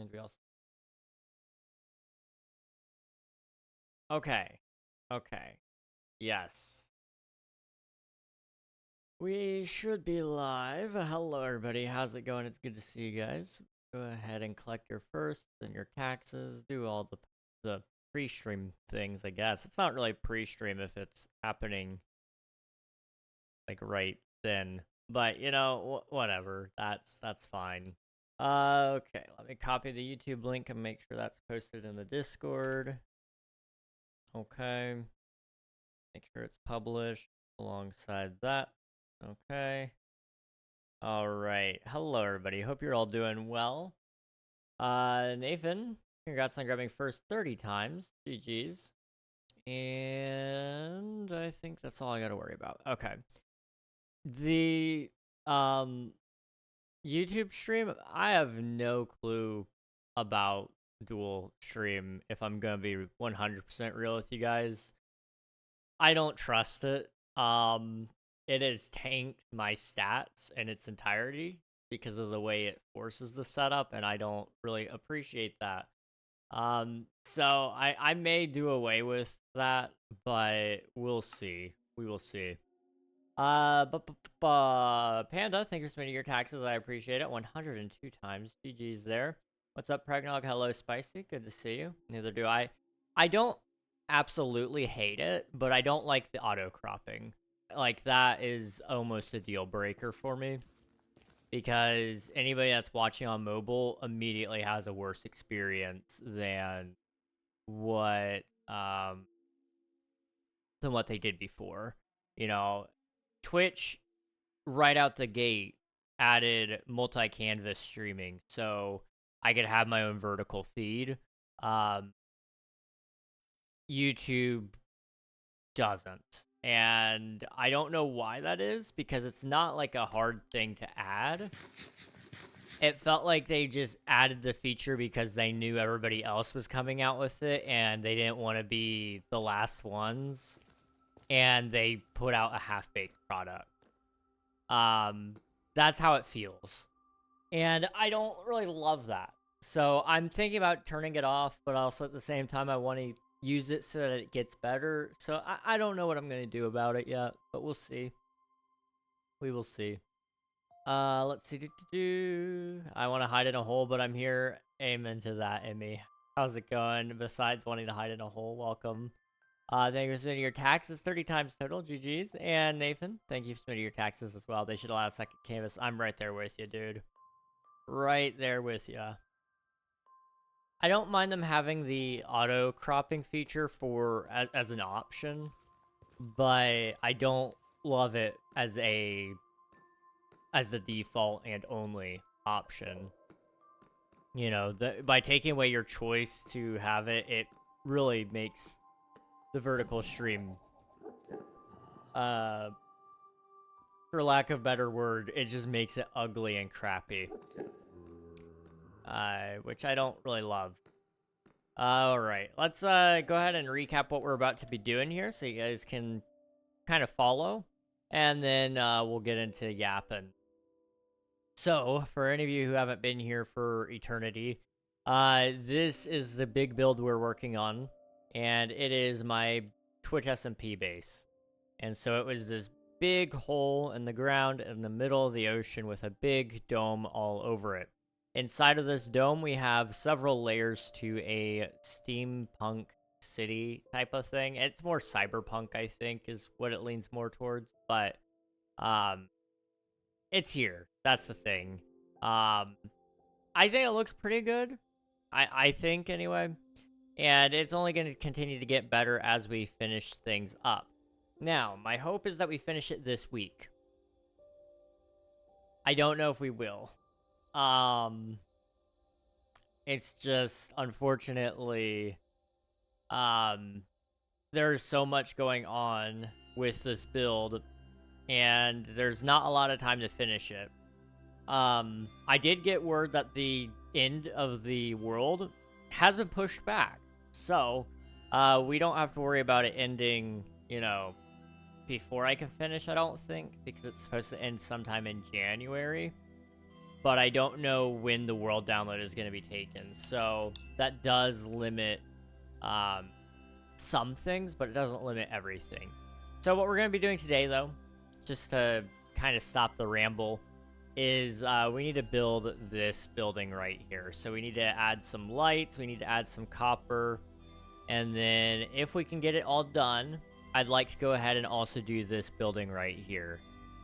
And we also... Okay. Okay. Yes. We should be live. Hello, everybody. How's it going? It's good to see you guys. Go ahead and collect your firsts and your taxes. Do all the pre-stream things, I guess. It's not really pre-stream if it's happening, like, right then. But, you know, whatever. That's fine. Okay. Let me copy the YouTube link and make sure that's posted in the Discord. Okay. Make sure it's published alongside that. Okay. All right. Hello, everybody. Hope you're all doing well. Nathan, congrats on grabbing first 30 times. GG's. And I think that's all I got to worry about. Okay. The YouTube stream, I have no clue about dual stream, if I'm going to be 100% real with you guys. I don't trust it. It has tanked my stats in its entirety because of the way it forces the setup, and I don't really appreciate that. So I may do away with that, but we'll see. We will see. Panda, thank you for submitting your taxes. I appreciate it. 102 times. GG's there. What's up, Pregnog? Hello, Spicy. Good to see you. Neither do I. I don't absolutely hate it, but I don't like the auto cropping. Like, that is almost a deal breaker for me, because anybody that's watching on mobile immediately has a worse experience than what they did before. You know, Twitch right out the gate added multi-canvas streaming, so I could have my own vertical feed. YouTube doesn't, and I don't know why that is, because it's not like a hard thing to add. It felt like they just added the feature because they knew everybody else was coming out with it, and they didn't want to be the last ones, and they put out a half-baked product. That's how it feels. And I don't really love that. So I'm thinking about turning it off, but also at the same time, I want to use it so that it gets better. So I don't know what I'm going to do about it yet, but we'll see. We will see. Let's see. I want to hide in a hole, but I'm here. Amen to that, Emmy. How's it going? Besides wanting to hide in a hole, welcome. Thank you for submitting your taxes 30 times total. GG's. And Nathan, thank you for submitting your taxes as well. They should allow a second canvas. I'm right there with you, dude. Right there with you. I don't mind them having the auto cropping feature as an option, but I don't love it as the default and only option. You know, by taking away your choice to have it, it really makes the vertical stream, for lack of a better word, it just makes it ugly and crappy. Which I don't really love. Alright, let's go ahead and recap what we're about to be doing here so you guys can kind of follow. And then we'll get into yapping. So, for any of you who haven't been here for eternity, this is the big build we're working on. And it is my Twitch SMP base. And so it was this big hole in the ground in the middle of the ocean with a big dome all over it. Inside of this dome, we have several layers to a steampunk city type of thing. It's more cyberpunk, I think, is what it leans more towards. But it's here. That's the thing. I think it looks pretty good. I think, anyway. And it's only going to continue to get better as we finish things up. Now, my hope is that we finish it this week. I don't know if we will. It's just, unfortunately, there's so much going on with this build, and there's not a lot of time to finish it. I did get word that the end of the world has been pushed back, so we don't have to worry about it ending, you know, before I can finish, I don't think, because it's supposed to end sometime in January. but I don't know when the world download is going to be taken. So that does limit some things, but it doesn't limit everything. So what we're going to be doing today, though, just to kind of stop the ramble, is we need to build this building right here. So we need to add some lights, we need to add some copper, and then if we can get it all done, I'd like to go ahead and also do this building right here.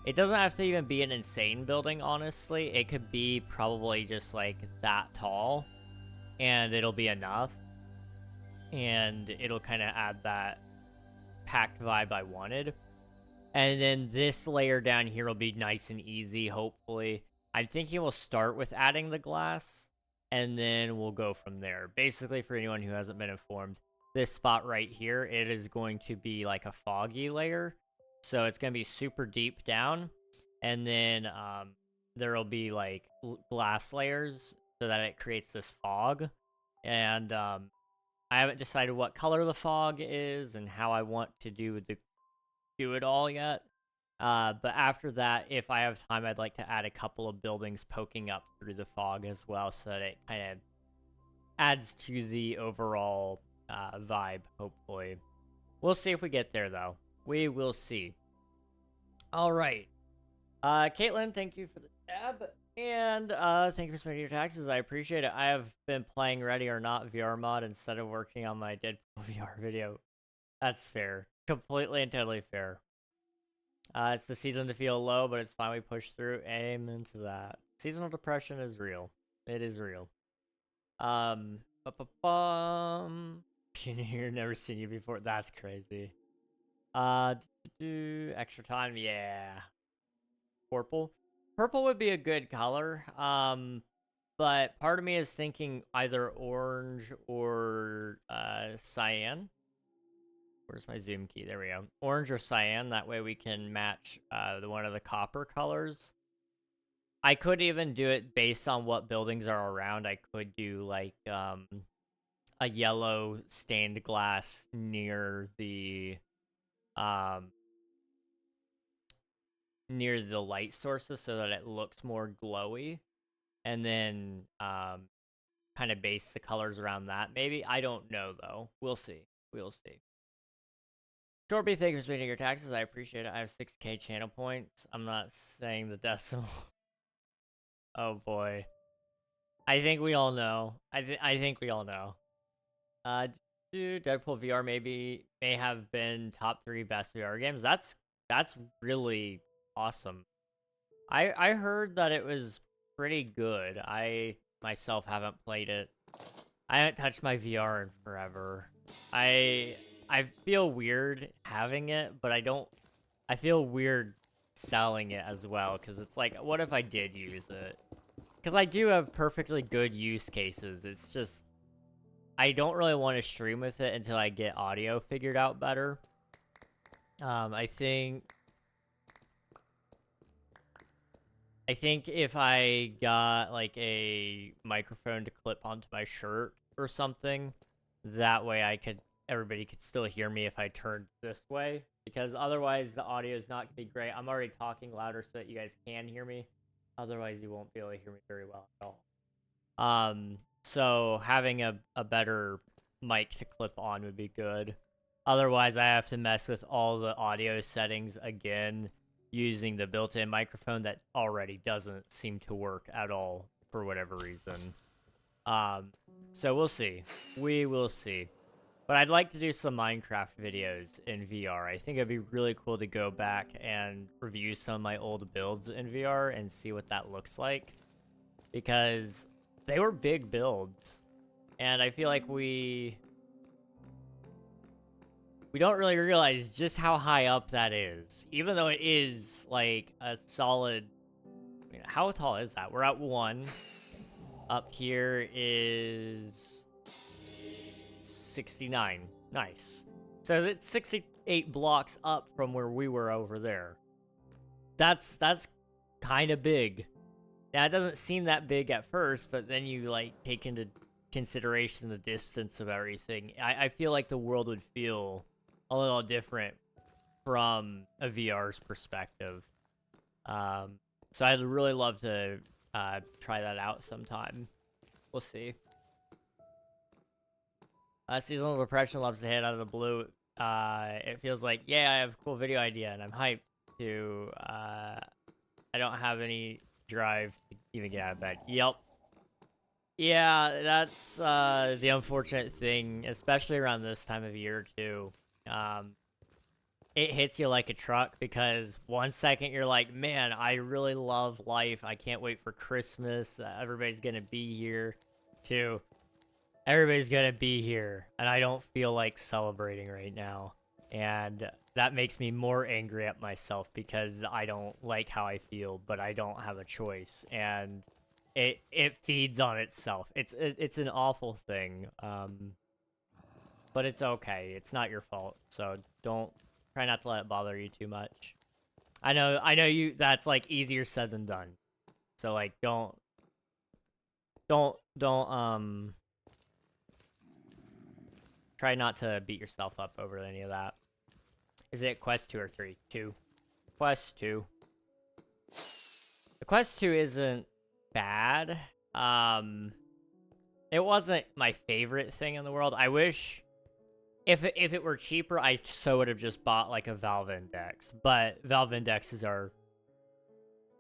It doesn't have to even be an insane building, honestly. It could be probably just like that tall, and it'll be enough. And it'll kind of add that packed vibe I wanted. And then this layer down here will be nice and easy, hopefully. I'm thinking we'll start with adding the glass, and then we'll go from there. Basically, for anyone who hasn't been informed, this spot right here, it is going to be like a foggy layer. So it's going to be super deep down, and then there will be like glass layers so that it creates this fog. And I haven't decided what color the fog is and how I want to do it all yet. But after that, if I have time, I'd like to add a couple of buildings poking up through the fog as well, so that it kind of adds to the overall vibe, hopefully. We'll see if we get there, though. We will see. All right. Caitlin, thank you for the tab. And thank you for submitting your taxes. I appreciate it. I have been playing Ready or Not VR mod instead of working on my Deadpool VR video. That's fair. Completely and totally fair. It's the season to feel low, but it's fine. We push through. Amen to that. Seasonal depression is real. It is real. Here, never seen you before. That's crazy. Extra time. Yeah. Purple. Purple would be a good color. But part of me is thinking either orange or cyan. Where's my zoom key? There we go. Orange or cyan. That way we can match one of the copper colors. I could even do it based on what buildings are around. I could do like a yellow stained glass near the light sources so that it looks more glowy, and then kind of base the colors around that. Maybe, I don't know though. We'll see. We'll see. Shorby, thank you for submitting your taxes. I appreciate it. I have 6K channel points. I'm not saying the decimal. Oh boy. I think we all know. I think we all know. Dude, Deadpool VR may have been top 3 best VR games. That's really awesome. I heard that it was pretty good. I myself haven't played it. I haven't touched my VR in forever. I feel weird having it, but I feel weird selling it as well, because it's like, what if I did use it? Because I do have perfectly good use cases. It's just, I don't really want to stream with it until I get audio figured out better. I think if I got like a microphone to clip onto my shirt or something, that way everybody could still hear me if I turned this way, because otherwise the audio is not gonna be great. I'm already talking louder so that you guys can hear me. Otherwise you won't be able to hear me very well at all. So having a better mic to clip on would be good. Otherwise I have to mess with all the audio settings again, using the built-in microphone that already doesn't seem to work at all for whatever reason. So we'll see. We will see. But I'd like to do some Minecraft videos in VR. I think it'd be really cool to go back and review some of my old builds in VR and see what that looks like, because they were big builds, and I feel like we don't really realize just how high up that is, even though it is like a solid, how tall is that? We're at 1. Up here is 69. Nice. So it's 68 blocks up from where we were over there. That's kind of big. Now, it doesn't seem that big at first, but then you like take into consideration the distance of everything. I feel like the world would feel a little different from a VR's perspective. So I'd really love to try that out sometime. We'll see. Seasonal depression loves to hit out of the blue. It feels like, yeah, I have a cool video idea, and I'm hyped to, I don't have any drive to even get out of bed. Yep. Yeah, that's, the unfortunate thing, especially around this time of year, too. It hits you like a truck, because one second you're like, man, I really love life. I can't wait for Christmas. Everybody's gonna be here, too. Everybody's gonna be here, and I don't feel like celebrating right now. And that makes me more angry at myself, because I don't like how I feel, but I don't have a choice. And it feeds on itself. It's an awful thing. But it's okay. It's not your fault. So try not to let it bother you too much. I know you, that's like easier said than done. So like don't try not to beat yourself up over any of that. Is it quest 2 or 3? 2. Quest 2. The quest 2 isn't bad. It wasn't my favorite thing in the world. I wish if it were cheaper, I so would have just bought like a Valve Index. But Valve Indexes are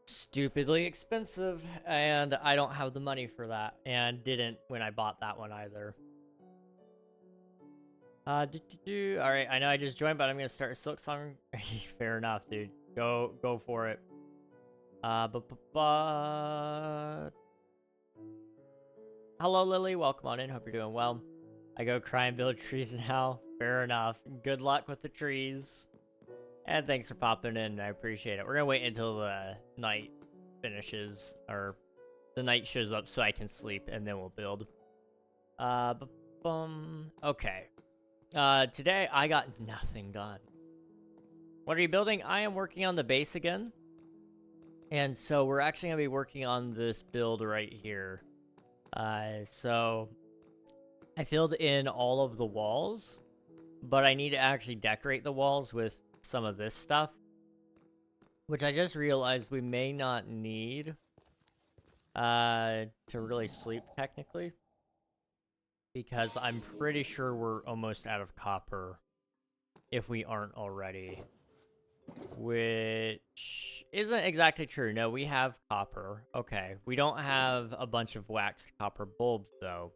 stupidly expensive, and I don't have the money for that, and didn't when I bought that one either. All right, I know I just joined, but I'm gonna start a Silk Song. Fair enough, dude. Go for it. Hello, Lily. Welcome on in. Hope you're doing well. I go cry and build trees now. Fair enough. Good luck with the trees. And thanks for popping in. I appreciate it. We're gonna wait until the night finishes, or the night shows up so I can sleep, and then we'll build. Okay. Today I got nothing done. What are you building? I am working on the base again. And so we're actually gonna be working on this build right here. So I filled in all of the walls, but I need to actually decorate the walls with some of this stuff, which I just realized we may not need to really sleep technically, because I'm pretty sure we're almost out of copper if we aren't already, which isn't exactly true. No, we have copper. Okay, we don't have a bunch of waxed copper bulbs though,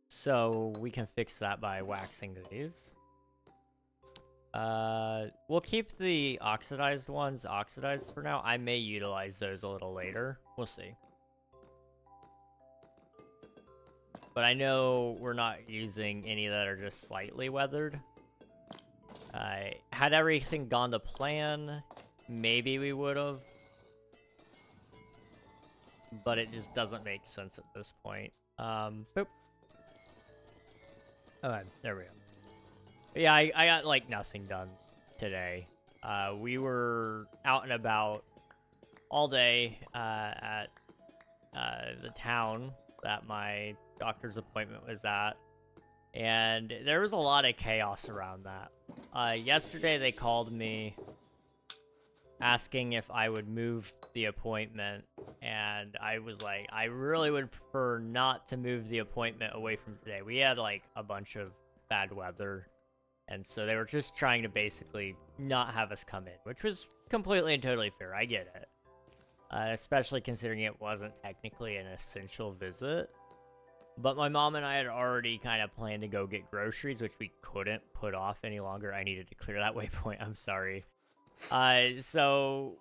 so we can fix that by waxing these. We'll keep the oxidized ones oxidized for now. I may utilize those a little later. We'll see. But I know we're not using any that are just slightly weathered. Had everything gone to plan, maybe we would have. But it just doesn't make sense at this point. Boop. Okay, there we go. But yeah, I got like nothing done today. We were out and about all day at the town that my doctor's appointment was at, and there was a lot of chaos around that. Yesterday they called me asking if I would move the appointment, and I was like, I really would prefer not to move the appointment away from today. We had like a bunch of bad weather, and so they were just trying to basically not have us come in, which was completely and totally fair. I get it. Especially considering it wasn't technically an essential visit. But my mom and I had already kind of planned to go get groceries, which we couldn't put off any longer. I needed to clear that waypoint. I'm sorry. So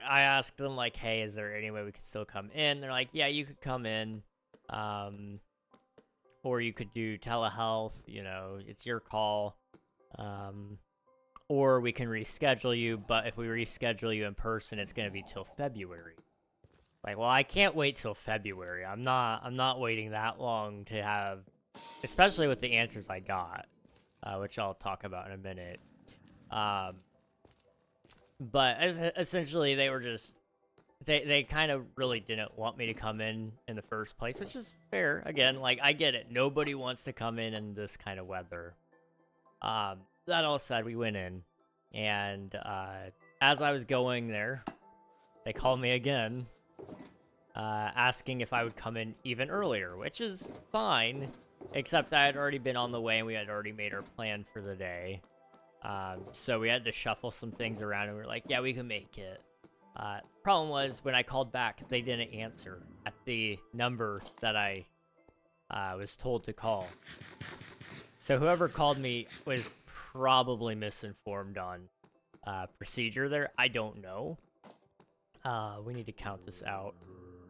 I asked them, like, hey, is there any way we could still come in? They're like, yeah, you could come in. Or you could do telehealth. You know, it's your call. Or we can reschedule you, but if we reschedule you in person, it's going to be till February. Like, well, I can't wait till February. I'm not waiting that long to have, especially with the answers I got, which I'll talk about in a minute. But essentially, they were just, they kind of really didn't want me to come in the first place, which is fair. Again, like, I get it. Nobody wants to come in this kind of weather. That all said, we went in, and as I was going there, they called me again. asking if I would come in even earlier, which is fine, except I had already been on the way and we had already made our plan for the day. So we had to shuffle some things around and we were like, yeah, we can make it. Problem was, when I called back, they didn't answer at the number that I was told to call. So whoever called me was probably misinformed on procedure there. I don't know. We need to count this out.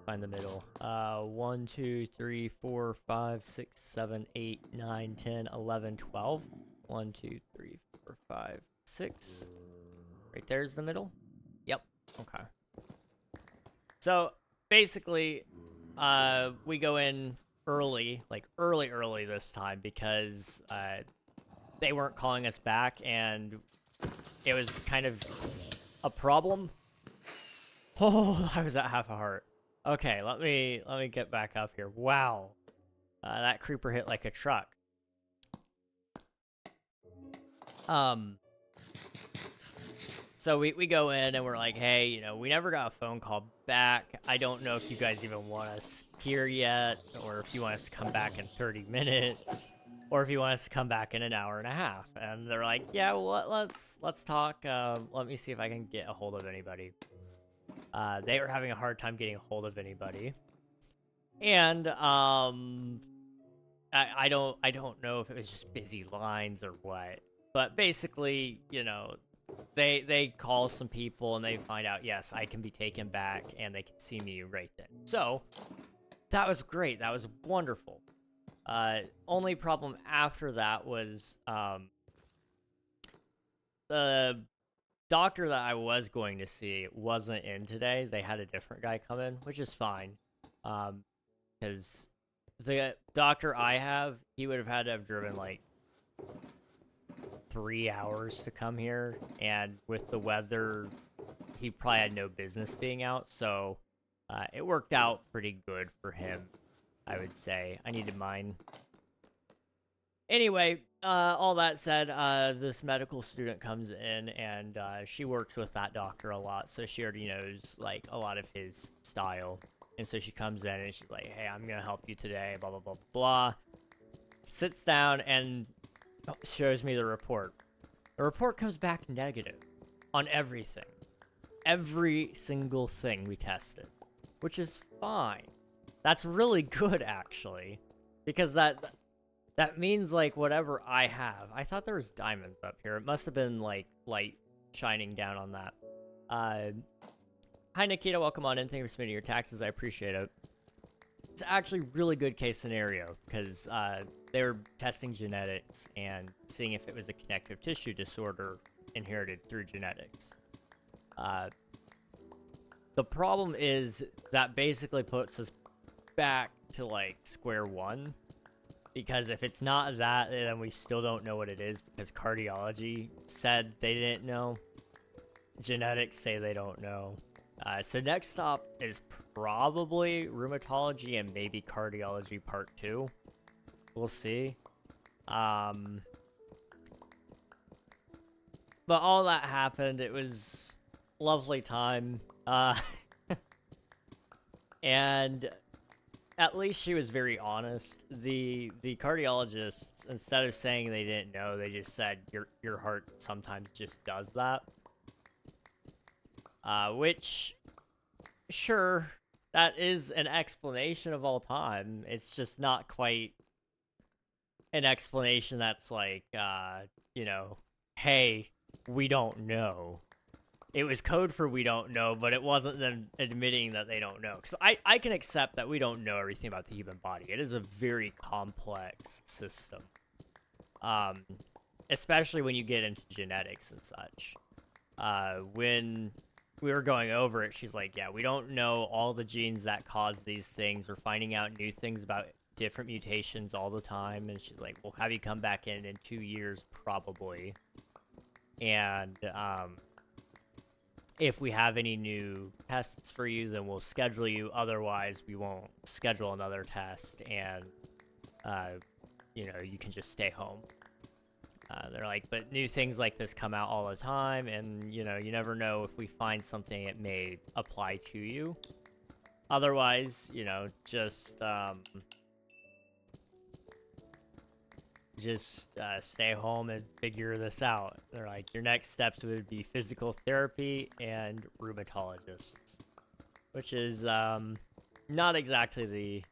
Find the middle. 1, 2, 3, 4, 5, 6, 7, 8, 9, 10, 11, 12. 1, 2, 3, 4, 5, 6. Right there's the middle. Yep. Okay. So basically, we go in early, like early this time, because they weren't calling us back, and it was kind of a problem. Oh, I was at half a heart. Okay, let me get back up here. Wow, that creeper hit like a truck. So we go in and we're like, hey, you know, we never got a phone call back. I don't know if you guys even want us here yet, or if you want us to come back in 30 minutes, or if you want us to come back in an hour and a half. And they're like, yeah, well, let's talk. Let me see if I can get a hold of anybody. They were having a hard time getting a hold of anybody. And I don't know if it was just busy lines or what. But basically, you know, they call some people and they find out, yes, I can be taken back and they can see me right then. So that was great. That was wonderful. Only problem after that was the doctor that I was going to see wasn't in today. They had a different guy come in, which is fine. Because the doctor I have, he would have had to have driven like 3 hours to come here, and with the weather, he probably had no business being out, so it worked out pretty good for him, I would say. I needed mine. Anyway, all that said, this medical student comes in, and she works with that doctor a lot, so she already knows, like, a lot of his style. And so she comes in, and she's like, hey, I'm gonna help you today, blah, blah, blah, blah. Sits down and shows me the report. The report comes back negative on everything. Every single thing we tested, which is fine. That's really good, actually, because that means, like, whatever I have. I thought there was diamonds up here. It must have been, like, light shining down on that. Hi, Nikita. Welcome on in. Thank you for submitting your taxes. I appreciate it. It's actually really good case scenario, because they were testing genetics and seeing if it was a connective tissue disorder inherited through genetics. The problem is that basically puts us back to, like, square one. Because if it's not that, then we still don't know what it is, because cardiology said they didn't know. Genetics say they don't know. So next stop is probably rheumatology and maybe cardiology part 2. We'll see. But all that happened. It was lovely time. And at least she was very honest. The cardiologists, instead of saying they didn't know, they just said your heart sometimes just does that. Which, sure, that is an explanation of all time. It's just not quite an explanation that's like, you know, hey, we don't know. It was code for we don't know, but it wasn't them admitting that they don't know. Because I can accept that we don't know everything about the human body. It is a very complex system. Especially when you get into genetics and such. When we were going over it, she's like, yeah, we don't know all the genes that cause these things. We're finding out new things about different mutations all the time. And she's like, we'll have you come back in 2 years, probably. And, if we have any new tests for you, then we'll schedule you. Otherwise, we won't schedule another test, and, you know, you can just stay home. They're like, but new things like this come out all the time, and, you know, you never know if we find something it may apply to you. otherwise, you know, just stay home and figure this out. They're like, your next steps would be physical therapy and rheumatologists, which is not exactly the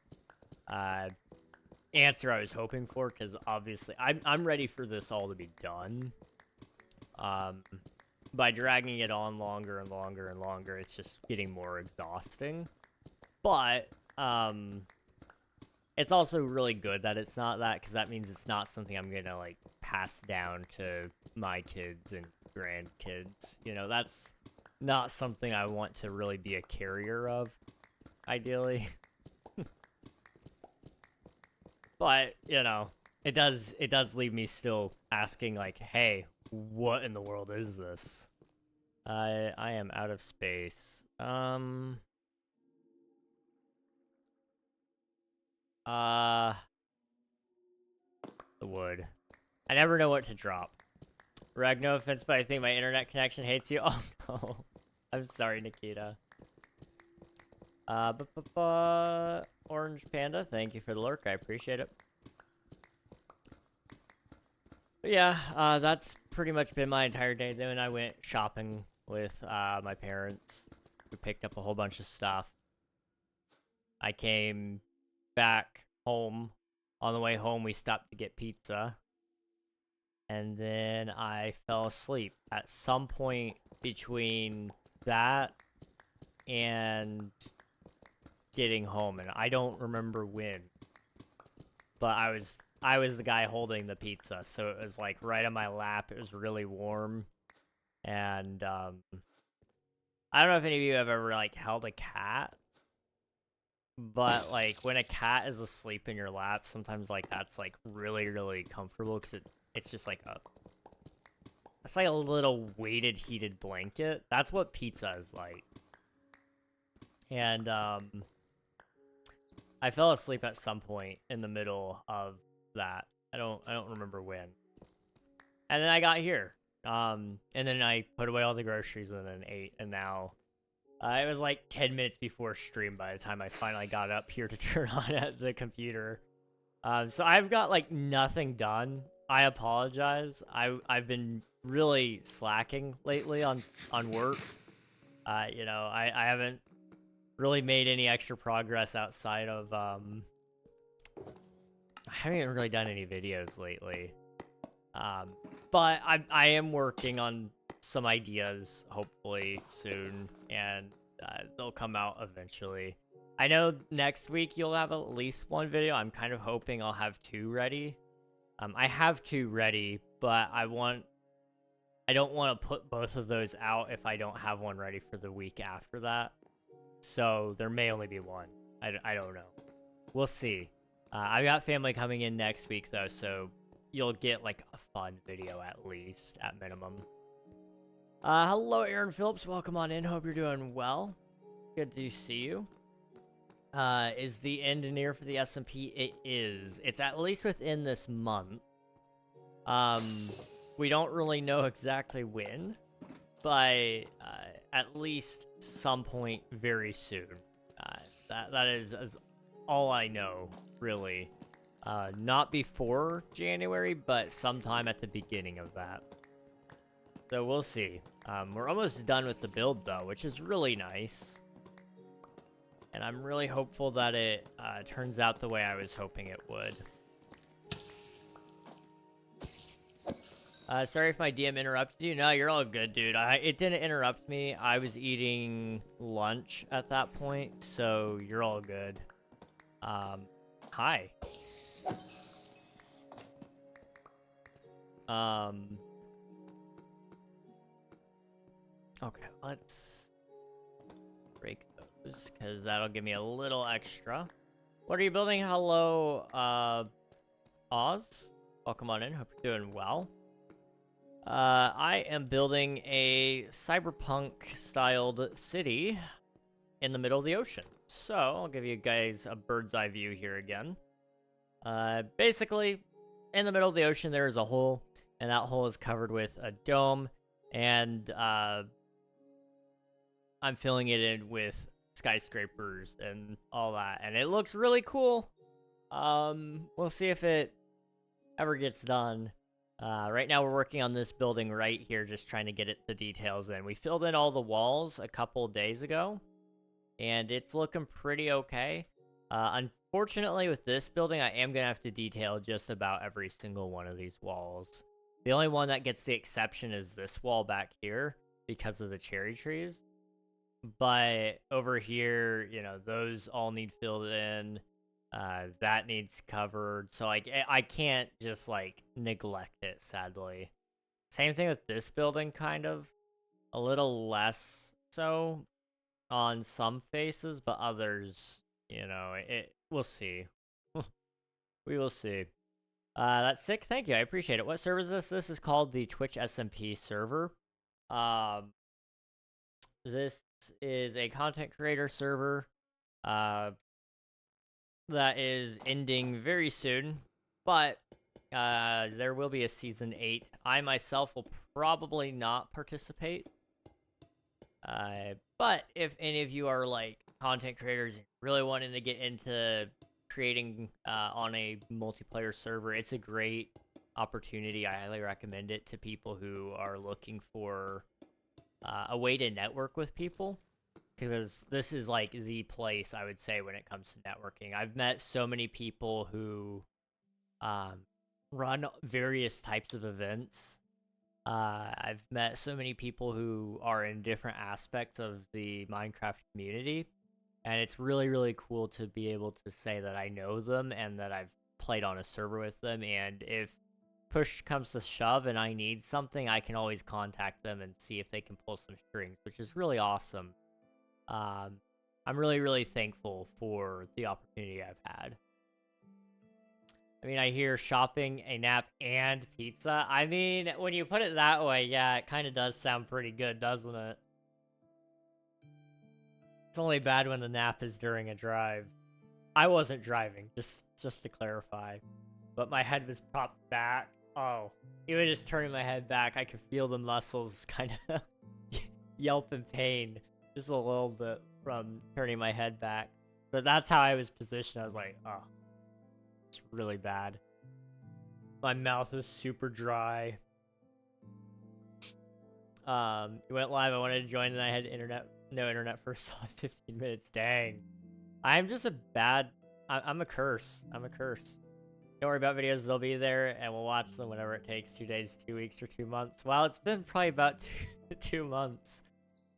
answer I was hoping for, because obviously I'm ready for this all to be done. By dragging it on longer and longer and longer, it's just getting more exhausting. But it's also really good that it's not that, because that means it's not something I'm gonna like pass down to my kids and grandkids. You know, that's not something I want to really be a carrier of, ideally. But, you know, it does leave me still asking, like, hey, what in the world is this? I am out of space. The wood. I never know what to drop. Rag, no offense, but I think my internet connection hates you. Oh, no. I'm sorry, Nikita. Orange Panda, thank you for the lurk. I appreciate it. But yeah, that's pretty much been my entire day. Then I went shopping with my parents. We picked up a whole bunch of stuff. I came back home. On the way home, we stopped to get pizza. And then I fell asleep at some point between that and getting home, and I don't remember when. But I was the guy holding the pizza, so it was like right on my lap. It was really warm, and I don't know if any of you have ever like held a cat, but like when a cat is asleep in your lap, sometimes like that's like really, really comfortable, because it's just like it's like a little weighted, heated blanket. That's what pizza is like. And I fell asleep at some point in the middle of that. I don't remember when. And then I got here. And then I put away all the groceries and then ate, and now it was like 10 minutes before stream by the time I finally got up here to turn on at the computer. So I've got like nothing done. I apologize. I've been really slacking lately on work. You know, I haven't really made any extra progress outside of I haven't even really done any videos lately. But I am working on some ideas, hopefully soon, and they'll come out eventually. I know next week you'll have at least one video. I'm kind of hoping I'll have 2 ready. I have 2 ready, but I don't want to put both of those out if I don't have one ready for the week after that. So there may only be one. I don't know. We'll see. I've got family coming in next week, though, so you'll get, like, a fun video at least, at minimum. Hello, Aaron Phillips. Welcome on in. Hope you're doing well. Good to see you. Is the end near for the SMP? It is. It's at least within this month. We don't really know exactly when, but at least some point very soon. That is all I know, really. Not before January, but sometime at the beginning of that. So we'll see. We're almost done with the build, though, which is really nice. And I'm really hopeful that it turns out the way I was hoping it would. Sorry if my DM interrupted you. No, you're all good, dude. It didn't interrupt me. I was eating lunch at that point, so you're all good. Hi. Okay, let's break those, because that'll give me a little extra. What are you building? Hello, Oz. Welcome on in. Hope you're doing well. I am building a cyberpunk-styled city in the middle of the ocean. So, I'll give you guys a bird's eye view here again. Basically, in the middle of the ocean, there is a hole, and that hole is covered with a dome, and I'm filling it in with skyscrapers and all that, and it looks really cool. We'll see if it ever gets done. Right now we're working on this building right here, just trying to get the details in. We filled in all the walls a couple days ago, and it's looking pretty okay. Unfortunately, with this building, I am going to have to detail just about every single one of these walls. The only one that gets the exception is this wall back here because of the cherry trees. But over here, you know, those all need filled in. That needs covered. So, like, I can't just, like, neglect it, sadly. Same thing with this building, kind of. A little less so on some faces, but others, you know, we'll see. We will see. That's sick. Thank you. I appreciate it. What server is this? This is called the Twitch SMP server. This is a content creator server that is ending very soon, but there will be a season 8. I myself will probably not participate. But if any of you are like content creators really wanting to get into creating on a multiplayer server, it's a great opportunity. I highly recommend it to people who are looking for a way to network with people, because this is like the place, I would say, when it comes to networking. I've met so many people who run various types of events. I've met so many people who are in different aspects of the Minecraft community, and it's really, really cool to be able to say that I know them and that I've played on a server with them, and if push comes to shove and I need something, I can always contact them and see if they can pull some strings, which is really awesome. I'm really, really thankful for the opportunity I've had. I mean, I hear shopping, a nap, and pizza. I mean, when you put it that way, yeah, it kind of does sound pretty good, doesn't it? It's only bad when the nap is during a drive. I wasn't driving, just to clarify. But my head was propped back. Oh, even just turning my head back, I could feel the muscles kind of yelp in pain just a little bit from turning my head back. But that's how I was positioned. I was like, oh, it's really bad. My mouth was super dry. It went live. I wanted to join and I had no internet for a solid 15 minutes. Dang. I'm just a bad... I'm a curse. I'm a curse. Don't worry about videos. They'll be there, and we'll watch them whenever it takes. 2 days, 2 weeks, or 2 months. Well, it's been probably about 2 months.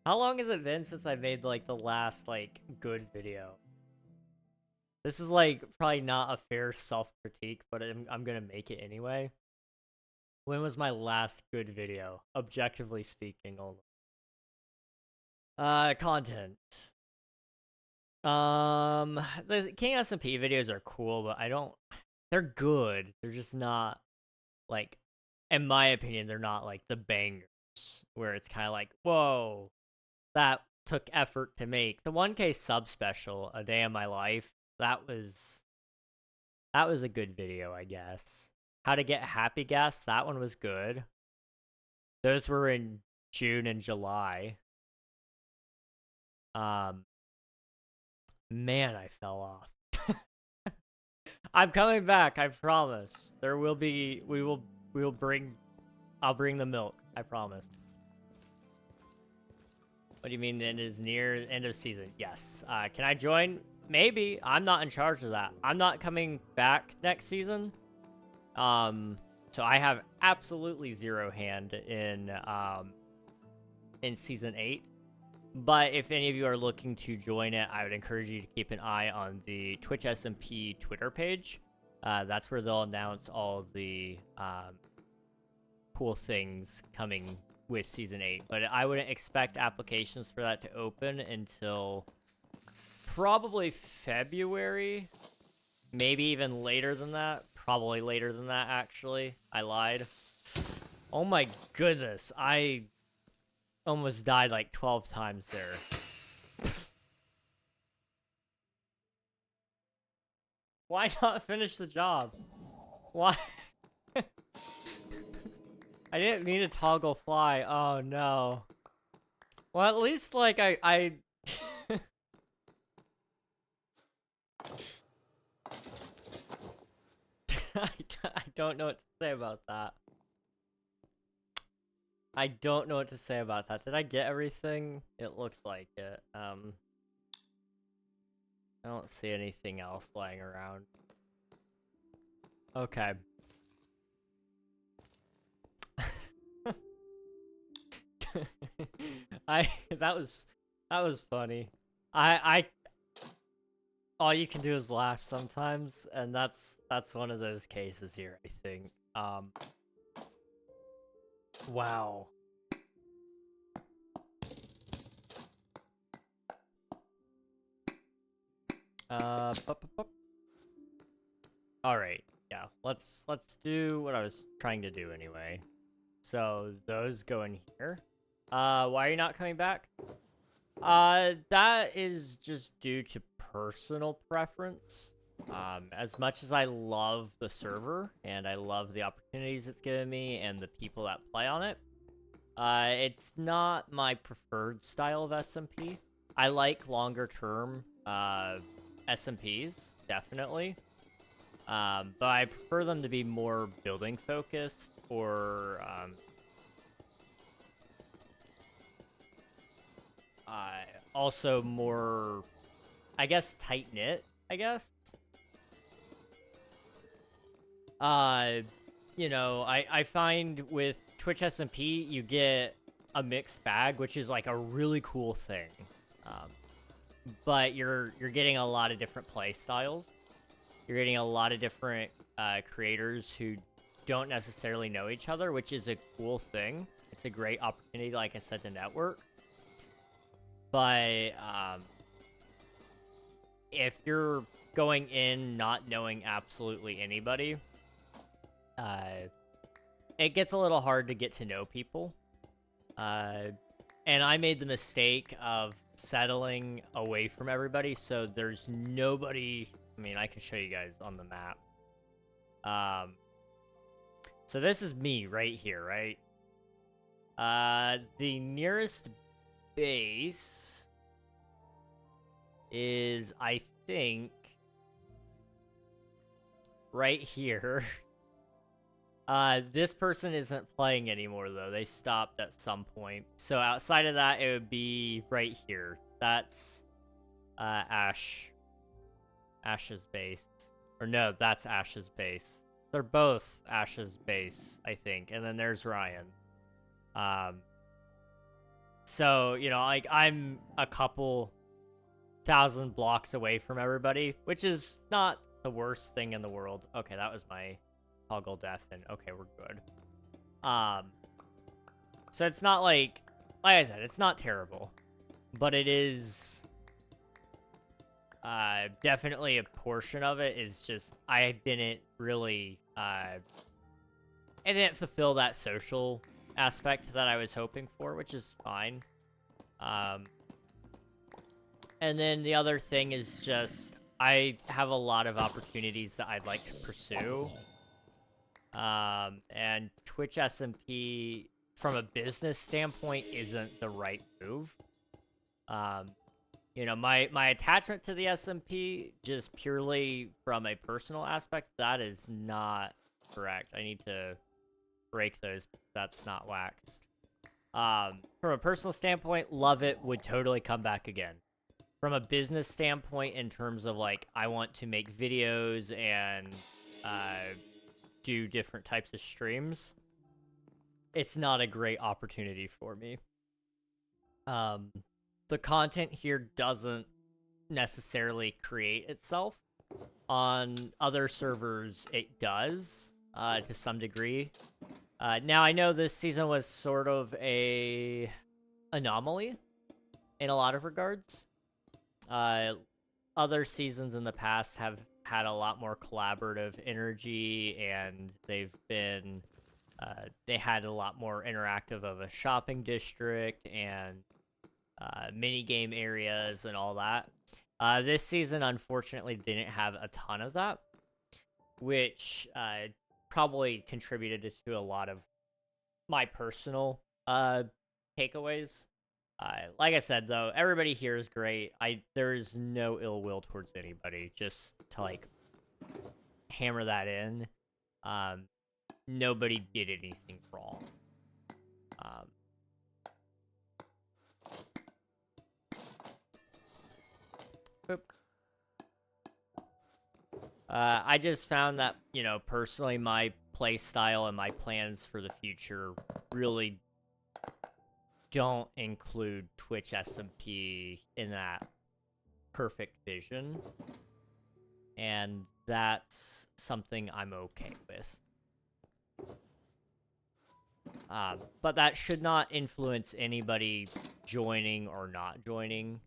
How long has it been since I made, like, the last, like, good video? This is, like, probably not a fair self-critique, but I'm gonna make it anyway. When was my last good video? Objectively speaking only. Content. The King SMP videos are cool, but they're good. They're just not, like, in my opinion, they're not, like, the bangers, where it's kind of like, whoa, that took effort to make. The 1K sub special, A Day in My Life, that was a good video, I guess. How to Get Happy Gas, that one was good. Those were in June and July. Man, I fell off. I'm coming back, I promise. There will be, I'll bring the milk, I promise. What do you mean it is near end of season? Yes. Can I join? Maybe. I'm not in charge of that. I'm not coming back next season. So I have absolutely zero hand in season 8. But if any of you are looking to join it, I would encourage you to keep an eye on the Twitch SMP Twitter page. That's where they'll announce all the cool things coming with Season 8. But I wouldn't expect applications for that to open until probably February. Maybe even later than that. Probably later than that, actually. I lied. Oh my goodness. I almost died like 12 times there. Why not finish the job? Why? I didn't mean to toggle fly. Oh no. Well, at least like I I don't know what to say about that. I don't know what to say about that. Did I get everything? It looks like it. I don't see anything else lying around. Okay. That was funny. I all you can do is laugh sometimes, and that's one of those cases here, I think. Wow. All right. Yeah. Let's do what I was trying to do anyway. So those go in here. Why are you not coming back? That is just due to personal preference. As much as I love the server and I love the opportunities it's given me and the people that play on it, it's not my preferred style of SMP. I like longer term SMPs, definitely. But I prefer them to be more building focused or also more, I guess, tight-knit, I guess. You know, I find with Twitch SMP, you get a mixed bag, which is like a really cool thing. But you're getting a lot of different play styles. You're getting a lot of different creators who don't necessarily know each other, which is a cool thing. It's a great opportunity, like I said, to network. But if you're going in not knowing absolutely anybody, it gets a little hard to get to know people. And I made the mistake of settling away from everybody, so there's nobody. I mean, I can show you guys on the map. So this is me right here, right? The nearest base is, I think, right here. This person isn't playing anymore, though. They stopped at some point. So outside of that, it would be right here. That's Ash's base. Or no, that's Ash's base. They're both Ash's base, I think. And then there's Ryan. So, you know, like, I'm a couple thousand blocks away from everybody, which is not the worst thing in the world. Okay, that was my toggle deafen. Okay, we're good. So it's not like I said, it's not terrible, but it is definitely a portion of it is just I didn't really I didn't fulfill that social aspect that I was hoping for, which is fine. And then the other thing is just I have a lot of opportunities that I'd like to pursue. And Twitch SMP, from a business standpoint, isn't the right move. You know, my attachment to the SMP, just purely from a personal aspect, that is not correct. I need to break those. That's not waxed. From a personal standpoint, love it, would totally come back again. From a business standpoint, in terms of, like, I want to make videos and do different types of streams, it's not a great opportunity for me. The content here doesn't necessarily create itself. On other servers, it does, to some degree. Now, I know this season was sort of a anomaly in a lot of regards. Other seasons in the past have had a lot more collaborative energy, and they've been, they had a lot more interactive of a shopping district and mini game areas and all that. This season, unfortunately, didn't have a ton of that, which probably contributed to a lot of my personal takeaways. Like I said, though, everybody here is great. There's no ill will towards anybody, just to, like, hammer that in. Nobody did anything wrong. I just found that, you know, personally, my play style and my plans for the future really don't include Twitch SMP in that perfect vision. And that's something I'm okay with. But that should not influence anybody joining or not joining.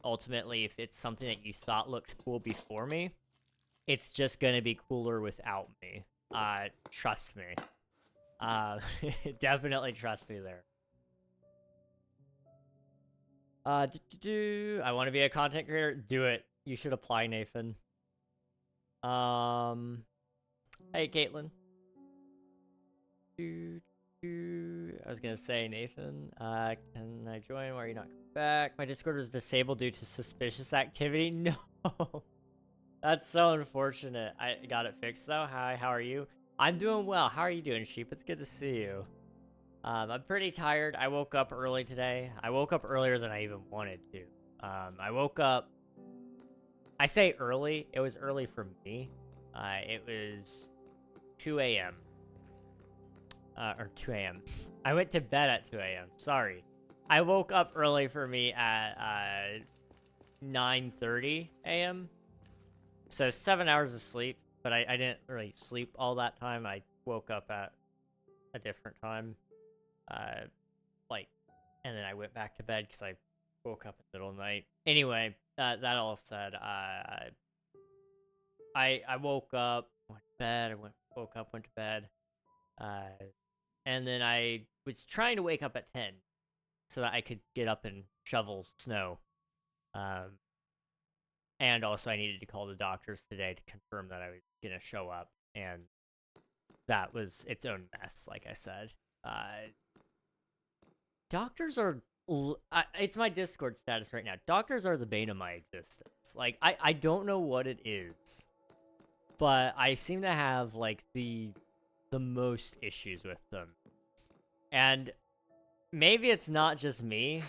Ultimately, if it's something that you thought looked cool before me, it's just going to be cooler without me. Trust me. Definitely trust me there. I want to be a content creator. Do it. You should apply, Nathan. Hey, Caitlin. I was gonna say, Nathan, can I join? Why are you not coming back? My Discord was disabled due to suspicious activity. No. That's so unfortunate. I got it fixed, though. Hi, how are you? I'm doing well. How are you doing, Sheep? It's good to see you. I'm pretty tired. I woke up early today. I woke up earlier than I even wanted to. I woke up... I say early. It was early for me. It was 2 a.m. Or 2 a.m. I went to bed at 2 a.m. Sorry. I woke up early for me at 9:30 a.m. So 7 hours of sleep, but I didn't really sleep all that time. I woke up at a different time. And then I went back to bed because I woke up in the middle of the night. Anyway, that all said, I woke up, went to bed, woke up, went to bed. And then I was trying to wake up at 10 so that I could get up and shovel snow. And also I needed to call the doctors today to confirm that I was going to show up. And that was its own mess, like I said. Doctors are... it's my Discord status right now. Doctors are the bane of my existence. Like, I don't know what it is. But I seem to have, like, the most issues with them. And maybe it's not just me,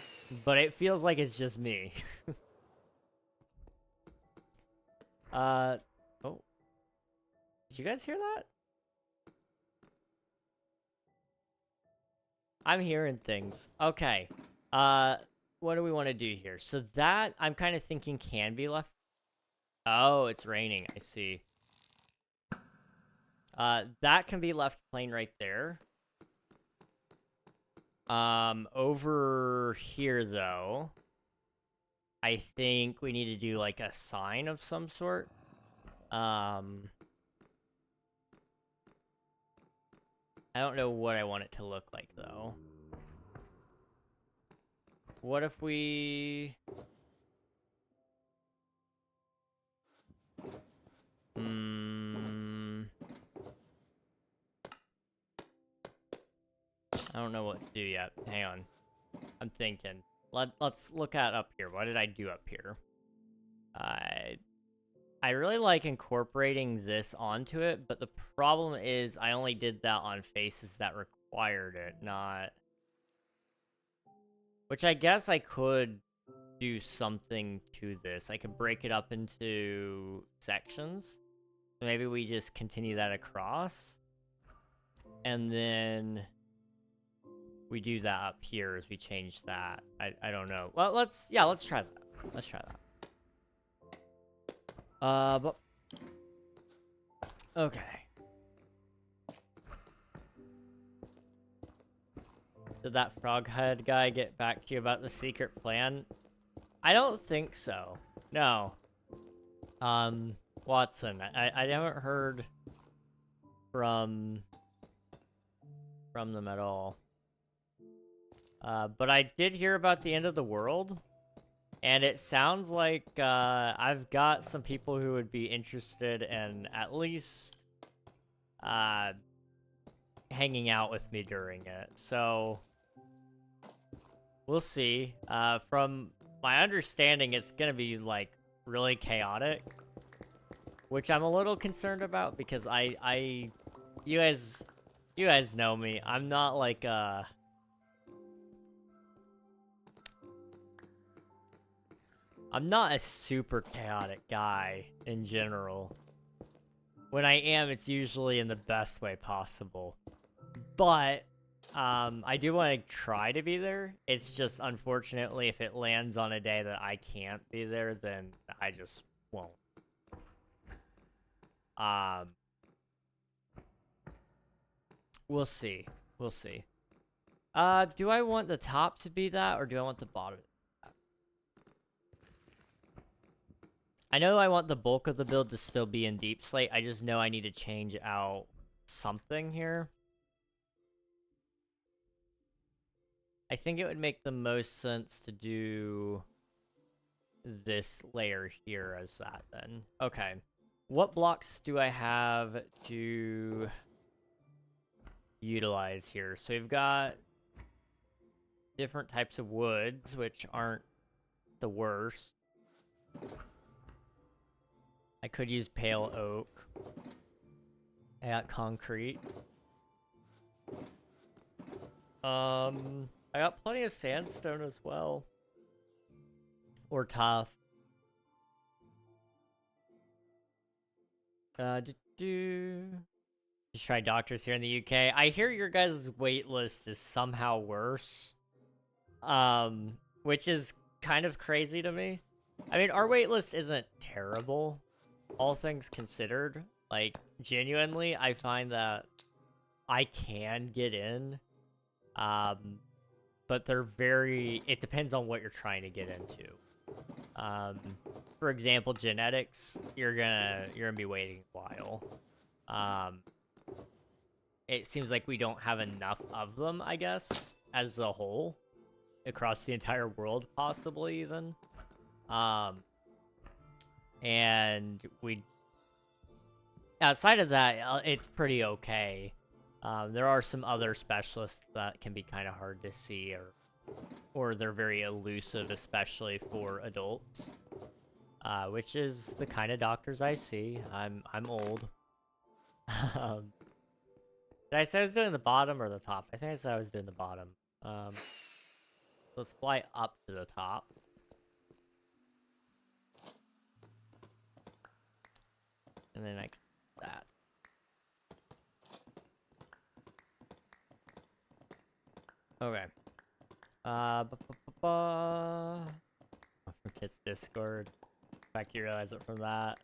but it feels like it's just me. Oh. Did you guys hear that? I'm hearing things. Okay. What do we want to do here? So that, I'm kind of thinking can be left. Oh, it's raining. I see. That can be left plain right there. Over here, though, I think we need to do, like, a sign of some sort. I don't know what I want it to look like, though. What if we... I don't know what to do yet. Hang on. I'm thinking. Let's look at up here. What did I do up here? I really like incorporating this onto it, but the problem is I only did that on faces that required it, not... Which I guess I could do something to this. I could break it up into sections. So maybe we just continue that across. And then we do that up here as we change that. I don't know. Well, let's try that. Let's try that. But... Okay. Did that froghead guy get back to you about the secret plan? I don't think so. No. Watson, I haven't heard from them at all. But I did hear about the end of the world. And it sounds like I've got some people who would be interested in at least hanging out with me during it. So we'll see. From my understanding, it's going to be like really chaotic, which I'm a little concerned about because you guys know me. I'm not like I'm not a super chaotic guy in general. When I am, it's usually in the best way possible. But I do want to try to be there. It's just, unfortunately, if it lands on a day that I can't be there, then I just won't. We'll see. We'll see. Do I want the top to be that, or do I want the bottom? I know I want the bulk of the build to still be in Deep Slate. I just know I need to change out something here. I think it would make the most sense to do this layer here as that then. Okay. What blocks do I have to utilize here? So we've got different types of woods, which aren't the worst. I could use pale oak. I got concrete. I got plenty of sandstone as well. Or tough. Just try doctors here in the UK. I hear your guys' wait list is somehow worse. Which is kind of crazy to me. I mean, our wait list isn't terrible, all things considered. Like, genuinely, I find that I can get in. But they're it depends on what you're trying to get into. For example, genetics, you're gonna be waiting a while. It seems like we don't have enough of them, I guess, as a whole, across the entire world, possibly even. And outside of that, it's pretty okay. There are some other specialists that can be kind of hard to see, or they're very elusive, especially for adults. Which is the kind of doctors I see. I'm old. Did I say I was doing the bottom or the top? I think I said I was doing the bottom. Let's fly up to the top. And then I can do that. Okay. From Kit's Discord. In fact, you realize it from that.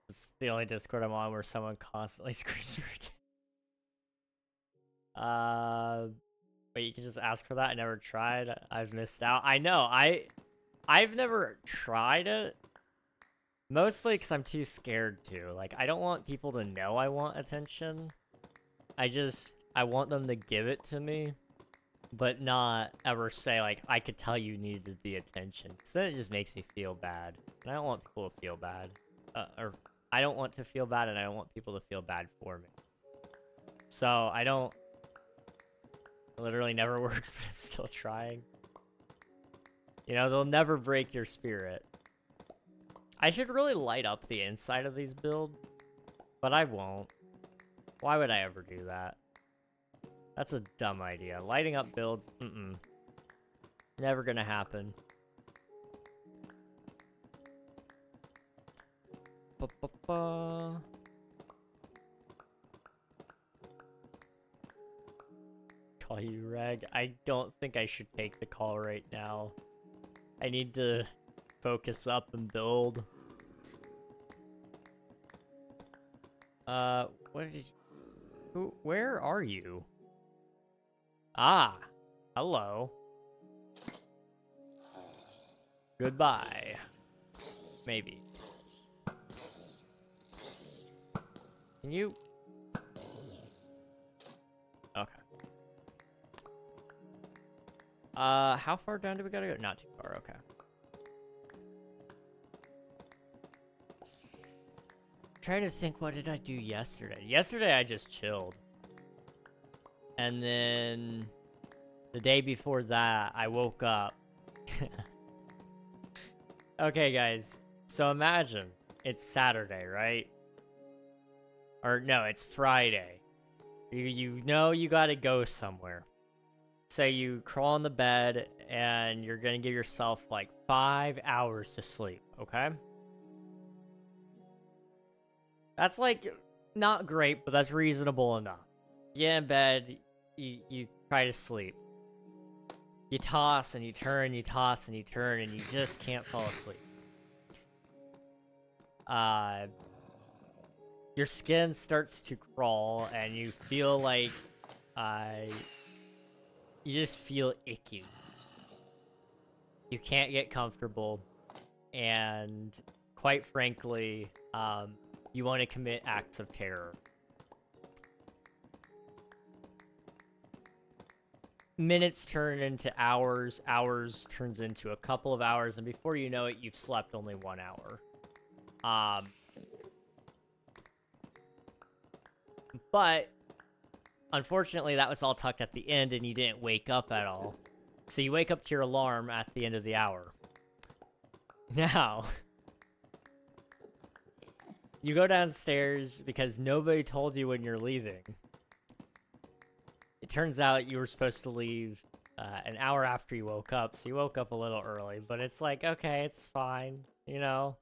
It's the only Discord I'm on where someone constantly screams for it. But you can just ask for that. I never tried. I've missed out. I know. I've never tried it. Mostly because I'm too scared to. Like, I don't want people to know I want attention. I want them to give it to me. But not ever say, like, I could tell you needed the attention. Because then it just makes me feel bad. And I don't want people to feel bad. Or I don't want to feel bad, and I don't want people to feel bad for me. So, I don't... It literally never works, but I'm still trying. You know, they'll never break your spirit. I should really light up the inside of these builds, but I won't. Why would I ever do that? That's a dumb idea. Lighting up builds, never gonna happen. Call you Reg. I don't think I should take the call right now. I need to focus up and build. Where are you? Ah, hello. Goodbye. Maybe. Can you? Okay. How far down do we gotta go? Not too far, okay. Trying to think, what did I do yesterday? Yesterday I just chilled. And then the day before that, I woke up. Okay, guys. So imagine it's Saturday, right? Or no, it's Friday. You know you gotta go somewhere. So you crawl in the bed and you're gonna give yourself like 5 hours to sleep, okay? That's like not great, but that's reasonable enough. You get in bed, you try to sleep. You toss and you turn, you toss and you turn, and you just can't fall asleep. Your skin starts to crawl and you feel like you just feel icky. You can't get comfortable, and quite frankly, you want to commit acts of terror. Minutes turn into hours, hours turns into a couple of hours, and before you know it, you've slept only 1 hour. But unfortunately, that was all tucked at the end, and you didn't wake up at all. So you wake up to your alarm at the end of the hour. Now, you go downstairs because nobody told you when you're leaving. It turns out you were supposed to leave an hour after you woke up, so you woke up a little early, but it's like, okay, it's fine, you know?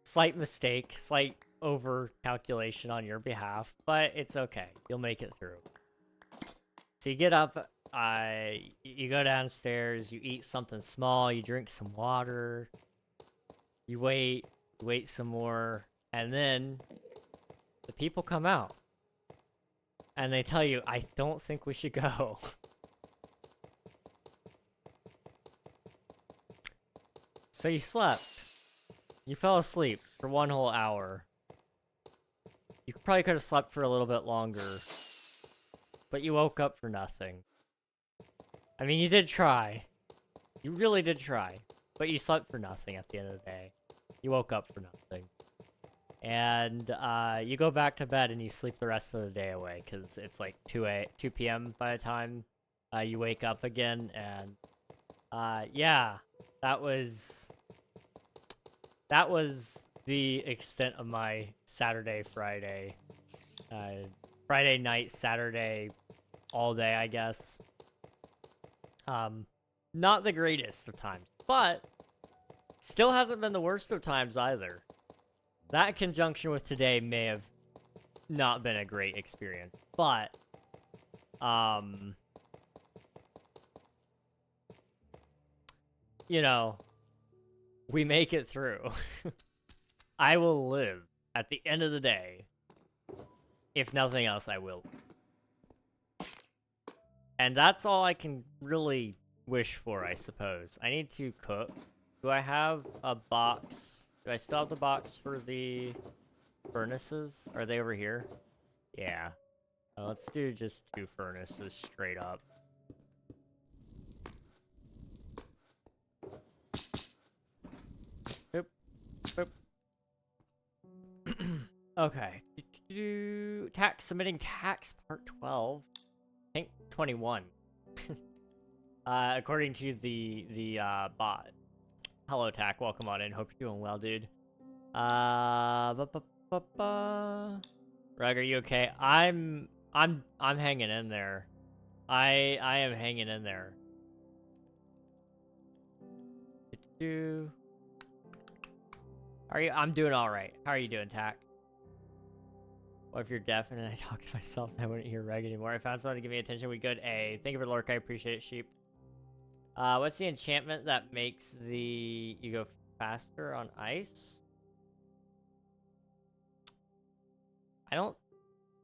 Slight mistake, slight over-calculation on your behalf, but it's okay. You'll make it through. So you get up, you go downstairs, you eat something small, you drink some water, you wait some more, and then the people come out. And they tell you, I don't think we should go. So you slept. You fell asleep for 1 whole hour. You probably could have slept for a little bit longer. But you woke up for nothing. I mean, you did try. You really did try. But you slept for nothing at the end of the day. You woke up for nothing. And you go back to bed and you sleep the rest of the day away because it's like 2 p.m. by the time you wake up again. And yeah, that was the extent of my Saturday, Friday, Friday night, Saturday, all day, I guess. Not the greatest of times, but still hasn't been the worst of times either. That in conjunction with today may have not been a great experience, but, you know, we make it through. I will live. At the end of the day, if nothing else, I will. And that's all I can really wish for, I suppose. I need to cook. Do I have a box? Do I still have the box for the furnaces? Are they over here? Yeah. Let's do just 2 furnaces straight up. Boop. Boop. Okay. Submitting tax part 12. I think 21. According to the bot. Hello, Tack. Welcome on in. Hope you're doing well, dude. Rug, are you okay? I'm hanging in there. I am hanging in there. Are you? I'm doing all right. How are you doing, Tack? What if you're deaf and I talk to myself and I wouldn't hear Reg anymore? I found someone to give me attention. We good. A. Thank you for the lurk. I appreciate it, sheep. What's the enchantment that makes you go faster on ice? I don't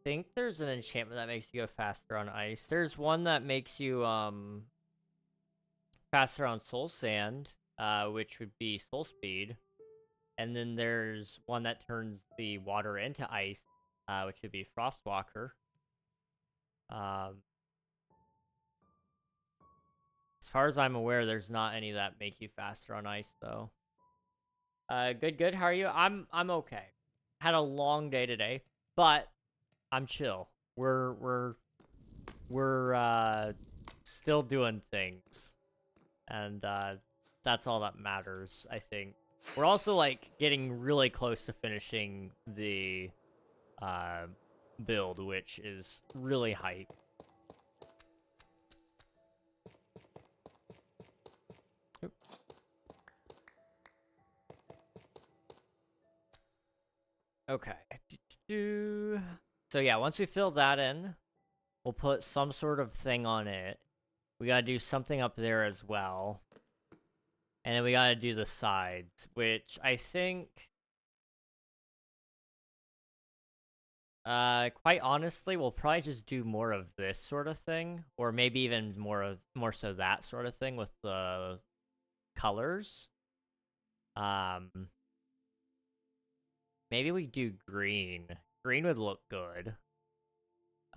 think there's an enchantment that makes you go faster on ice. There's one that makes you faster on soul sand, which would be soul speed. And then there's one that turns the water into ice, which would be Frostwalker. As far as I'm aware, there's not any that make you faster on ice, though. Good. How are you? I'm okay. Had a long day today, but I'm chill. We're still doing things, and that's all that matters, I think, We're also, like, getting really close to finishing the build, which is really hype. Oop. Okay. So yeah, once we fill that in, we'll put some sort of thing on it. We gotta do something up there as well. And then we gotta do the sides, which I think... quite honestly, we'll probably just do more of this sort of thing. Or maybe even more so that sort of thing with the colors. Maybe we do green. Green would look good.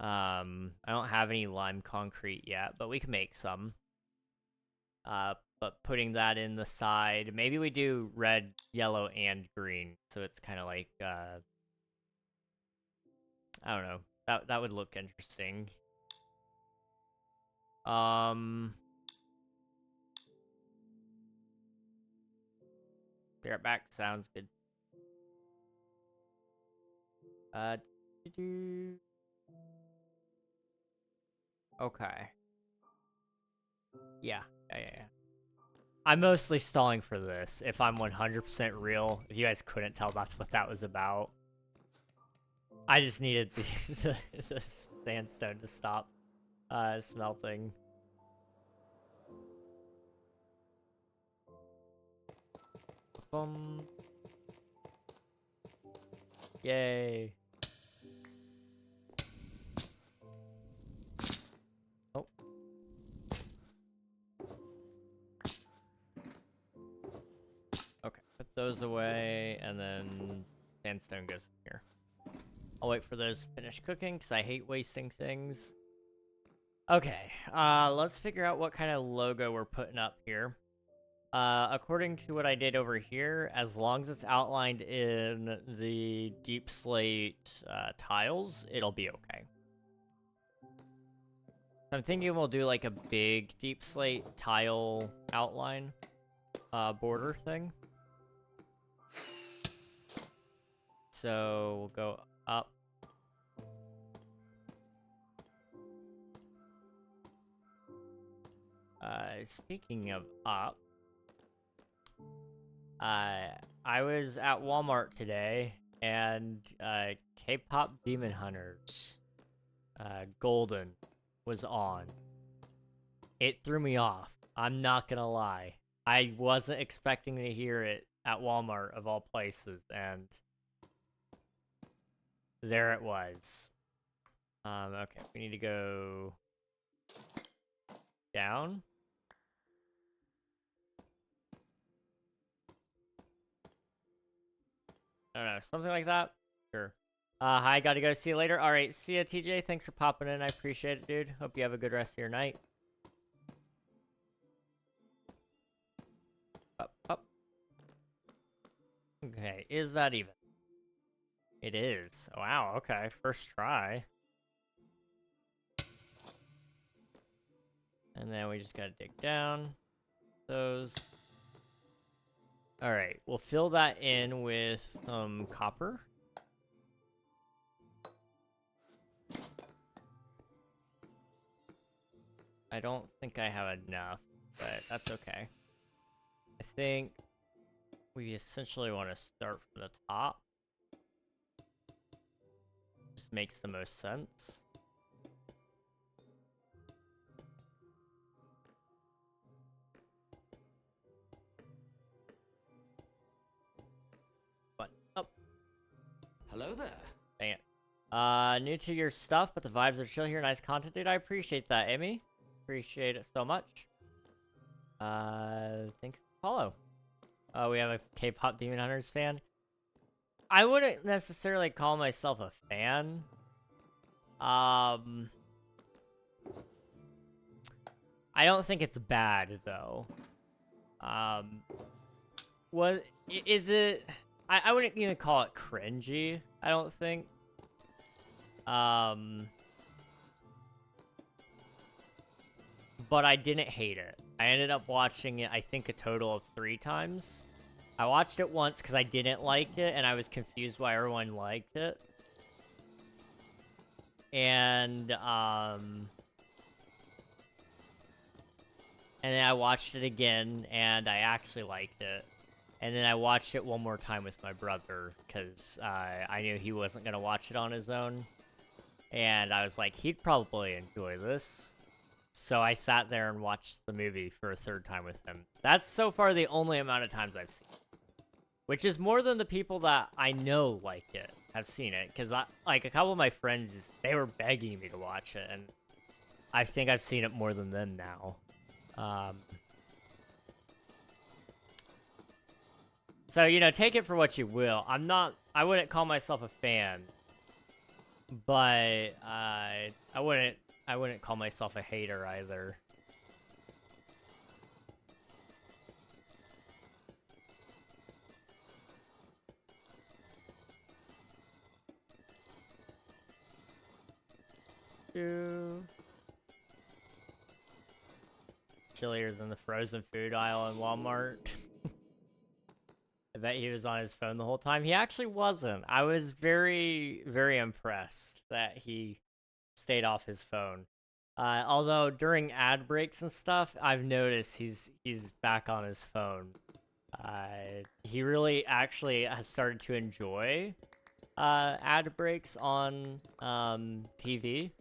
I don't have any lime concrete yet, but we can make some. But putting that in the side, maybe we do red, yellow, and green, so it's kind of like, I don't know. That would look interesting. Be right back. Sounds good. Okay. Yeah. I'm mostly stalling for this, if I'm 100% real. If you guys couldn't tell, that's what that was about. I just needed the sandstone to stop smelting. Yay. Oh. Okay, put those away, and then sandstone goes in here. I'll wait for those to finish cooking, because I hate wasting things. Okay, let's figure out what kind of logo we're putting up here. According to what I did over here, as long as it's outlined in the deep slate tiles, it'll be okay. So I'm thinking we'll do like a big deep slate tile outline border thing. So we'll go up. Speaking of up, I was at Walmart today, and K-pop Demon Hunters, Golden, was on. It threw me off. I'm not gonna lie. I wasn't expecting to hear it at Walmart, of all places, and there it was. Okay, we need to go down. I don't know, something like that? Sure. Hi, gotta go. See you later. Alright, see ya, TJ. Thanks for popping in. I appreciate it, dude. Hope you have a good rest of your night. Up. Okay, is that even? It is. Wow, okay. First try. And then we just gotta dig down. Those. Alright, we'll fill that in with some copper. I don't think I have enough, but that's okay. I think we essentially want to start from the top. Just makes the most sense. But up. Hello there. Dang it. New to your stuff, but the vibes are chill here. Nice content, dude. I appreciate that, Emmy. Appreciate it so much. Thank you for follow. We have a K-pop Demon Hunters fan. I wouldn't necessarily call myself a fan. I don't think it's bad, though. What is it? I wouldn't even call it cringy, I don't think. But I didn't hate it. I ended up watching it, I think, a total of 3 times. I watched it once because I didn't like it, and I was confused why everyone liked it. And then I watched it again, and I actually liked it. And then I watched it one more time with my brother, because I knew he wasn't going to watch it on his own. And I was like, he'd probably enjoy this. So I sat there and watched the movie for a third time with him. That's so far the only amount of times I've seen it. Which is more than the people that I know like it have seen it. Because, like, a couple of my friends, they were begging me to watch it. And I think I've seen it more than them now. So, you know, take it for what you will. I wouldn't call myself a fan. But, I wouldn't call myself a hater either. Chillier than the frozen food aisle in Walmart. I bet he was on his phone the whole time. He actually wasn't. I was very, very impressed that he stayed off his phone. Although during ad breaks and stuff, I've noticed he's back on his phone. He really actually has started to enjoy ad breaks on TV.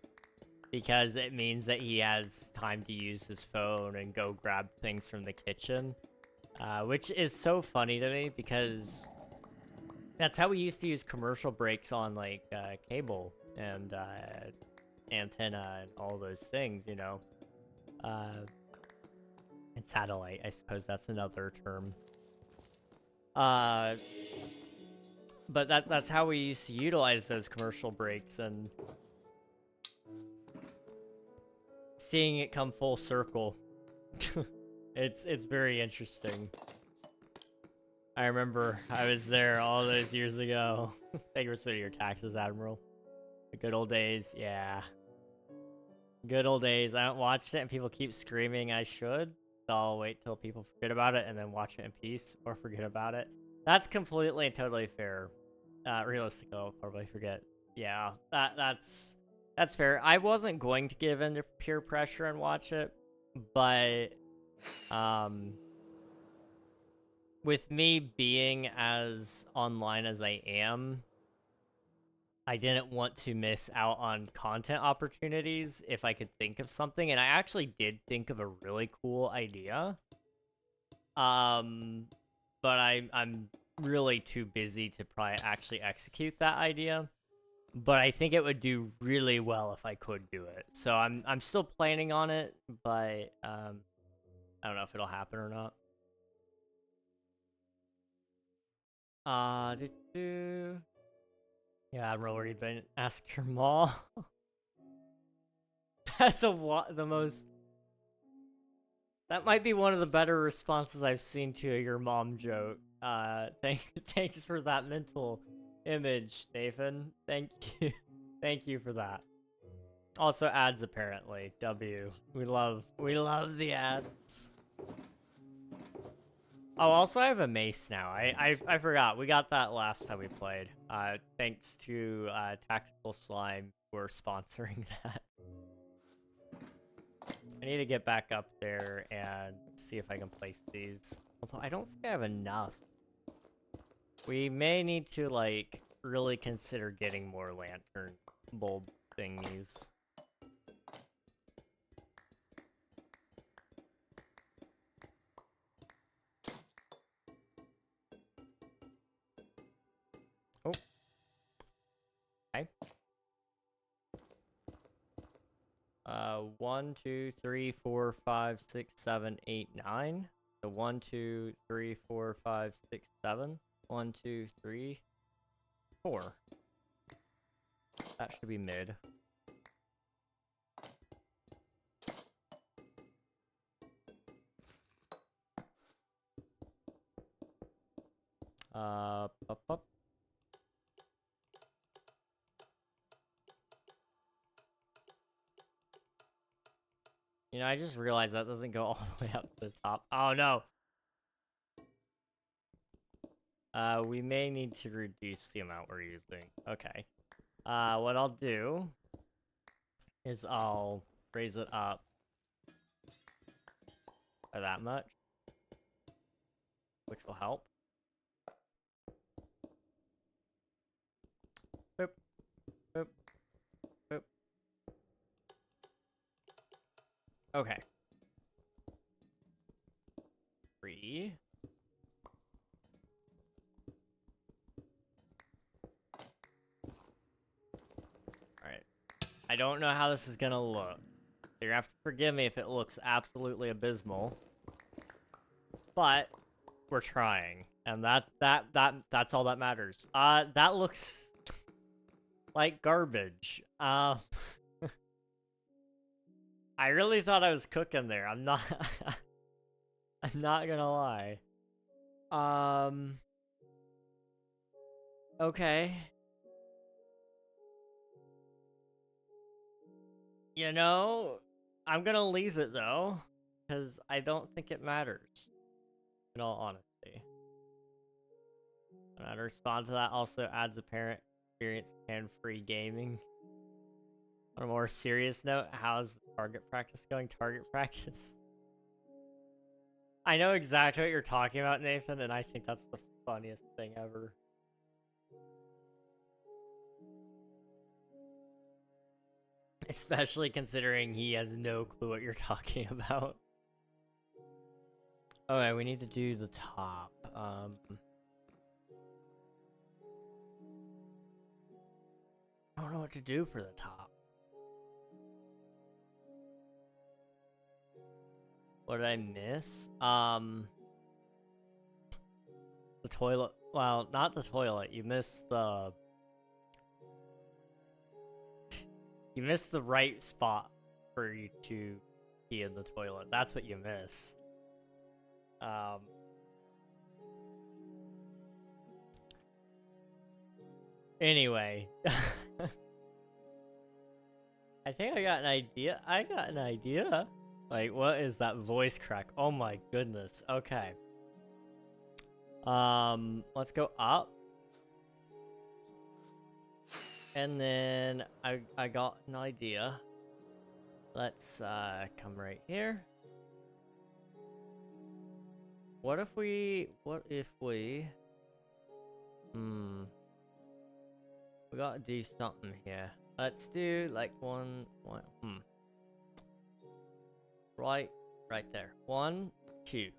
Because it means that he has time to use his phone and go grab things from the kitchen. Which is so funny to me because that's how we used to use commercial breaks on, like, cable and antenna and all those things, you know? And satellite, I suppose that's another term. But that's how we used to utilize those commercial breaks, and seeing it come full circle, it's very interesting. I remember I was there all those years ago. Thank you for spending your taxes, Admiral. The good old days, yeah. Good old days. I haven't watched it, and people keep screaming I should. So I'll wait till people forget about it and then watch it in peace, or forget about it. That's completely and totally fair. Realistically, I'll probably forget. Yeah, that's fair. I wasn't going to give in to peer pressure and watch it, but with me being as online as I am, I didn't want to miss out on content opportunities if I could think of something, and I actually did think of a really cool idea. But I'm really too busy to probably actually execute that idea. But I think it would do really well if I could do it. So I'm still planning on it, but I don't know if it'll happen or not. Yeah, Admiral, where you been? Ask your mom. That's a lot. That might be one of the better responses I've seen to a your mom joke. Thanks for that mental image, Nathan. Thank you. Thank you for that. Also ads, apparently. W. We love the ads. Oh, also I have a mace now. I forgot. We got that last time we played. Thanks to Tactical Slime for sponsoring that. I need to get back up there and see if I can place these. Although I don't think I have enough. We may need to, like, really consider getting more lantern bulb thingies. Oh. Okay. 1, 2, 3, 4, 5, 6, 7, 8, 9. So 1, 2, 3, 4, 5, 6, 7. 1, 2, 3, 4. That should be mid. Up. You know, I just realized that doesn't go all the way up to the top. Oh, no. We may need to reduce the amount we're using. Okay. What I'll do is I'll raise it up by that much, which will help. Boop, boop, boop. Okay. 3. Alright. I don't know how this is gonna look. You're gonna have to forgive me if it looks absolutely abysmal. But we're trying. And that's all that matters. That looks like garbage. I really thought I was cooking there. I'm not I'm not gonna lie. Okay. You know, I'm gonna leave it though, because I don't think it matters, in all honesty. And I'd respond to that also adds a parent experience hand-free gaming. On a more serious note, how's target practice going? Target practice? I know exactly what you're talking about, Nathan, and I think that's the funniest thing ever. Especially considering he has no clue what you're talking about. Okay, we need to do the top. I don't know what to do for the top. What did I miss? The toilet. Well, not the toilet. You missed the... You missed the right spot for you to pee in the toilet. That's what you missed. Anyway. I think I got an idea. Like, what is that voice crack? Oh my goodness. Okay. Let's go up. And then I got an idea. Let's come right here. What if we we gotta do something here. Let's do like one right there. 1, 2.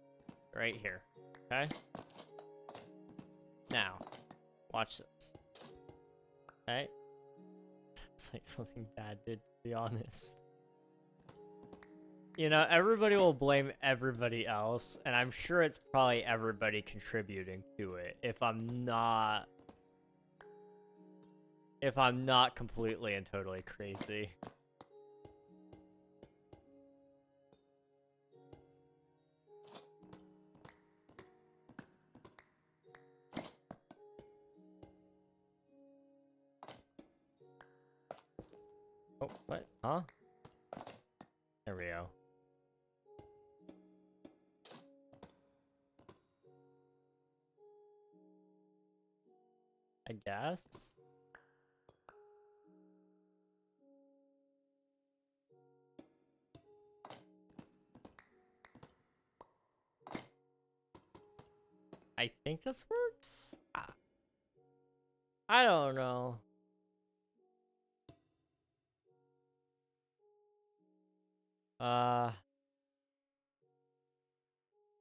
Right here. Okay? Now, watch this. Okay? It's like something Dad did, to be honest. You know, everybody will blame everybody else, and I'm sure it's probably everybody contributing to it if I'm not completely and totally crazy. Oh, what? Huh? There we go. I guess. I think this works? I don't know.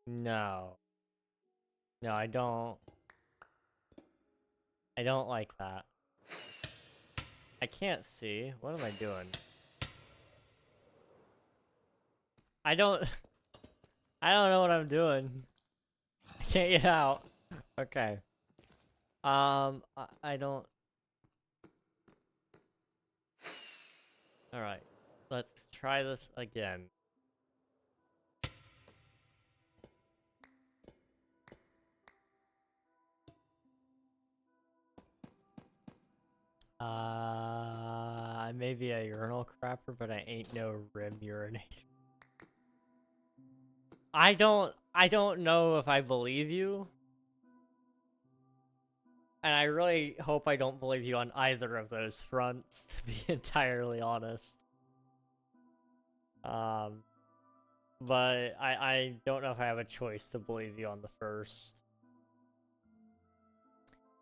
No. No, I don't like that. I can't see. What am I doing? I don't know what I'm doing. I can't get out. Okay. I don't... Alright. Let's try this again. I may be a urinal crapper, but I ain't no rim urinator. I don't know if I believe you. And I really hope I don't believe you on either of those fronts, to be entirely honest. But I don't know if I have a choice to believe you on the first.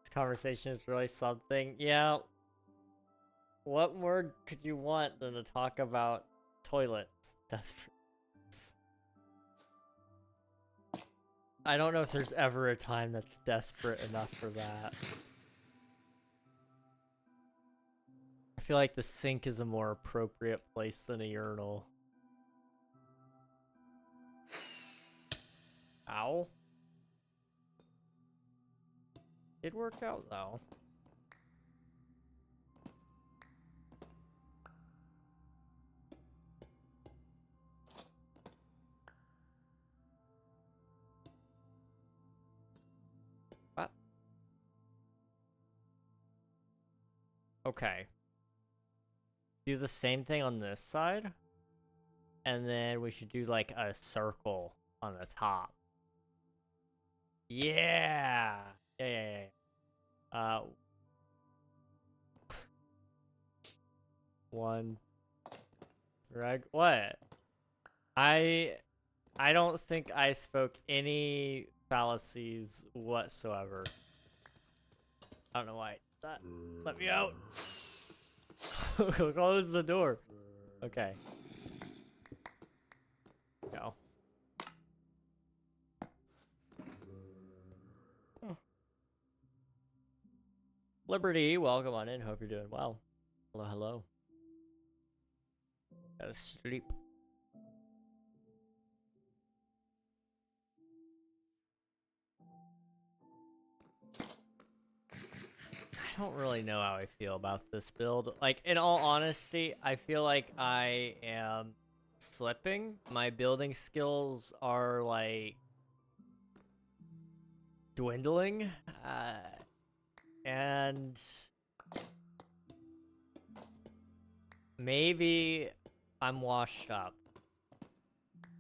This conversation is really something. Yeah. What more could you want than to talk about toilets? Desperate. I don't know if there's ever a time that's desperate enough for that. I feel like the sink is a more appropriate place than a urinal. Ow. It worked out though. What? Okay. Do the same thing on this side. And then we should do like a circle on the top. Yeah. Yeah. One. What? I don't think I spoke any fallacies whatsoever. I don't know why. Let me out. Close the door. Okay. Go. Liberty, welcome on in. Hope you're doing well. Hello, hello. Gotta sleep. I don't really know how I feel about this build. Like, in all honesty, I feel like I am slipping. My building skills are, like, dwindling. And maybe I'm washed up.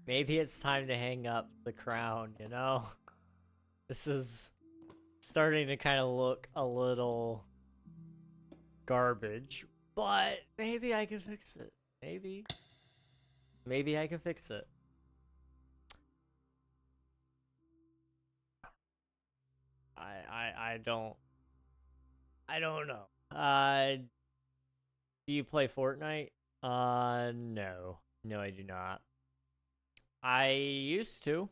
Maybe it's time to hang up the crown, you know? This is starting to kind of look a little garbage, but maybe I can fix it. Maybe I can fix it. I don't know. Do you play Fortnite? No. No, I do not. I used to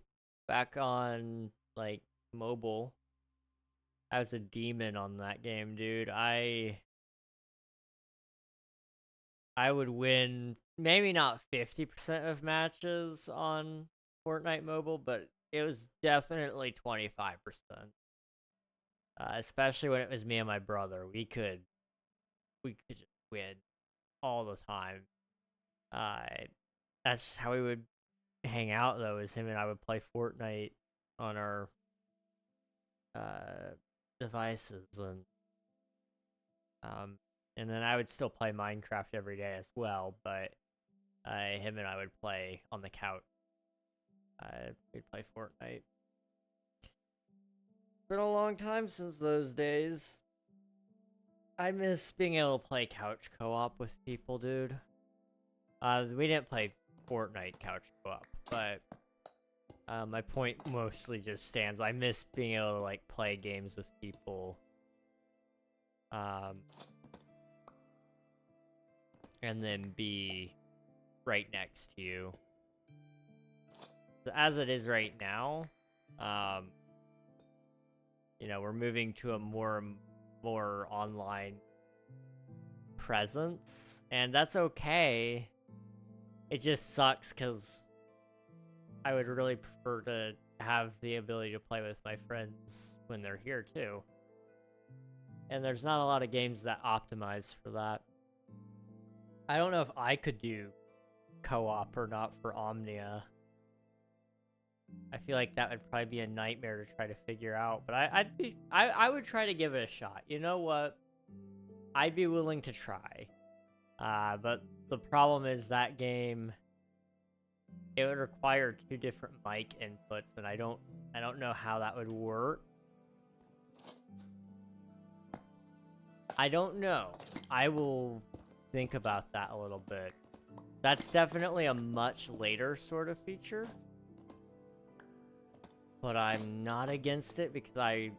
back on like mobile. I was a demon on that game, dude. I would win maybe not 50% of matches on Fortnite mobile, but it was definitely 25%. Especially when it was me and my brother. We could just win all the time. That's just how we would hang out though, is him and I would play Fortnite on our devices, and then I would still play Minecraft every day as well, but him and I would play on the couch. We'd play Fortnite. Been a long time since those days. I miss being able to play couch co-op with people, dude. We didn't play Fortnite couch co-op, but my point mostly just stands. I miss being able to like play games with people. And then be right next to you. So as it is right now, you know, we're moving to a more online presence, and that's okay. It just sucks because I would really prefer to have the ability to play with my friends when they're here too. And there's not a lot of games that optimize for that. I don't know if I could do co-op or not for Omnia. I feel like that would probably be a nightmare to try to figure out, but I would try to give it a shot. You know what? I'd be willing to try. But the problem is that game, it would require 2 different mic inputs, and I don't know how that would work. I don't know. I will think about that a little bit. That's definitely a much later sort of feature. But I'm not against it because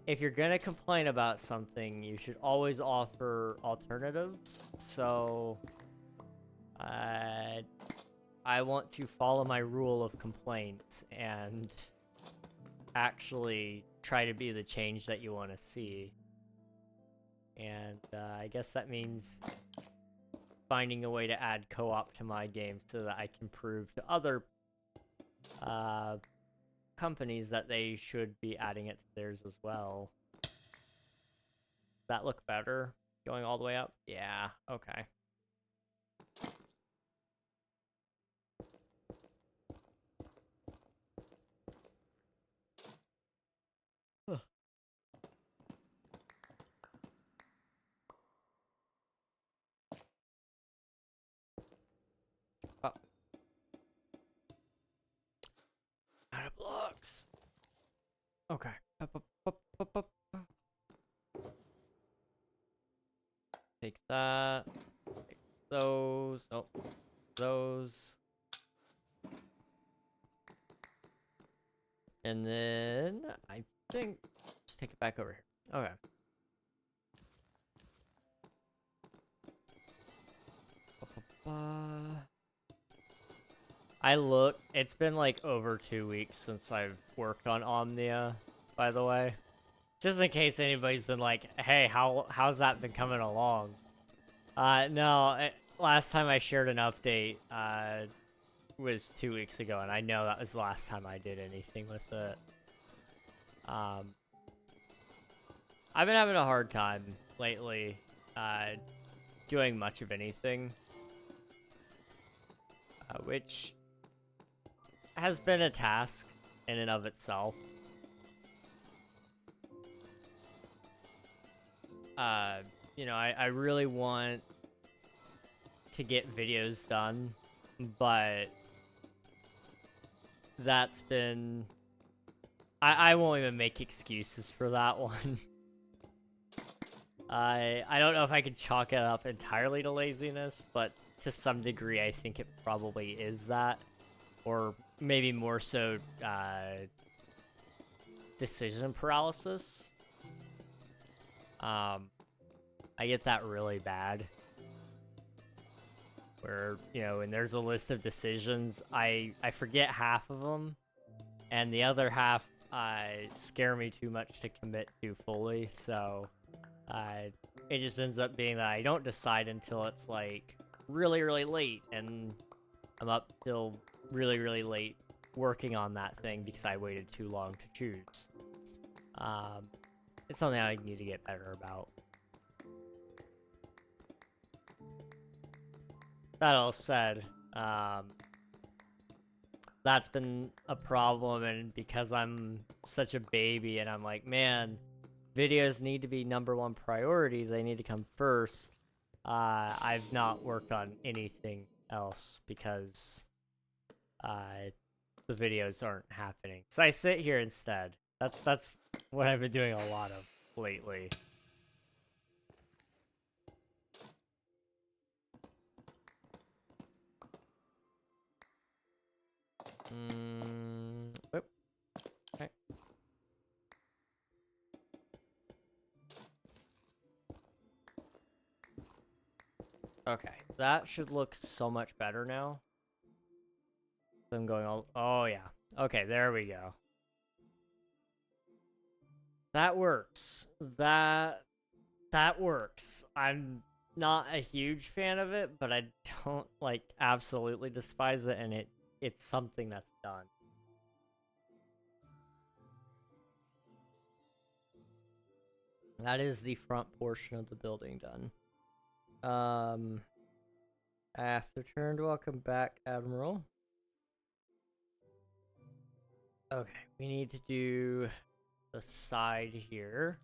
if you're gonna complain about something, you should always offer alternatives. So, I want to follow my rule of complaints and actually try to be the change that you want to see. And I guess that means finding a way to add co-op to my game so that I can prove to other companies that they should be adding it to theirs as well. Does that look better? Going all the way up? Yeah, okay. Oh. Out of blocks. Okay. Up, up, up, up, up. Take that. Take those. Oh, those. And then I think just take it back over here. Okay. It's been like over 2 weeks since I've worked on Omnia, by the way. Just in case anybody's been like, hey, how's that been coming along? No, last time I shared an update, was 2 weeks ago, and I know that was the last time I did anything with it. I've been having a hard time lately, doing much of anything. Which has been a task in and of itself. You know, I really want to get videos done, but that's been... I won't even make excuses for that one. I don't know if I could chalk it up entirely to laziness, but to some degree I think it probably is that. Or maybe more so, decision paralysis. I get that really bad. Where, you know, when there's a list of decisions, I forget half of them, and the other half scare me too much to commit to fully, so it just ends up being that I don't decide until it's, like, really, really late, and I'm up till really, really late working on that thing because I waited too long to choose. It's something I need to get better about. That all said, that's been a problem, and because I'm such a baby and I'm like, man, videos need to be #1 priority, they need to come first, I've not worked on anything else because the videos aren't happening. So I sit here instead. That's what I've been doing a lot of lately. Whoop. Okay. Okay, that should look so much better now. So I'm going all... Oh, yeah. Okay, there we go. That works. That works. I'm not a huge fan of it, but I don't, like, absolutely despise it, and it's something that's done. That is the front portion of the building done. After turned, welcome back, Admiral. Okay, we need to do the side here.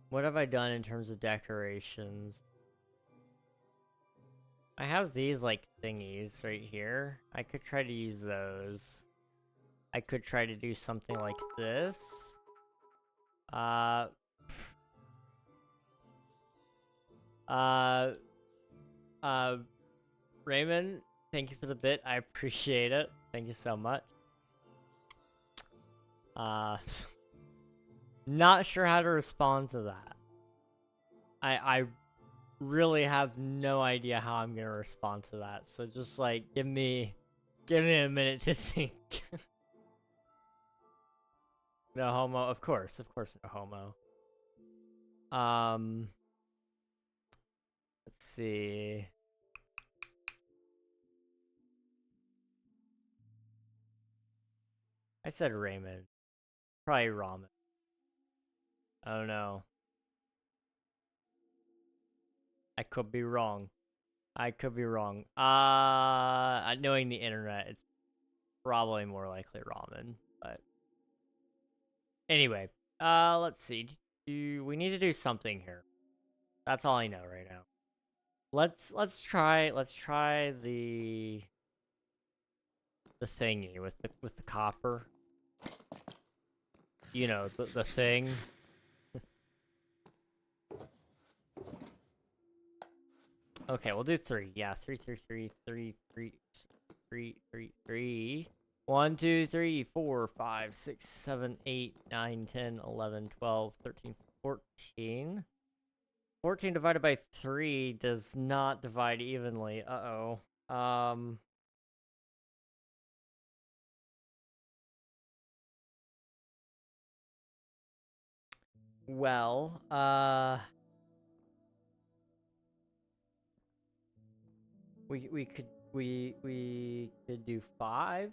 What have I done in terms of decorations? I have these, like, thingies right here. I could try to use those. I could try to do something like this. Uh, Raymond, thank you for the bit. I appreciate it. Thank you so much. Not sure how to respond to that. I really have no idea how I'm gonna respond to that. So just like give me a minute to think. No homo, of course no homo. Let's see. I said ramen. Probably ramen. Oh no. I could be wrong. Knowing the internet, it's probably more likely ramen, but anyway, let's see. We need to do something here. That's all I know right now. Let's try the thingy with the copper. You know, the thing. Okay, we'll do 3. Yeah, 3, 3, 3, 3, 3, 3, 3, 3. 1, 2, 3, 4, 5, 6, 7, 8, 9, 10, 11, 12, 13, 14. 14 divided by 3 does not divide evenly. Uh-oh. Well, we could do 5.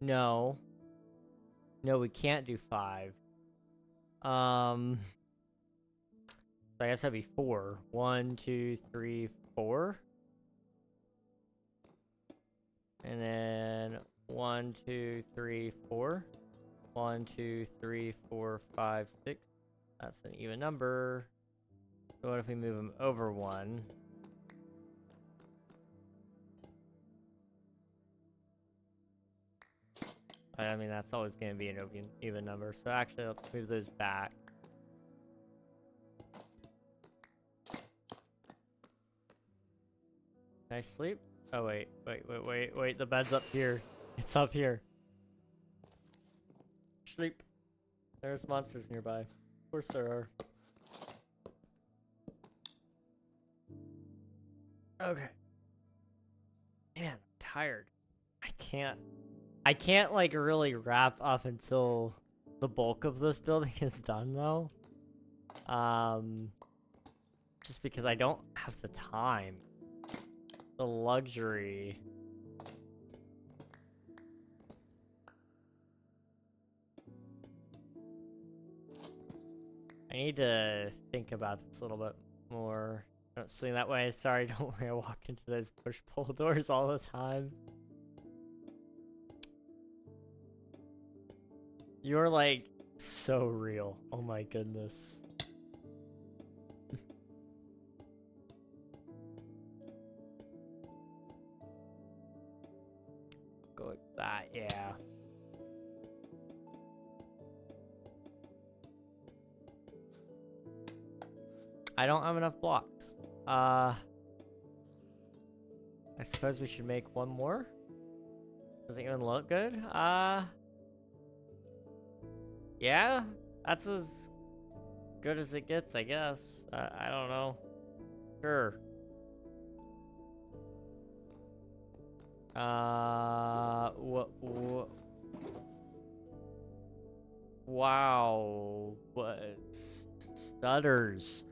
No. No, we can't do 5. So I guess that'd be 4. 1, 2, 3, 4. And then 1, 2, 3, 4. 1, 2, 3, 4, 5, 6. That's an even number. So what if we move them over 1? I mean, that's always going to be an even number. So actually, let's move those back. Can I sleep? Oh, wait. The bed's up here. It's up here. Sleep. There's monsters nearby. Of course there are. Okay. Man, I'm tired. I can't like really wrap up until the bulk of this building is done though. Just because I don't have the time. The luxury. I need to think about this a little bit more. Don't swing that way. Sorry, don't worry. I walk into those push-pull doors all the time. You're like so real. Oh my goodness. Go like that, yeah. I don't have enough blocks. I suppose we should make one more. Doesn't even look good. Yeah, that's as good as it gets, I guess. I don't know. Sure. Wow. What? Stutters.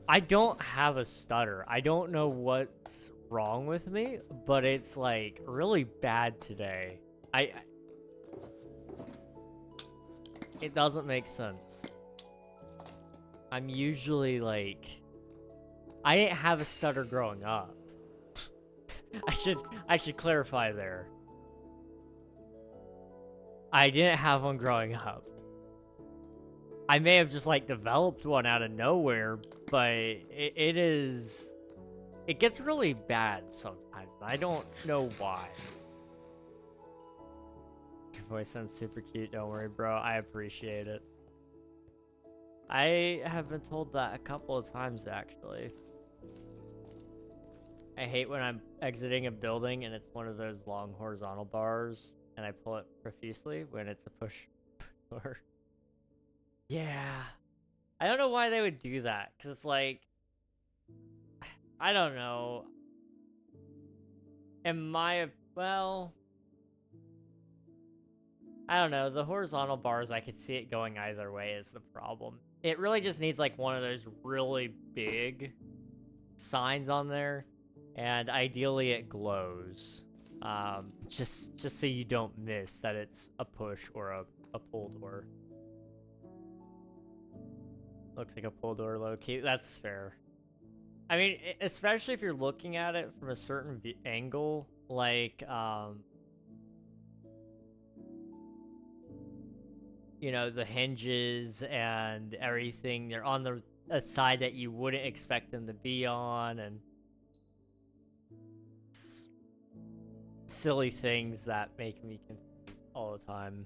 I don't have a stutter. I don't know what's wrong with me, but it's like really bad today. It doesn't make sense. I'm usually like, I didn't have a stutter growing up. I should clarify there. I didn't have one growing up. I may have just like developed one out of nowhere, but it is It gets really bad sometimes. I don't know why. Your voice sounds super cute. Don't worry, bro. I appreciate it. I have been told that a couple of times, actually. I hate when I'm exiting a building and it's one of those long horizontal bars and I pull it profusely when it's a push door. Yeah. I don't know why they would do that, because it's like, I don't know. Well, I don't know. The horizontal bars, I could see it going either way is the problem. It really just needs like one of those really big signs on there, and ideally it glows. Just so you don't miss that it's a push or a pull door. Looks like a pull door low-key. That's fair. I mean, especially if you're looking at it from a certain angle, like, you know, the hinges and everything, they're on a side that you wouldn't expect them to be on, and silly things that make me confused all the time.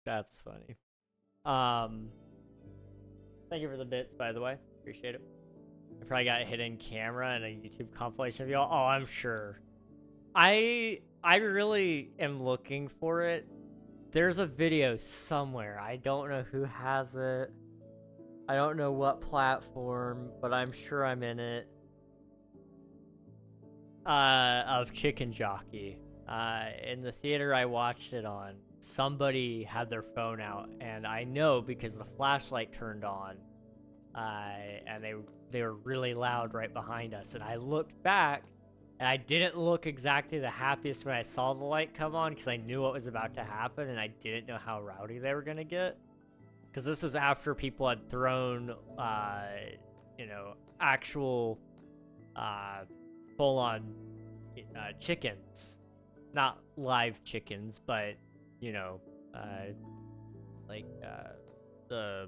That's funny. Thank you for the bits, by the way. Appreciate it. I probably got a hidden camera and a YouTube compilation of y'all. Oh, I'm sure. I really am looking for it. There's a video somewhere. I don't know who has it. I don't know what platform, but I'm sure I'm in it. Of Chicken Jockey. In the theater I watched it on, somebody had their phone out, and I know because the flashlight turned on, and they were really loud right behind us, and I looked back, and I didn't look exactly the happiest when I saw the light come on, because I knew what was about to happen, and I didn't know how rowdy they were gonna get, because this was after people had thrown, you know, actual, full-on, chickens. Not live chickens, but, you know, like, the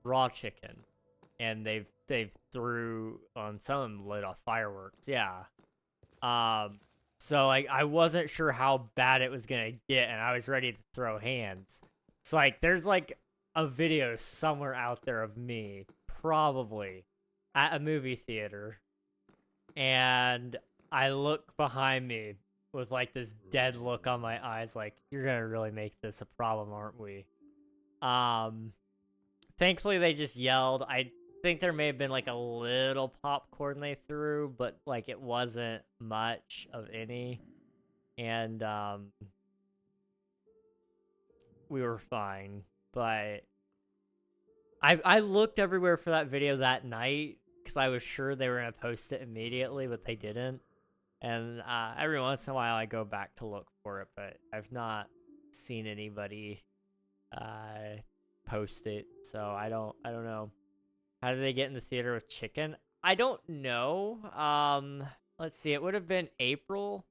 raw chicken. And they've threw on some of them lit off fireworks, yeah. So, like, I wasn't sure how bad it was gonna get, and I was ready to throw hands. So, like, there's, like, a video somewhere out there of me, probably, at a movie theater, and I look behind me with like this dead look on my eyes, like, you're gonna really make this a problem, aren't we? Thankfully they just yelled. I think there may have been like a little popcorn they threw, but like it wasn't much of any. And we were fine. But I looked everywhere for that video that night because I was sure they were gonna post it immediately, but they didn't. And every once in a while I go back to look for it, but I've not seen anybody post it, so I don't know. How did they get in the theater with chicken? I don't know. Let's see, it would have been April.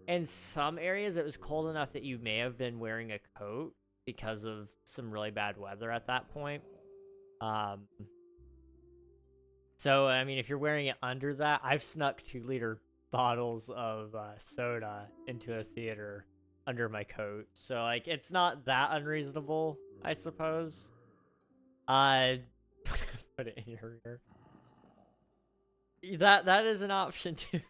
In some areas it was cold enough that you may have been wearing a coat because of some really bad weather at that point. So I mean, if you're wearing it under that, I've snuck 2-liter bottles of soda into a theater under my coat, so like it's not that unreasonable, I suppose. Put it in your ear. That is an option too.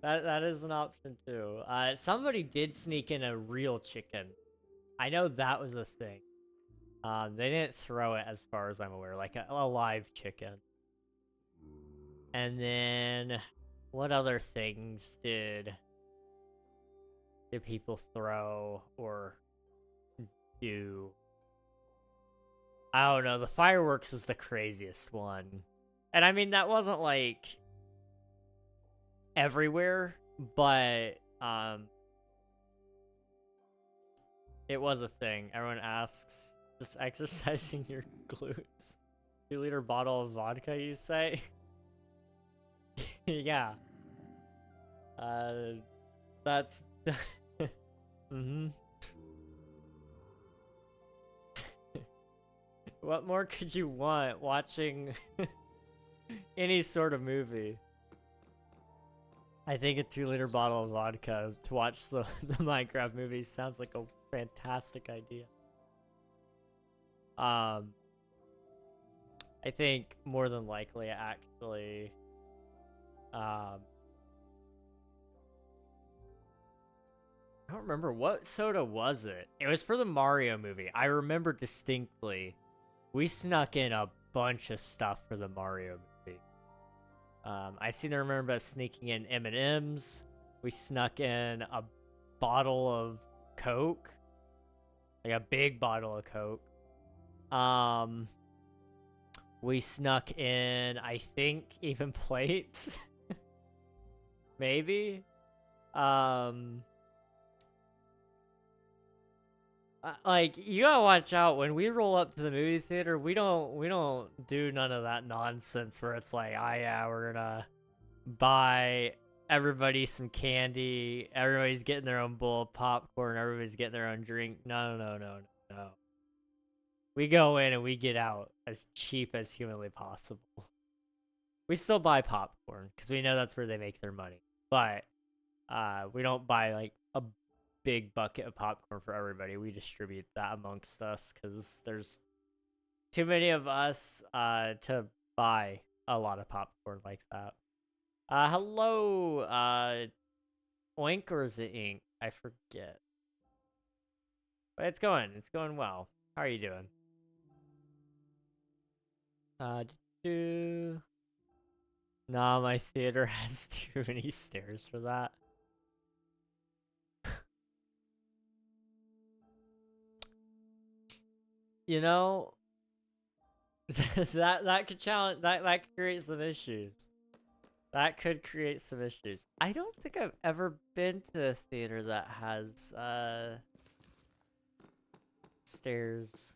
that is an option too. Somebody did sneak in a real chicken. I know that was a thing. They didn't throw it as far as I'm aware, like a live chicken. And then, what other things did people throw or do? I don't know. The fireworks is the craziest one. And I mean, that wasn't like everywhere, but it was a thing. Everyone asks, just exercising your glutes. 2-liter bottle of vodka, you say? Yeah. That's mm-hmm. What more could you want watching any sort of movie? I think a 2-liter bottle of vodka to watch the Minecraft movie sounds like a fantastic idea. I think more than likely, actually, I don't remember what soda was it. It was for the Mario movie. I remember distinctly. We snuck in a bunch of stuff for the Mario movie. I seem to remember sneaking in M&Ms. We snuck in a bottle of Coke, like a big bottle of Coke. We snuck in, I think, even plates. Maybe. Like, you gotta watch out when we roll up to the movie theater. We don't do none of that nonsense where it's like, oh yeah, we're gonna buy everybody some candy. Everybody's getting their own bowl of popcorn. Everybody's getting their own drink. No. We go in and we get out as cheap as humanly possible. We still buy popcorn because we know that's where they make their money. But we don't buy like a big bucket of popcorn for everybody. We distribute that amongst us because there's too many of us to buy a lot of popcorn like that. Hello, Oink, or is it Ink? I forget. But it's going well. How are you doing? Nah, my theater has too many stairs for that. You know, that could challenge that could create some issues. That could create some issues. I don't think I've ever been to a theater that has stairs.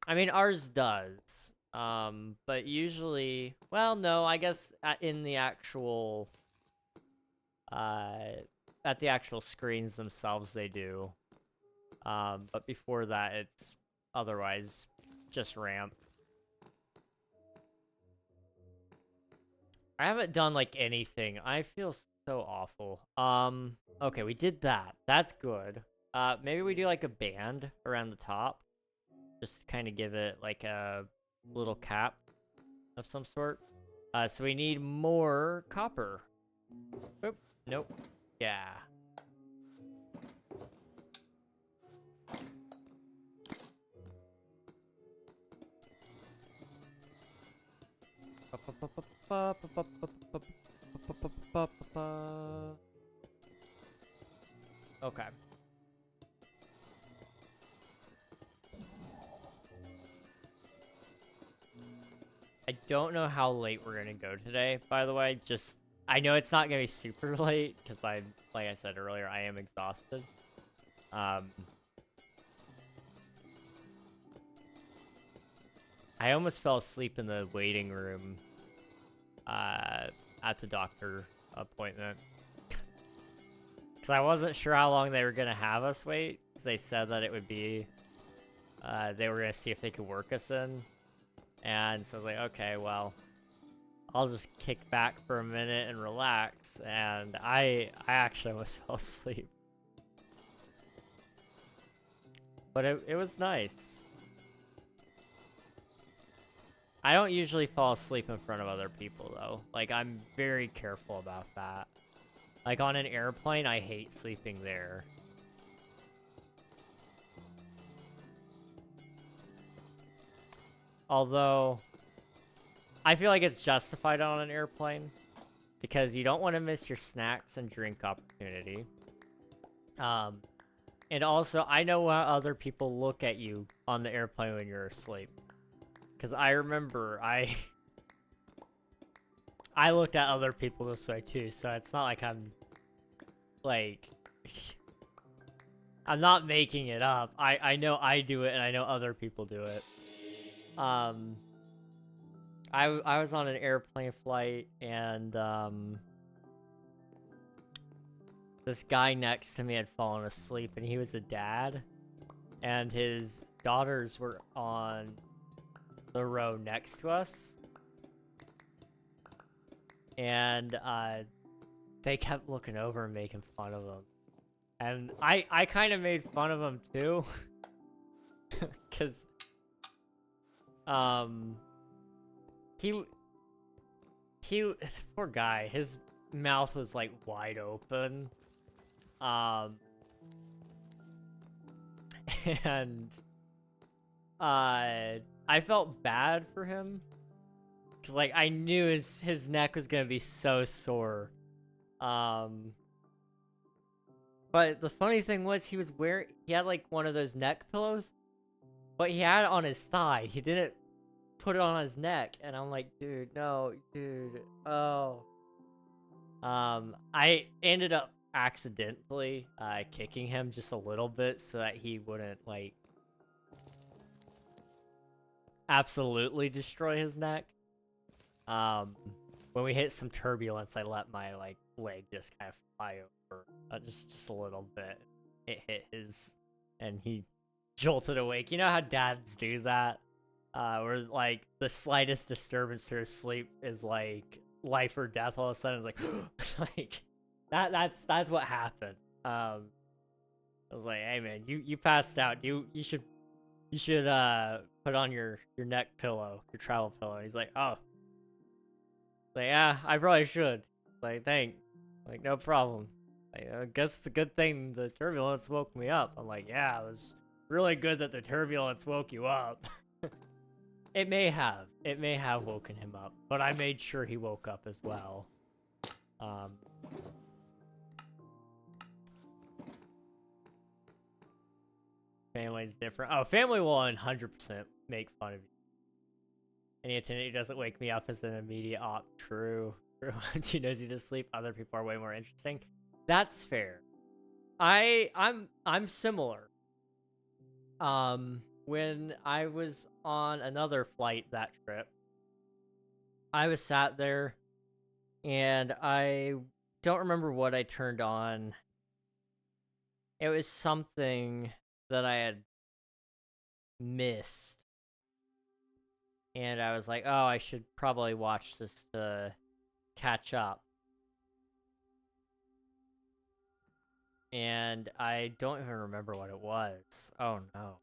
I mean, ours does. But usually, well, no, I guess in the actual at the actual screens themselves they do. But before that, it's otherwise just ramp. I haven't done like anything. I feel so awful. Okay, we did that. That's good. Maybe we do like a band around the top. Just to kind of give it like a little cap of some sort. So we need more copper. Oop, nope. Yeah. Okay. I don't know how late we're gonna go today, by the way. Just, I know it's not gonna be super late, because like I said earlier, I am exhausted. I almost fell asleep in the waiting room at the doctor appointment. Because I wasn't sure how long they were going to have us wait. Because they said that it would be, they were going to see if they could work us in. And so I was like, okay, well, I'll just kick back for a minute and relax. And I actually almost fell asleep. But it was nice. I don't usually fall asleep in front of other people, though. Like, I'm very careful about that. Like, on an airplane, I hate sleeping there. Although, I feel like it's justified on an airplane. Because you don't want to miss your snacks and drink opportunity. And also, I know how other people look at you on the airplane when you're asleep. Because I remember, I looked at other people this way too, so it's not like I'm, like, I'm not making it up. I know I do it, and I know other people do it. I was on an airplane flight, and, this guy next to me had fallen asleep, and he was a dad, and his daughters were on the row next to us, and they kept looking over and making fun of him, and I kind of made fun of him too, because he poor guy, his mouth was like wide open, and I felt bad for him, because like I knew his neck was gonna be so sore. But the funny thing was he had like one of those neck pillows, but he had it on his thigh. He didn't put it on his neck, and I'm like, dude, no, dude, oh. I ended up accidentally kicking him just a little bit so that he wouldn't like absolutely destroy his neck. When we hit some turbulence, I let my like leg just kind of fly over just a little bit. It hit his, and he jolted awake. You know how dads do that? Where like the slightest disturbance to his sleep is like life or death. All of a sudden, it's like, like that's what happened. I was like, hey man, you passed out. You should put on your neck pillow, your travel pillow. He's like, oh, like yeah, I probably should. Like thanks, like no problem. I guess it's a good thing the turbulence woke me up. I'm like, yeah, it was really good that the turbulence woke you up. It may have woken him up, but I made sure he woke up as well. Family's different. Oh, family will 100% make fun of you. Any attendant who doesn't wake me up is an immediate op. True. She knows you to sleep. Other people are way more interesting. That's fair. I'm similar. When I was on another flight that trip, I was sat there, and I don't remember what I turned on. It was something that I had missed, and I was like, oh, I should probably watch this to catch up. And I don't even remember what it was. Oh no.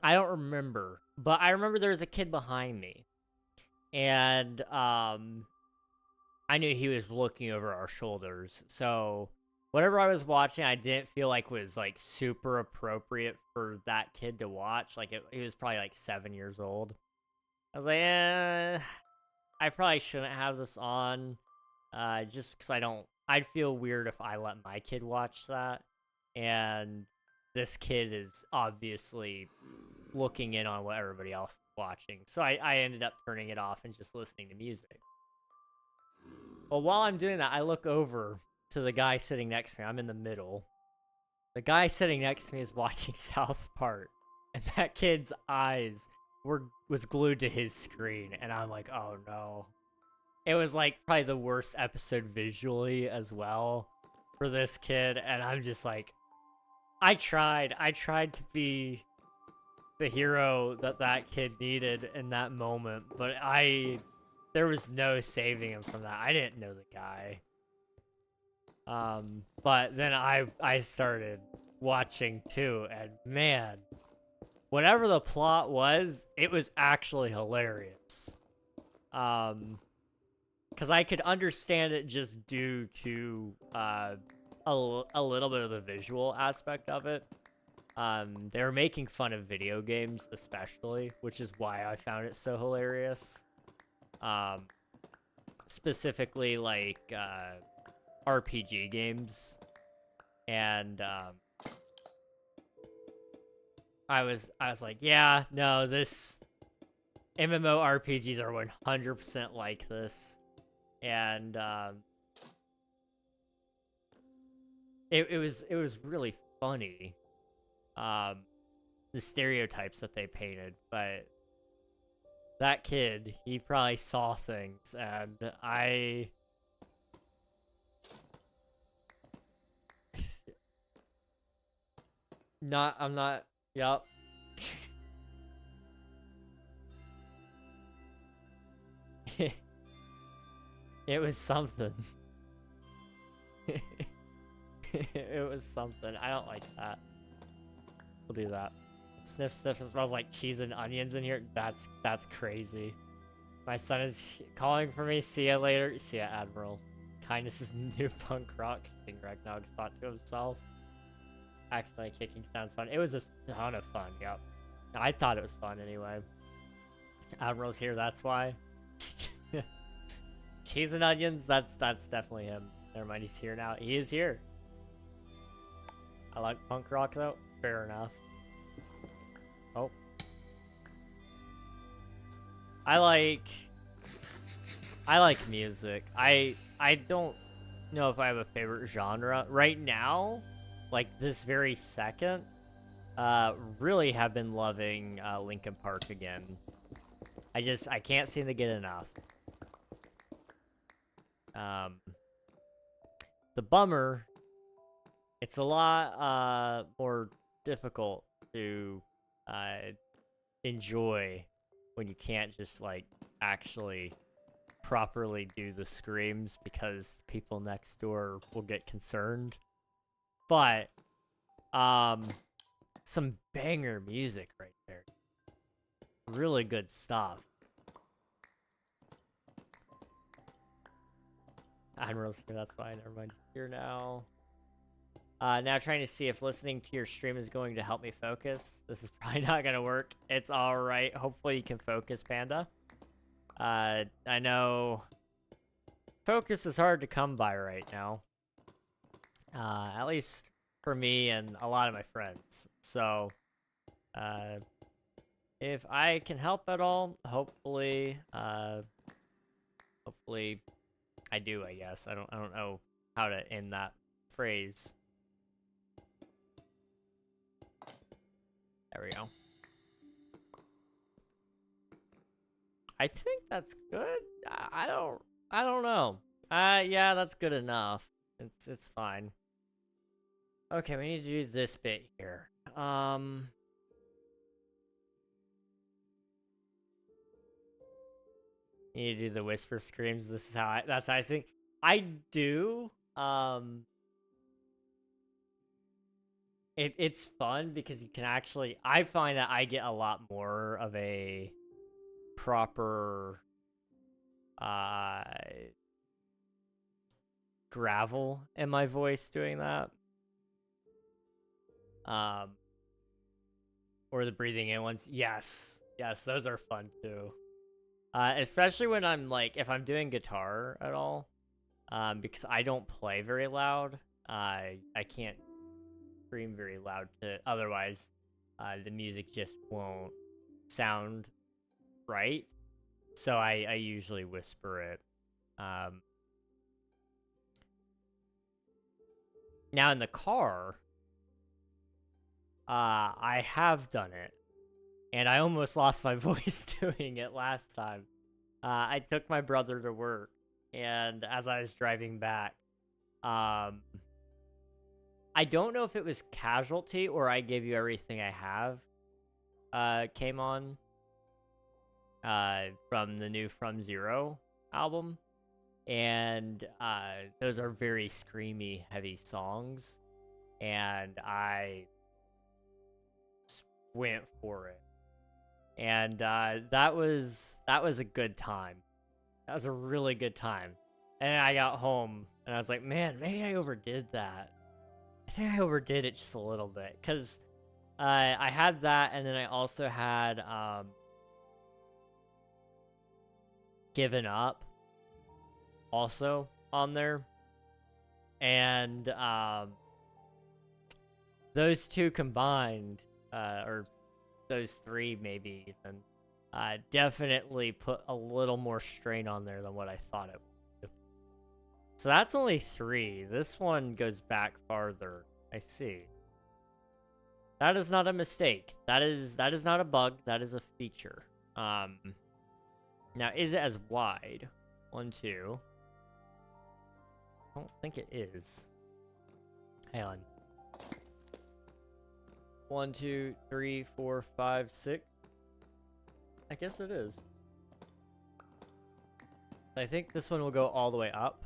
I don't remember, but I remember there was a kid behind me, and I knew he was looking over our shoulders, so whatever I was watching, I didn't feel like was like super appropriate for that kid to watch. Like he was probably like 7 years old. I was like, I probably shouldn't have this on, just because I'd feel weird if I let my kid watch that, and this kid is obviously looking in on what everybody else is watching. So I ended up turning it off and just listening to music. Well, while I'm doing that, I look over to the guy sitting next to me. I'm in the middle. The guy sitting next to me is watching South Park, and that kid's eyes was glued to his screen, and I'm like, oh no. It was like probably the worst episode visually as well for this kid, and I'm just like, I tried to be the hero that kid needed in that moment, but there was no saving him from that. I didn't know the guy. But then I started watching too, and man, whatever the plot was, it was actually hilarious. Because I could understand it just due to a little bit of the visual aspect of it. They were making fun of video games, especially, which is why I found it so hilarious. Specifically, like, RPG games. And, I was like, yeah, no, this MMORPGs are 100% like this. And, it was really funny. The stereotypes that they painted, but that kid, he probably saw things, and I'm not. Yup. It was something. It was something. I don't like that. We'll do that. Sniff, sniff. It smells like cheese and onions in here. That's crazy. My son is calling for me. See ya later. See ya, Admiral. Kindness is new punk rock. King Ragnog thought to himself. Accidentally kicking sounds fun. It was a ton of fun. Yep. I thought it was fun anyway. Admiral's here. That's why. Cheese and onions. That's definitely him. Never mind. He's here now. He is here. I like punk rock though. Fair enough. Oh. I like music. I don't know if I have a favorite genre right now. Like this very second, really have been loving Linkin Park again. I can't seem to get enough. The bummer, it's a lot more difficult to enjoy when you can't just like actually properly do the screams because people next door will get concerned. But some banger music right there. Really good stuff. Admiral's here, that's fine. Never mind. Here now. Now trying to see if listening to your stream is going to help me focus. This is probably not going to work. It's alright. Hopefully you can focus, Panda. I know focus is hard to come by right now. At least for me and a lot of my friends. So, if I can help at all, hopefully I do, I guess. I don't know how to end that phrase. There we go. I think that's good. I don't know. Yeah, that's good enough. It's fine. Okay, we need to do this bit here. You need to do the whisper screams. This is how that's how I sing. I do. It's fun because you can actually, I find that I get a lot more of a proper gravel in my voice doing that. Or the breathing in ones. Yes, those are fun too. Especially when I'm like, if I'm doing guitar at all, because I don't play very loud. I can't scream very loud to, otherwise the music just won't sound right. So I usually whisper it. Now in the car, I have done it, and I almost lost my voice doing it last time. I took my brother to work, and as I was driving back, I don't know if it was Casualty or I Gave You Everything I Have came on from the new From Zero album. And those are very screamy, heavy songs. And I went for it. And that was a good time. That was a really good time. And I got home, and I was like, man, maybe I overdid that. I think I overdid it just a little bit, because I had that, and then I also had Given Up also on there. And those two combined, or those three maybe even, definitely put a little more strain on there than what I thought it would. So that's only 3. This one goes back farther. I see. That is not a mistake. That is not a bug. That is a feature. Now, is it as wide? 1, 2. I don't think it is. Hang on. 1, 2, 3, 4, 5, 6. I guess it is. I think this one will go all the way up.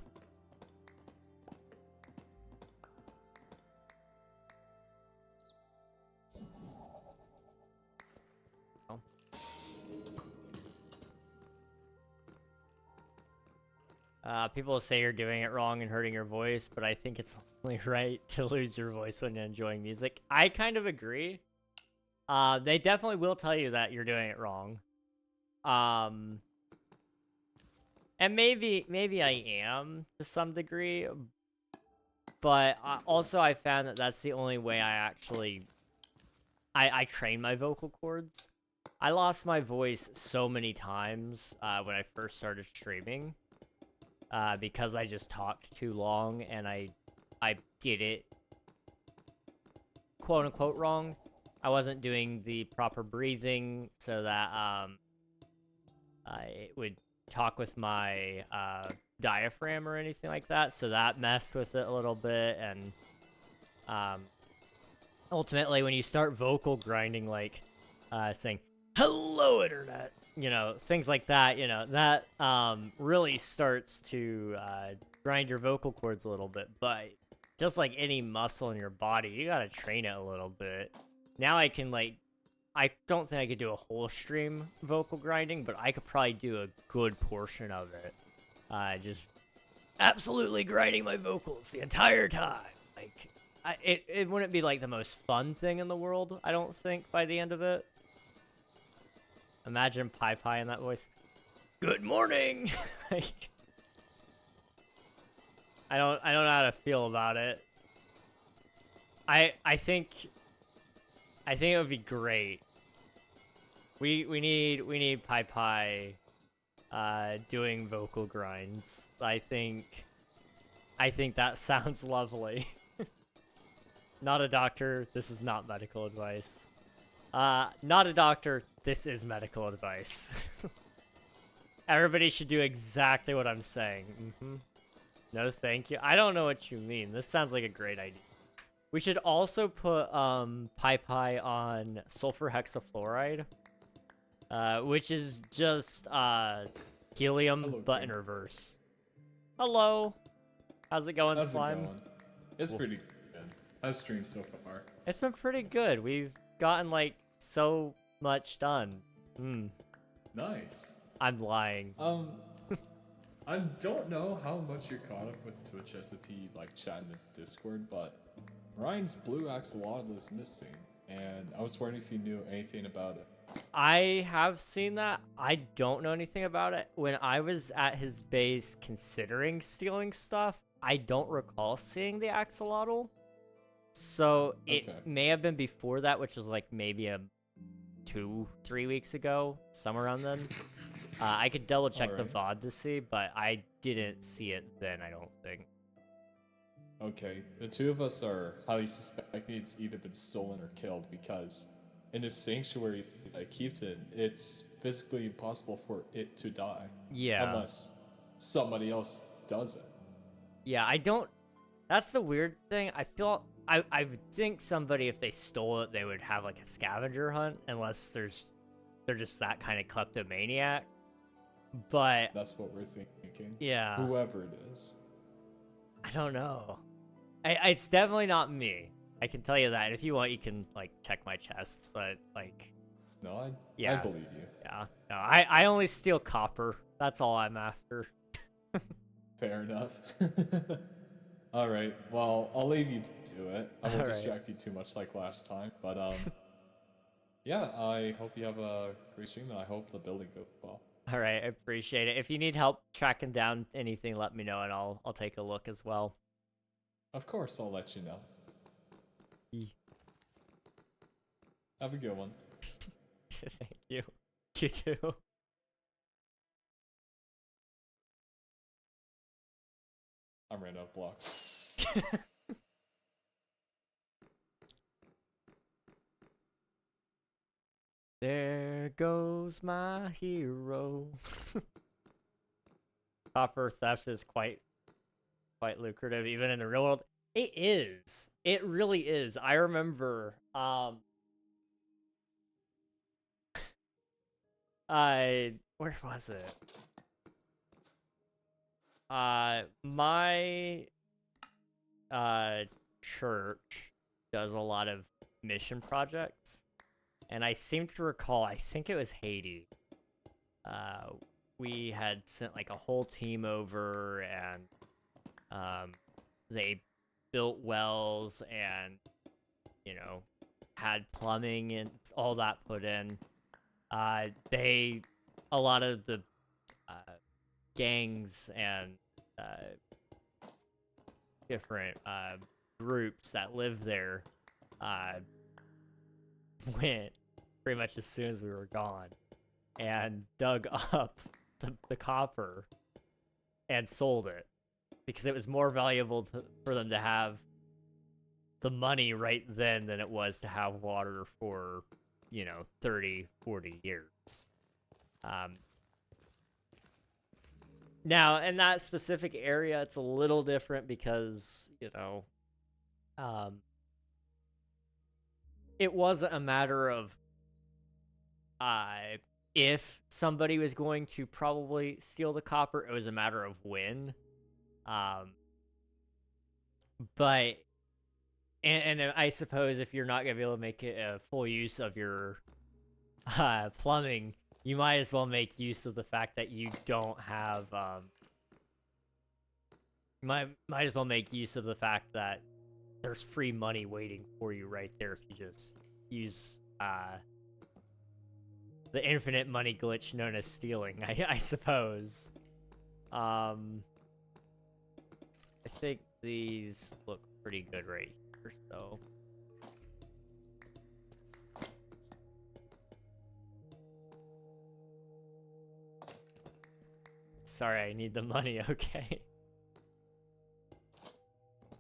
People say you're doing it wrong and hurting your voice, but I think it's only right to lose your voice when you're enjoying music. I kind of agree. They definitely will tell you that you're doing it wrong. And maybe I am to some degree, but also I found that that's the only way I actually I train my vocal cords. I lost my voice so many times when I first started streaming because I just talked too long and I did it quote unquote wrong. I wasn't doing the proper breathing so that I would talk with my diaphragm or anything like that, so that messed with it a little bit. And ultimately when you start vocal grinding, like saying hello internet, you know, things like that, you know, that really starts to grind your vocal cords a little bit. But just like any muscle in your body, you gotta train it a little bit. Now I can, like, I don't think I could do a whole stream vocal grinding, but I could probably do a good portion of it. Just absolutely grinding my vocals the entire time. Like, it wouldn't be, like, the most fun thing in the world, I don't think, by the end of it. Imagine Pie in that voice. Good morning! Like, I don't know how to feel about it. I think it would be great. We need Pie doing vocal grinds. I think that sounds lovely. Not a doctor. This is not medical advice. Not a doctor. This is medical advice. Everybody should do exactly what I'm saying. No, thank you. I don't know what you mean. This sounds like a great idea. We should also put Pie on sulfur hexafluoride, which is just helium, Hello, but King. in reverse. Hello. How's it going, How's Slime? it going? It's pretty good. How's stream so far? It's been pretty good. We've gotten, like, so much done. Nice. I'm lying. I don't know how much you're caught up with Twitch SMP, like chat in the Discord, but Ryan's blue axolotl is missing, and I was wondering if you knew anything about it. I have seen that. I don't know anything about it. When I was at his base considering stealing stuff, I don't recall seeing the axolotl. So it may have been before that, which was like maybe 2-3 weeks ago, somewhere around then. I could double check the VOD to see, but I didn't see it then, I don't think. Okay, the two of us are highly suspecting it's either been stolen or killed, because in the sanctuary that keeps it, it's physically impossible for it to die. Yeah. Unless somebody else does it. Yeah, I don't... That's the weird thing. I feel... I would think somebody, if they stole it, they would have, like, a scavenger hunt, unless they're just that kind of kleptomaniac. But... That's what we're thinking. Yeah. Whoever it is. I don't know. It's definitely not me. I can tell you that. And if you want, you can, like, check my chests, but, like... No, I believe you. Yeah. No, I only steal copper. That's all I'm after. Fair enough. Alright, well, I'll leave you to it. I won't distract you too much like last time, but, yeah, I hope you have a great stream, and I hope the building goes well. Alright, I appreciate it. If you need help tracking down anything, let me know, and I'll take a look as well. Of course, I'll let you know. Have a good one. Thank you. You too. I'm ran out of blocks. There goes my hero. Copper theft is quite lucrative, even in the real world. It is. It really is. I remember Where was it? My church does a lot of mission projects, and I seem to recall, I think it was Haiti. We had sent like a whole team over, and they built wells and, you know, had plumbing and all that put in. A lot of the gangs and different groups that live there went pretty much as soon as we were gone and dug up the copper and sold it because it was more valuable for them to have the money right then than it was to have water for, 30, 40 years. Now, in that specific area, it's a little different because, it wasn't a matter of if somebody was going to probably steal the copper. It was a matter of when. But, and I suppose if you're not going to be able to make a full use of your plumbing, you might as well make use of the fact that you don't have, might as well make use of the fact that there's free money waiting for you right there if you just use, the infinite money glitch known as stealing, I suppose. I think these look pretty good right here, so. Sorry, I need the money, okay.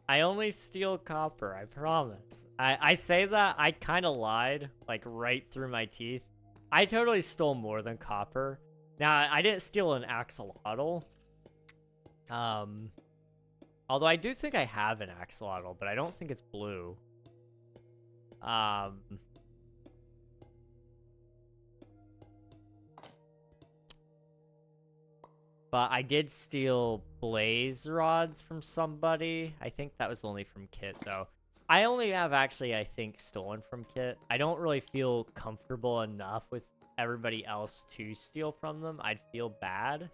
I only steal copper, I promise. I say that, I kind of lied, like, right through my teeth. I totally stole more than copper. Now, I didn't steal an axolotl. Although I do think I have an axolotl, but I don't think it's blue. But I did steal blaze rods from somebody. I think that was only from Kit, though. I only have actually, I think, stolen from Kit. I don't really feel comfortable enough with everybody else to steal from them. I'd feel bad.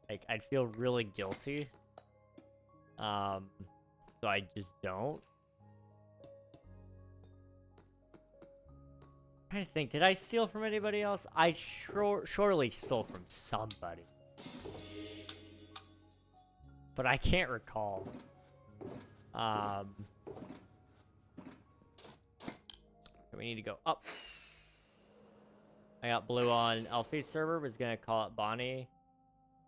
Like, I'd feel really guilty. So I just don't. I'm trying to think, did I steal from anybody else? I surely stole from somebody. But I can't recall. We need to go up. I got blue on Elfie's server, was gonna call it Bonnie,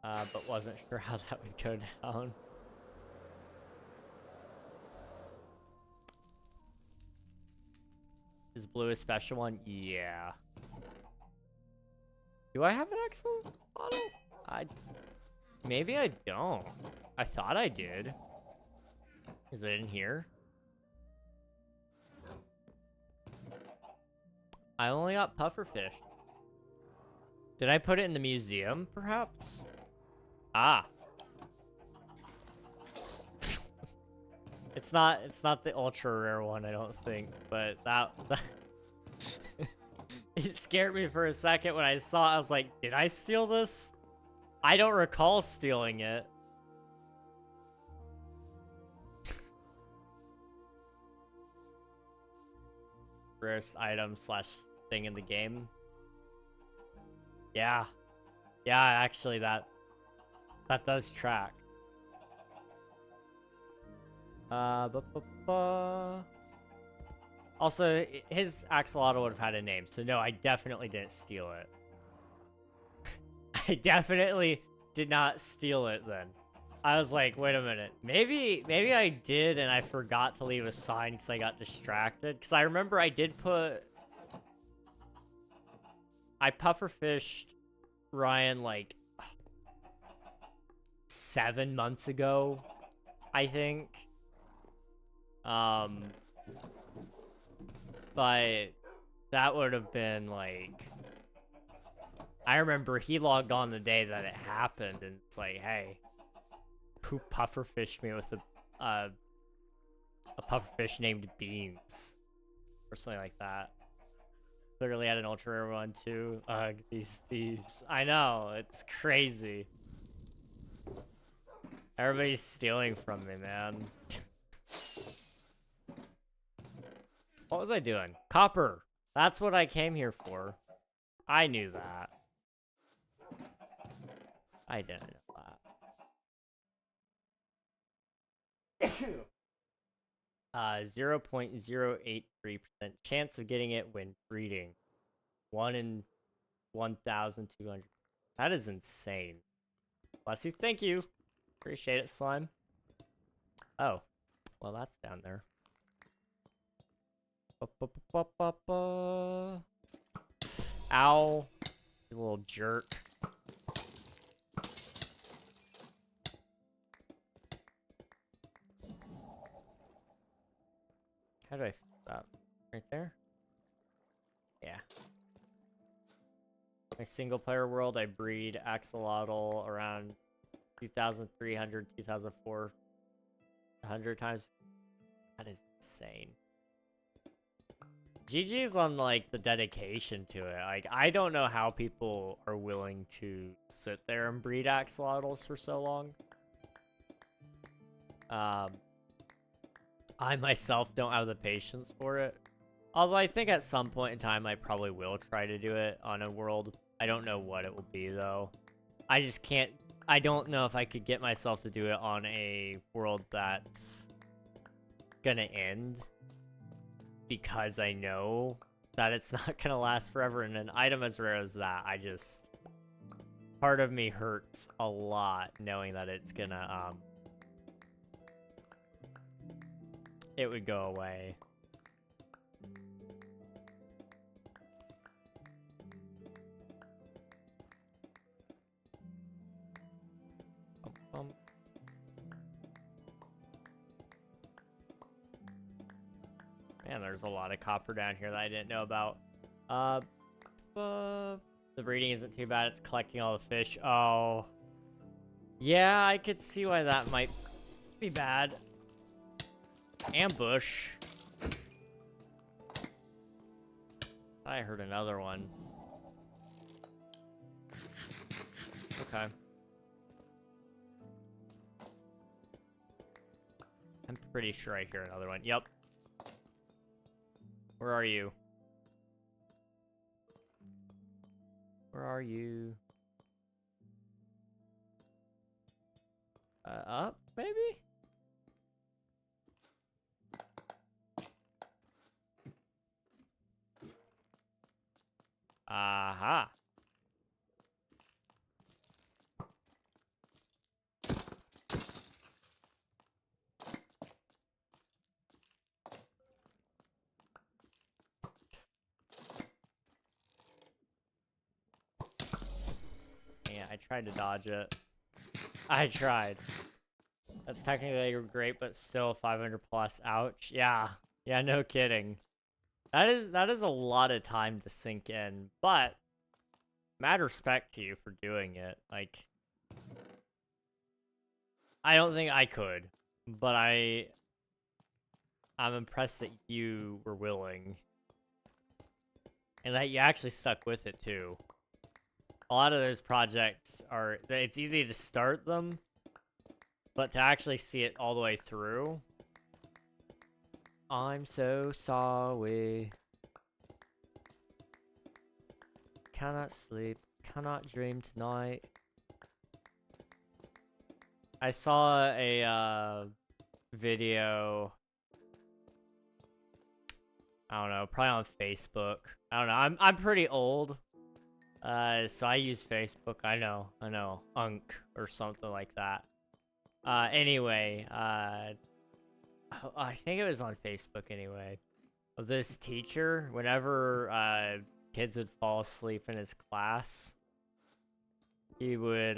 but wasn't sure how that would go down. Is blue a special one? Yeah. Do I have an excellent model? Maybe I don't. I thought I did. Is it in here? I only got pufferfish. Did I put it in the museum, perhaps? Ah. It's not the ultra rare one, I don't think, but that it scared me for a second when I saw it. I was like, did I steal this? I don't recall stealing it. Rarest item / thing in the game. Yeah. Yeah, actually that does track. Also, his axolotl would have had a name, so no, I definitely didn't steal it. I definitely did not steal it then. I was like, wait a minute. Maybe I did and I forgot to leave a sign because I got distracted. Because I remember I did put... I pufferfished Ryan like 7 months ago, I think. But that would have been like I remember he logged on the day that it happened, and it's like, hey, who pufferfished me with a pufferfish named Beans, or something like that. Literally had an ultra rare one too. Ugh, these thieves. I know, it's crazy. Everybody's stealing from me, man. What was I doing? Copper. That's what I came here for. I knew that. I didn't know that. 0.083% chance of getting it when breeding. 1 in 1,200. That is insane. Bless you. Thank you. Appreciate it, slime. Oh. Well, that's down there. Ow. You little jerk. How do I fix that? Right there? Yeah. My single player world, I breed axolotl around 2,300, 2,400 times. That is insane. GG's on, like, the dedication to it. Like, I don't know how people are willing to sit there and breed axolotls for so long. I myself don't have the patience for it. Although I think at some point in time I probably will try to do it on a world. I don't know what it will be, though. I just can't... I don't know if I could get myself to do it on a world that's gonna end. Because I know that it's not gonna last forever, and an item as rare as that, I just... Part of me hurts a lot knowing that it's gonna, it would go away. Man, there's a lot of copper down here that I didn't know about. The breeding isn't too bad. It's collecting all the fish. Oh. Yeah, I could see why that might be bad. Ambush. I heard another one. Okay. I'm pretty sure I hear another one. Yep. Where are you? Where are you? Up, maybe? Aha. Yeah, I tried to dodge it. I tried. That's technically great, but still 500 plus. Ouch. Yeah. Yeah, no kidding. That is a lot of time to sink in, but mad respect to you for doing it. Like, I don't think I could, but I'm impressed that you were willing. And that you actually stuck with it too. A lot of those projects are, it's easy to start them, but to actually see it all the way through. I'm so sorry. Cannot sleep, cannot dream tonight. I saw a video, I don't know, probably on Facebook. I don't know, I'm pretty old. So I use Facebook. I know, Unk or something like that. Anyway, I think it was on Facebook anyway. Of this teacher, whenever kids would fall asleep in his class, he would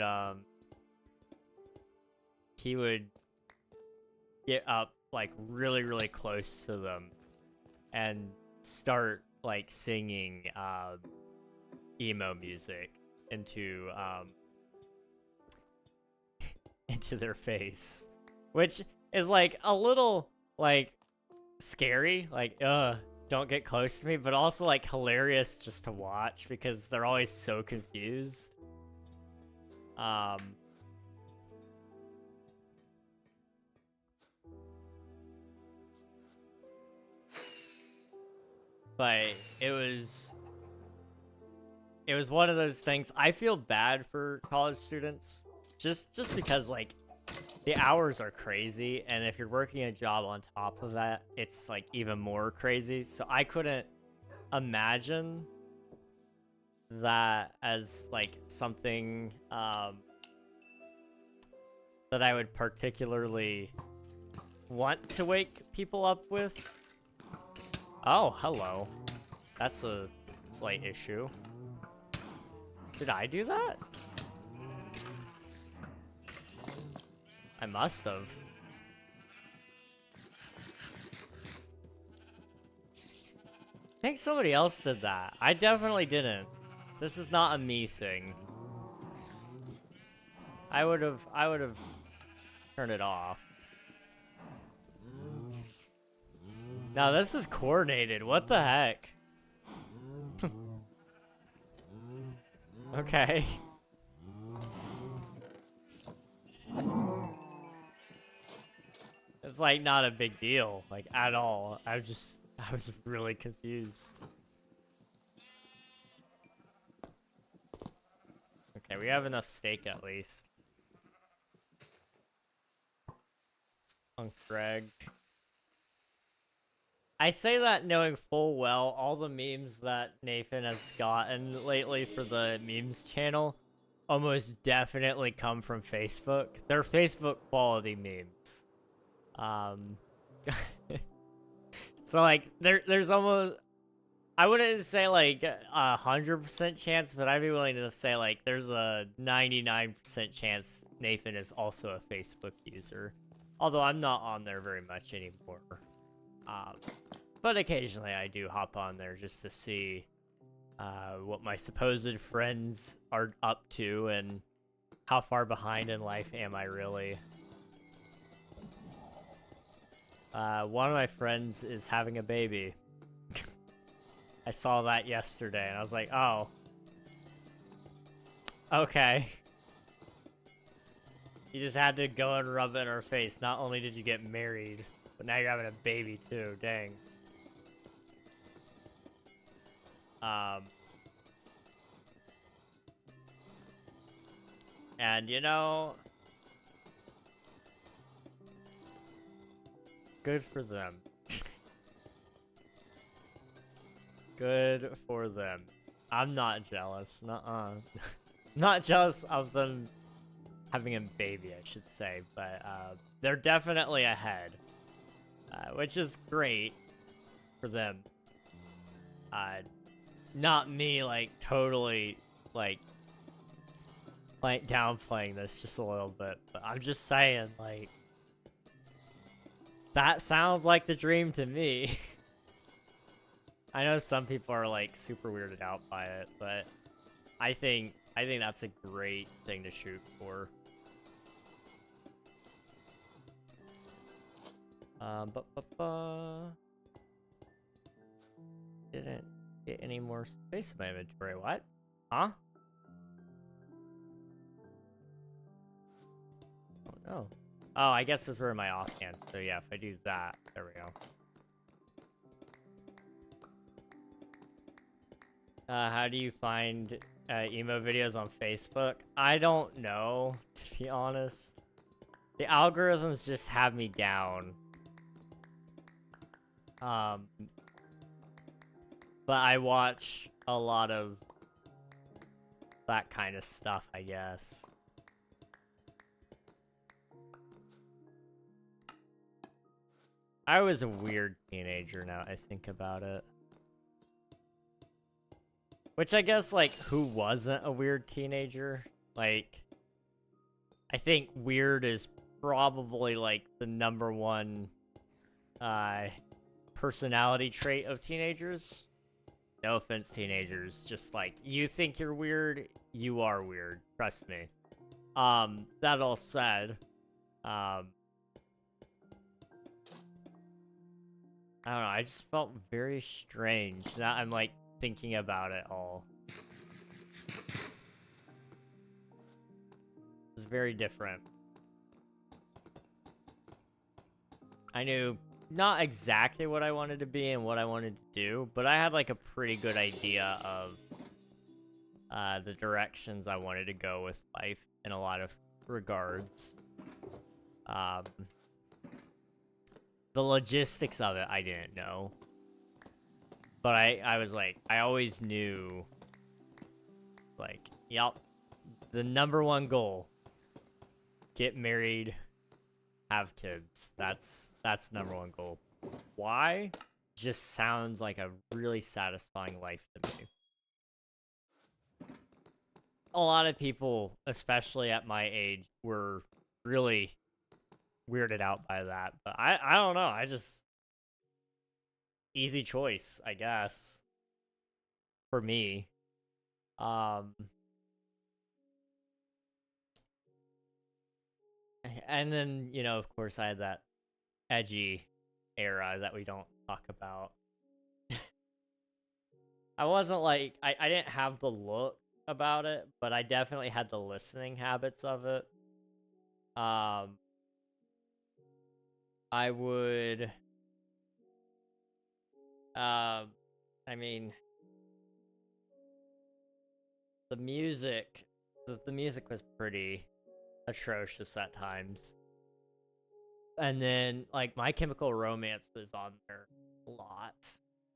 get up like really, really close to them and start like singing emo music. into into their face, which is like a little like scary, like don't get close to me, but also like hilarious just to watch because they're always so confused. But it was one of those things. I feel bad for college students just because like the hours are crazy, and if you're working a job on top of that, it's like even more crazy. So I couldn't imagine that as like something that I would particularly want to wake people up with. Oh, hello. That's a slight issue. Did I do that? I must have. I think somebody else did that. I definitely didn't. This is not a me thing. I would have turned it off. Now this is coordinated. What the heck? Okay. It's like not a big deal, like at all. I was really confused. Okay, we have enough steak at least. Punk Greg. I say that knowing full well all the memes that Nathan has gotten lately for the memes channel almost definitely come from Facebook. They're Facebook quality memes. So like there's almost, I wouldn't say like 100% chance, but I'd be willing to say like there's a 99% chance Nathan is also a Facebook user. Although I'm not on there very much anymore. But occasionally I do hop on there just to see what my supposed friends are up to and how far behind in life am I really. One of my friends is having a baby. I saw that yesterday and I was like, oh. Okay. You just had to go and rub it in her face. Not only did you get married, but now you're having a baby too. Dang. And you know, good for them. Good for them. I'm not jealous. Nuh-uh. Not jealous of them having a baby, I should say, but they're definitely ahead, which is great for them. Not me, like, totally, like, downplaying this just a little bit, but I'm just saying, like, that sounds like the dream to me. I know some people are, like, super weirded out by it, but I think that's a great thing to shoot for. Didn't get any more space in my inventory. What? Huh? Oh no. Oh, I guess those were my offhand. So yeah, if I do that, there we go. How do you find emo videos on Facebook? I don't know, to be honest. The algorithms just have me down. But I watch a lot of that kind of stuff, I guess. I was a weird teenager now I think about it. Which I guess, like, who wasn't a weird teenager? Like, I think weird is probably, like, the #1 personality trait of teenagers. No offense, teenagers. Just, like, you think you're weird, you are weird. Trust me. That all said, I don't know, I just felt very strange. Now I'm, like, thinking about it all. It was very different. I knew not exactly what I wanted to be and what I wanted to do, but I had, like, a pretty good idea of the directions I wanted to go with life in a lot of regards. The logistics of it, I didn't know. But I was like, I always knew, like, yep, the #1 goal, get married, have kids. That's #1 goal. Why? Just sounds like a really satisfying life to me. A lot of people, especially at my age, were really weirded out by that. But I don't know. I just... easy choice, I guess. For me. And then, you know, of course, I had that edgy era that we don't talk about. I wasn't like... I didn't have the look about it, but I definitely had the listening habits of it. I would... I mean... the music was pretty atrocious at times. And then, like, My Chemical Romance was on there a lot.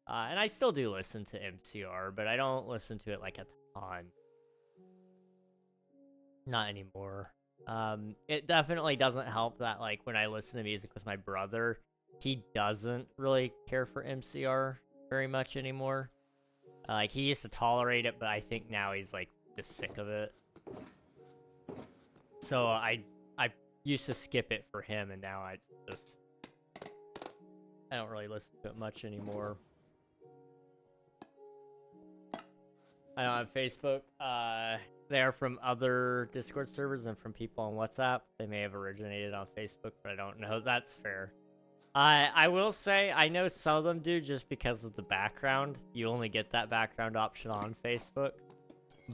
And I still do listen to MCR, but I don't listen to it, like, a ton. Not anymore. It definitely doesn't help that, like, when I listen to music with my brother, he doesn't really care for MCR very much anymore. Like, he used to tolerate it, but I think now he's, like, just sick of it. So I used to skip it for him, and now I don't really listen to it much anymore. I don't have Facebook. They are from other Discord servers and from people on WhatsApp. They may have originated on Facebook, but I don't know. That's fair. I will say, I know some of them do just because of the background. You only get that background option on Facebook.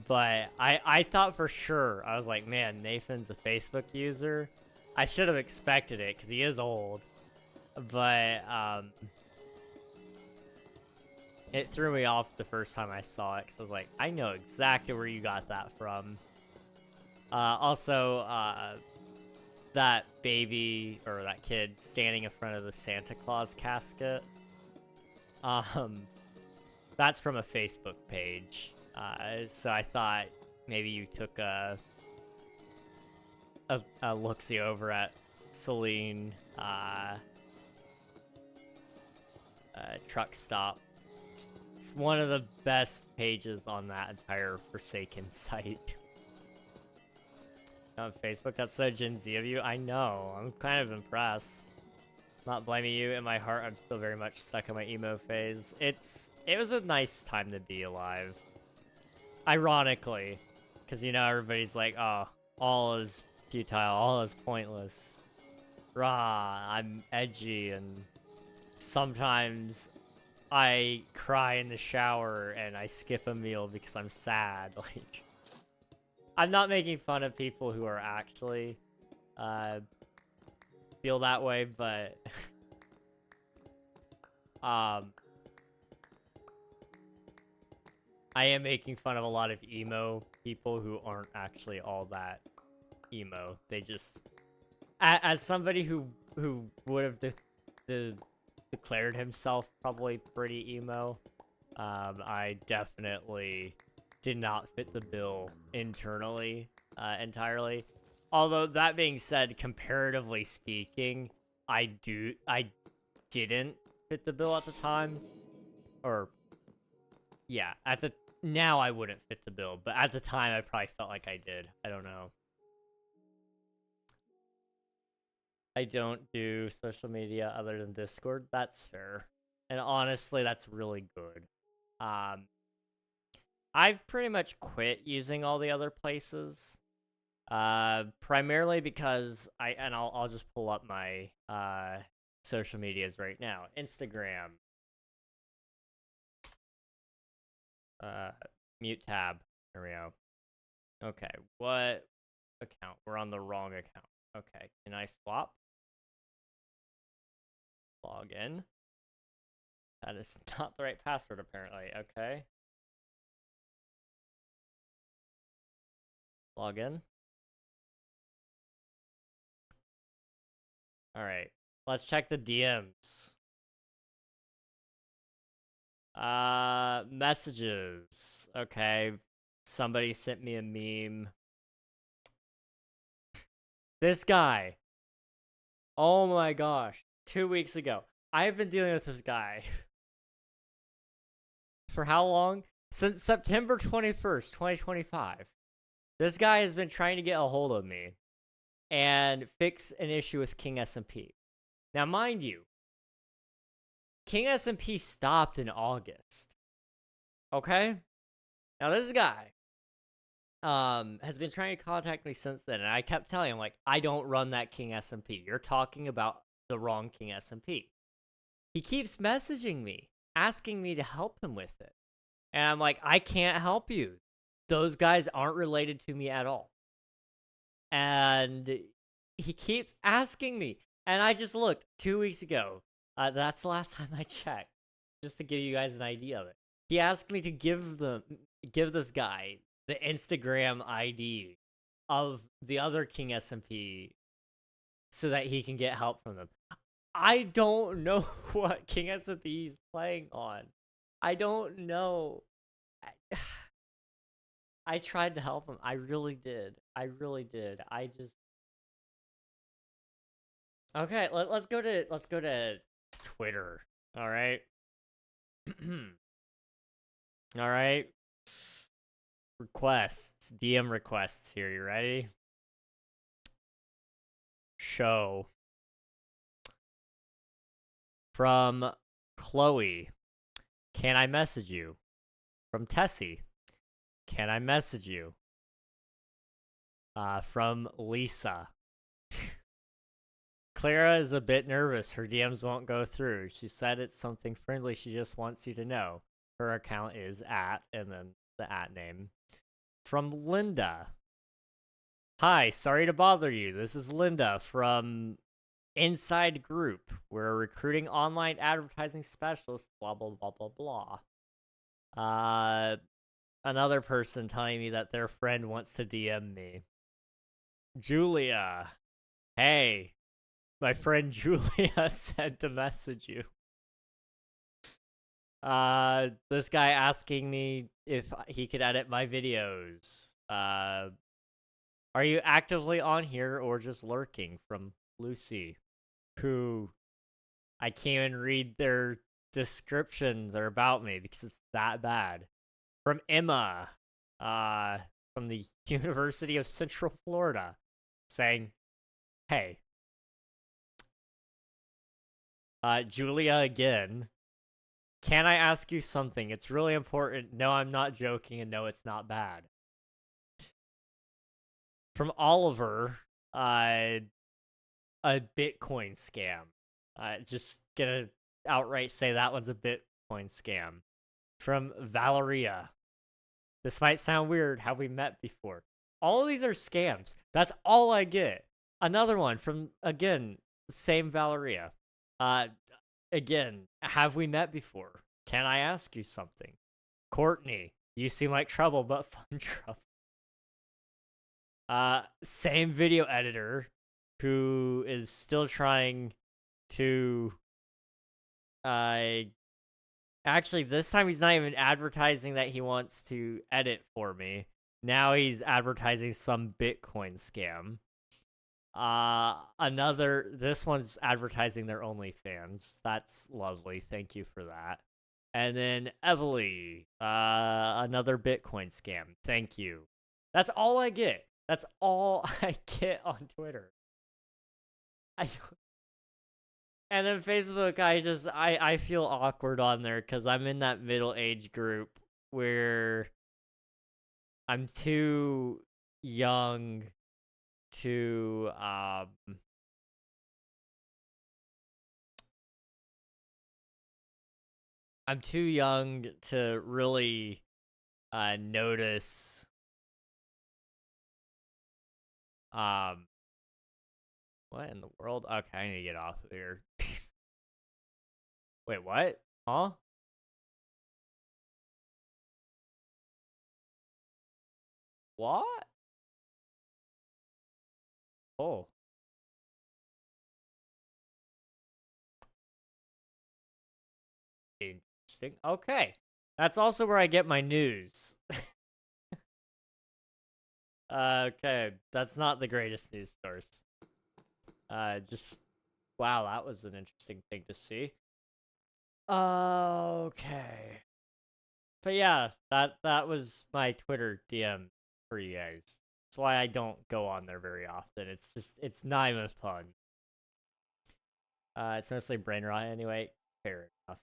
But I thought for sure, I was like, man, Nathan's a Facebook user. I should have expected it, because he is old. But, it threw me off the first time I saw it, because I was like, I know exactly where you got that from. Also, that baby, or that kid, standing in front of the Santa Claus casket. That's from a Facebook page. So I thought maybe you took a look-see over at Celine, truck stop. It's one of the best pages on that entire Forsaken site. On Facebook, that's so Gen Z of you. I know, I'm kind of impressed. Not blaming you. In my heart, I'm still very much stuck in my emo phase. It was a nice time to be alive. Ironically, because, you know, everybody's like, oh, all is futile, all is pointless. Rah, I'm edgy, and sometimes I cry in the shower and I skip a meal because I'm sad. Like, I'm not making fun of people who are actually feel that way, but I am making fun of a lot of emo people who aren't actually all that emo. They just, as somebody who would have declared himself probably pretty emo, I definitely did not fit the bill internally entirely. Although that being said, comparatively speaking, I didn't fit the bill at the time, or yeah, now I wouldn't fit the bill, but at the time I probably felt like I did. I don't know. I don't do social media other than Discord. That's fair. And honestly, that's really good. I've pretty much quit using all the other places. Primarily because I'll just pull up my social medias right now. Instagram. Mute tab. There we go. Okay, what account? We're on the wrong account. Okay, can I swap? Log in. That is not the right password, apparently. Okay. Log in. Alright, let's check the DMs. Messages. Okay, somebody sent me a meme. This guy. Oh my gosh. 2 weeks ago. I've been dealing with this guy. For how long? Since September 21st, 2025. This guy has been trying to get a hold of me and fix an issue with King SMP. Now, mind you, King SMP stopped in August. Okay? Now, this guy has been trying to contact me since then, and I kept telling him, like, I don't run that King SMP. You're talking about the wrong King SMP. He keeps messaging me, asking me to help him with it. And I'm like, I can't help you. Those guys aren't related to me at all. And he keeps asking me. And I just looked 2 weeks ago. That's the last time I checked. Just to give you guys an idea of it. He asked me to give this guy the Instagram ID of the other King SMP so that he can get help from them. I don't know what King SMP is playing on. I don't know. I tried to help him. I really did. I just... Okay, let's go to Twitter. All right. All right. Requests, DM requests here. You ready? Show. From Chloe. Can I message you? From Tessie. Can I message you? From Lisa. Clara is a bit nervous. Her DMs won't go through. She said it's something friendly. She just wants you to know. Her account is @ and then the @ name. From Linda. Hi, sorry to bother you. This is Linda from Inside Group. We're a recruiting online advertising specialist. Blah, blah, blah, blah, blah. Another person telling me that their friend wants to DM me. Julia. Hey, my friend Julia said to message you. This guy asking me if he could edit my videos. Are you actively on here or just lurking? From Lucy, who I can't even read their description, they're about me because it's that bad. From Emma, from the University of Central Florida, saying, hey. Julia again. Can I ask you something? It's really important. No, I'm not joking, and no, it's not bad. From Oliver, a Bitcoin scam. Just gonna outright say that one's a Bitcoin scam. From Valeria. This might sound weird. Have we met before? All of these are scams. That's all I get. Another one from, again, same Valeria. Again, have we met before? Can I ask you something? Courtney, you seem like trouble, but fun trouble. Same video editor who is still trying to, actually, this time he's not even advertising that he wants to edit for me. Now he's advertising some Bitcoin scam. This one's advertising their OnlyFans. That's lovely. Thank you for that. And then Evely, another Bitcoin scam. Thank you. That's all I get. That's all I get on Twitter. And then Facebook, I feel awkward on there because I'm in that middle age group where I'm too young to I'm too young to really notice what in the world? Okay, I need to get off of here. Wait, what? Huh? What? Oh. Interesting. Okay. That's also where I get my news. Okay, that's not the greatest news source. Just wow, that was an interesting thing to see. Okay. But yeah, that was my Twitter DM for you guys. That's why I don't go on there very often. It's not even fun. It's mostly brain rot anyway. Fair enough.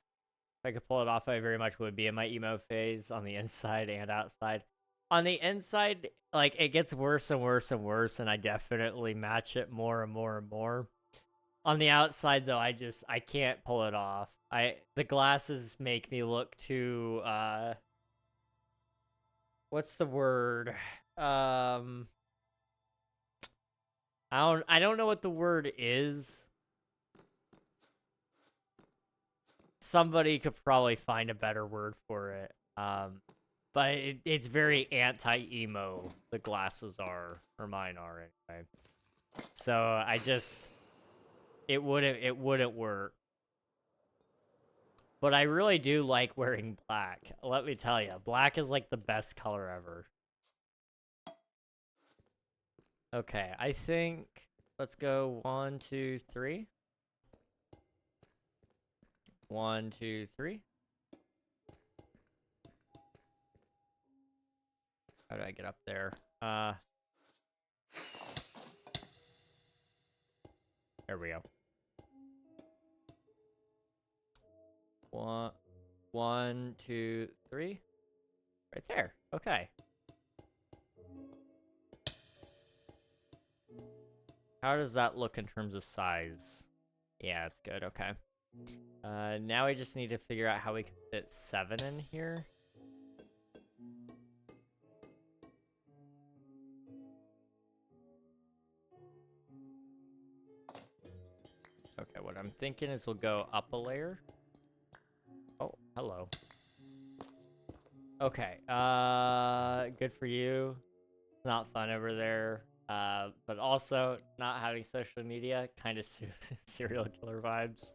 If I could pull it off, I very much would be in my emo phase on the inside and outside. On the inside, like, it gets worse and worse and worse, and I definitely match it more and more and more. On the outside, though, I can't pull it off. The glasses make me look too, what's the word? I don't know what the word is. Somebody could probably find a better word for it. But it's very anti-emo, the glasses are, or mine are anyway. So it wouldn't work. But I really do like wearing black. Let me tell you, black is like the best color ever. Okay, I think let's go 1, 2, 3. 1, 2, 3. How do I get up there? There we go. 1, 2, 3. Right there. Okay. How does that look in terms of size? Yeah, it's good. Okay. Now we just need to figure out how we can fit 7 in here. Okay, what I'm thinking is we'll go up a layer. Oh, hello. Okay, good for you. It's not fun over there. But also not having social media, kind of serial killer vibes.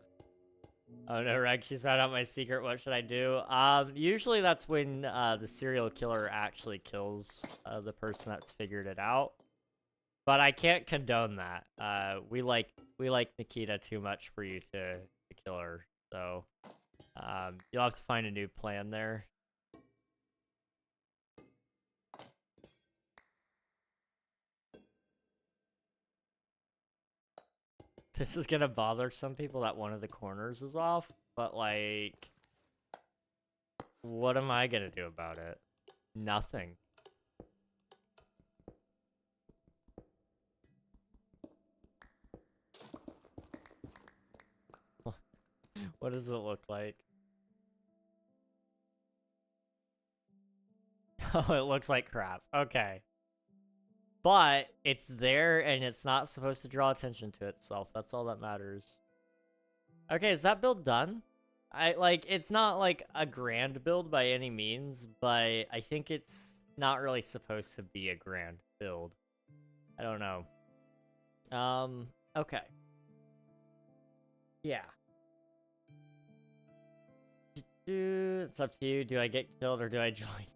Oh no, Reg, she's found out my secret. What should I do? Usually that's when the serial killer actually kills the person that's figured it out. But I can't condone that. We like Nikita too much for you to kill her. So you'll have to find a new plan there. This is gonna bother some people that one of the corners is off, but like, what am I gonna do about it? Nothing. What does it look like? Oh, it looks like crap. Okay. But it's there and it's not supposed to draw attention to itself. That's all that matters. Okay, is that build done? It's not like a grand build by any means, but I think it's not really supposed to be a grand build. I don't know. Okay. Yeah. It's up to you. Do I get killed or do I join?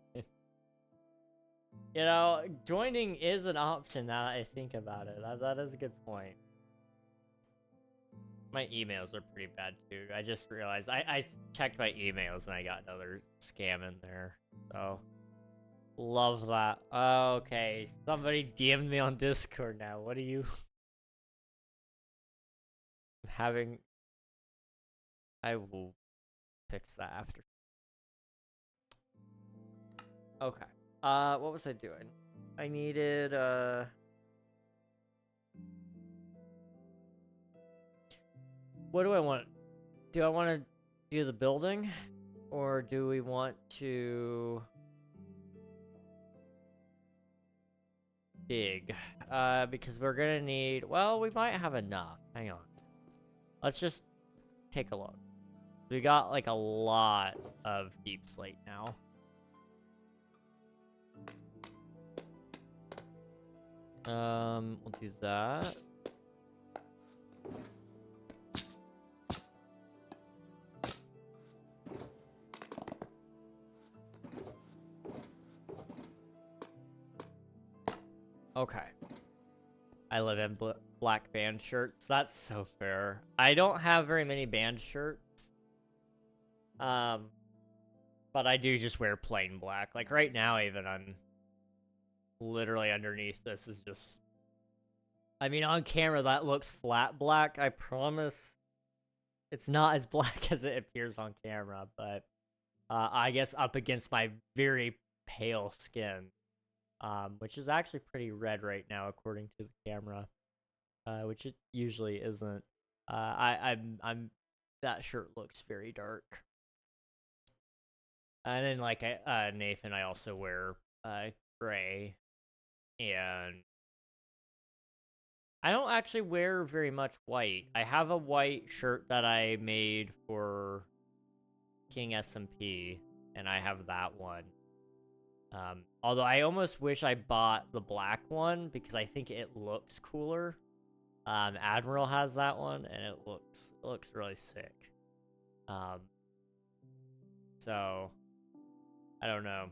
You know, joining is an option now that I think about it. That is a good point. My emails are pretty bad too. I just realized I checked my emails and I got another scam in there. So, love that. Okay, somebody DM'd me on Discord now. What are you having? I will fix that after. Okay. What was I doing? I needed, what do I want? Do I want to do the building? Or do we want to dig? Because we're gonna need, well, we might have enough. Hang on. Let's just take a look. We got like a lot of deep slate now. We'll do that. Okay. I live in black band shirts. That's so fair. I don't have very many band shirts. But I do just wear plain black. Like right now, even I'm literally underneath this is just, I mean, on camera that looks flat black. I promise it's not as black as it appears on camera, but I guess up against my very pale skin, which is actually pretty red right now according to the camera, which it usually isn't. I'm that shirt looks very dark. And then like Nathan, I also wear gray, and I don't actually wear very much white. I have a white shirt that I made for King SMP, and I have that one. Although I almost wish I bought the black one because I think it looks cooler. Admiral has that one, and it looks really sick. So I don't know.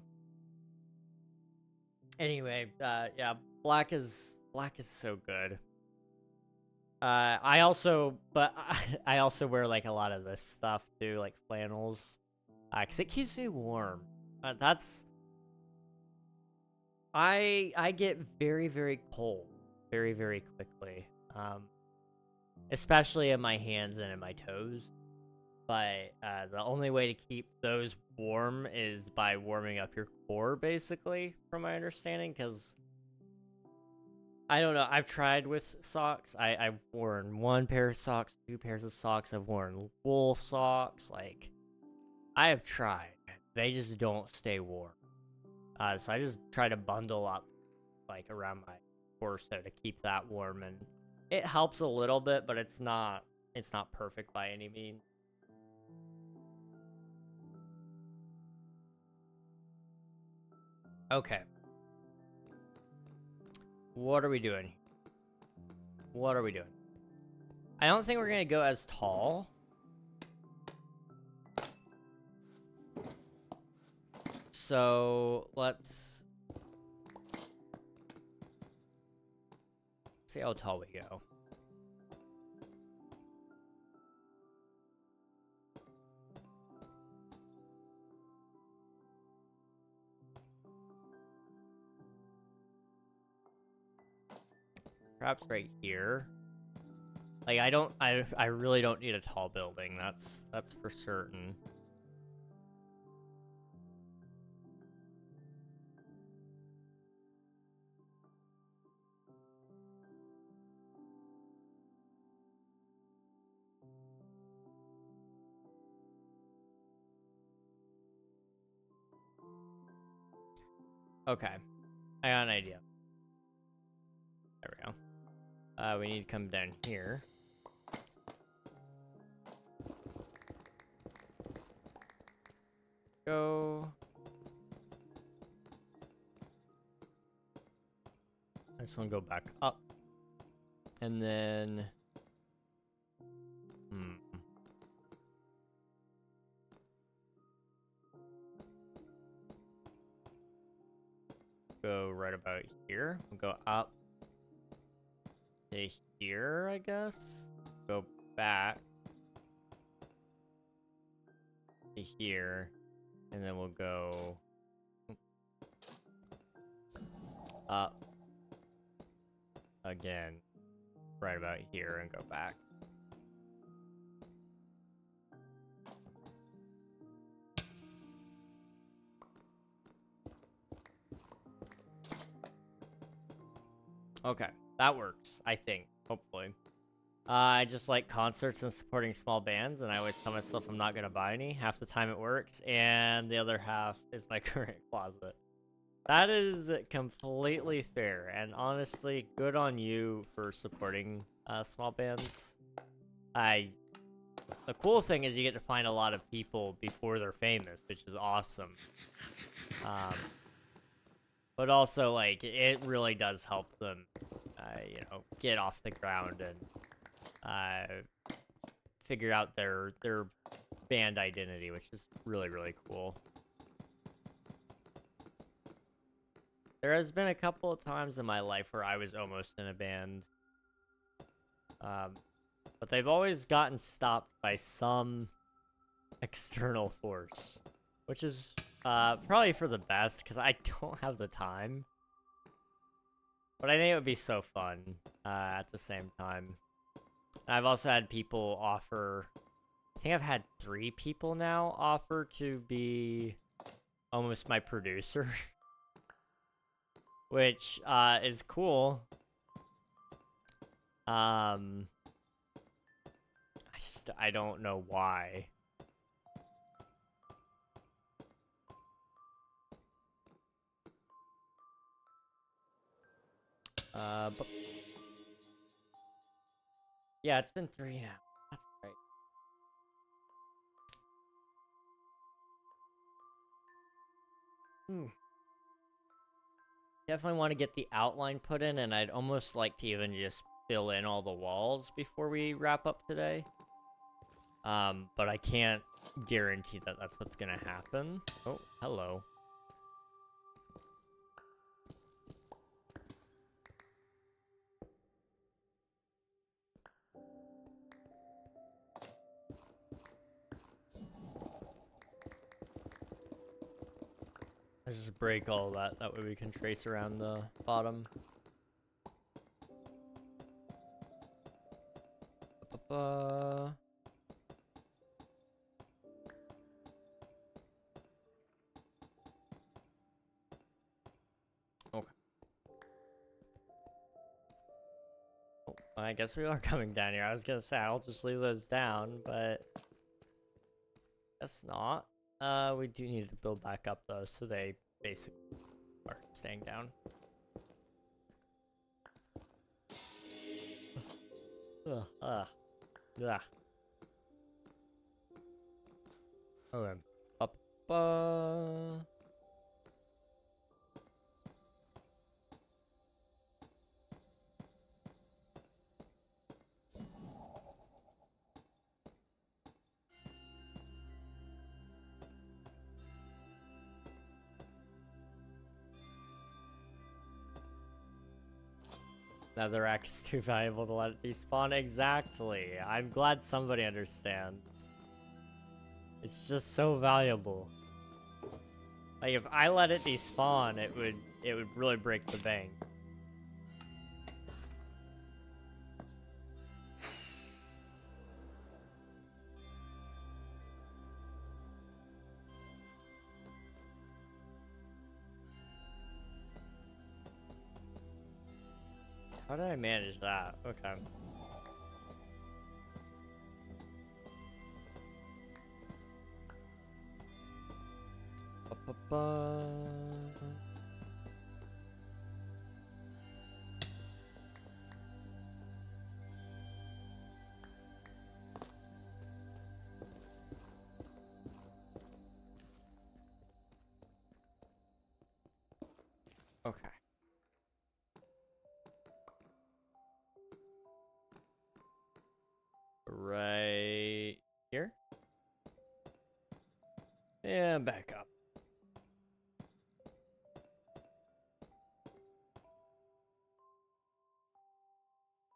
Anyway, yeah, black is so good. I also wear like a lot of this stuff too, like flannels, cause it keeps me warm. I get very, very cold very, very quickly, especially in my hands and in my toes. But the only way to keep those warm is by warming up your core, basically, from my understanding, because I don't know. I've tried with socks. I've worn one pair of socks, 2 pairs of socks. I've worn wool socks. Like, I have tried. They just don't stay warm. So I just try to bundle up, like, around my torso to keep that warm, and it helps a little bit, but it's not perfect by any means. Okay. What are we doing? What are we doing? I don't think we're gonna go as tall. So let's see how tall we go. Perhaps right here. Like I really don't need a tall building. That's for certain. Okay. I got an idea. There we go. We need to come down here. Go. This one go back up. And then... Go right about here. We'll go up to here, I guess. Go back to here. And then we'll go up again right about here and go back. Okay, that works, I think, hopefully. I just like concerts and supporting small bands, and I always tell myself I'm not going to buy any. Half the time it works, and the other half is my current closet. That is completely fair, and honestly, good on you for supporting small bands. The cool thing is you get to find a lot of people before they're famous, which is awesome. But also, like, it really does help them, you know, get off the ground and figure out their band identity, which is really, really cool. There has been a couple of times in my life where I was almost in a band. But they've always gotten stopped by some external force, which is probably for the best, because I don't have the time. But I think it would be so fun at the same time. And I've also had people offer, I think I've had 3 people now offer to be almost my producer. Which is cool. I don't know why. But yeah, it's been 3 now. That's great. Definitely want to get the outline put in, and I'd almost like to even just fill in all the walls before we wrap up today. But I can't guarantee that that's what's gonna happen. Oh, hello. Let's just break all that. That way we can trace around the bottom. Okay. Oh, I guess we are coming down here. I was gonna say I'll just leave those down, but guess not. We do need to build back up though, so they basically are staying down. Yeah. Okay. Up. Netherrack is too valuable to let it despawn. Exactly. I'm glad somebody understands. It's just so valuable. Like if I let it despawn, it would really break the bank. How did I manage that? Okay. Okay. Right here. And back up.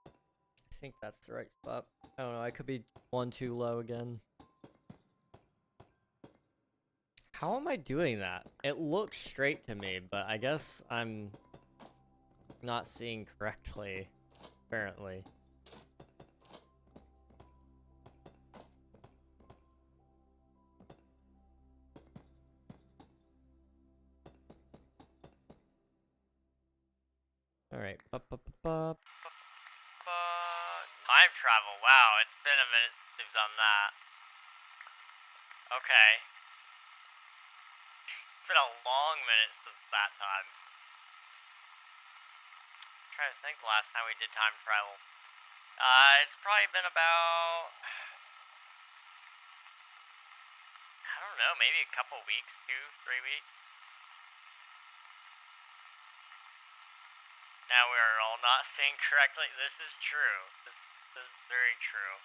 I think that's the right spot. I don't know, I could be 1 too low again. How am I doing that? It looks straight to me, but I guess I'm not seeing correctly, apparently. Alright. Time travel. Wow, it's been a minute since we've done that. Okay. It's been a long minute since that time. I'm trying to think the last time we did time travel. It's probably been about, I don't know, maybe a couple weeks, 2-3 weeks. Now we are all not saying correctly. This is true. This is very true.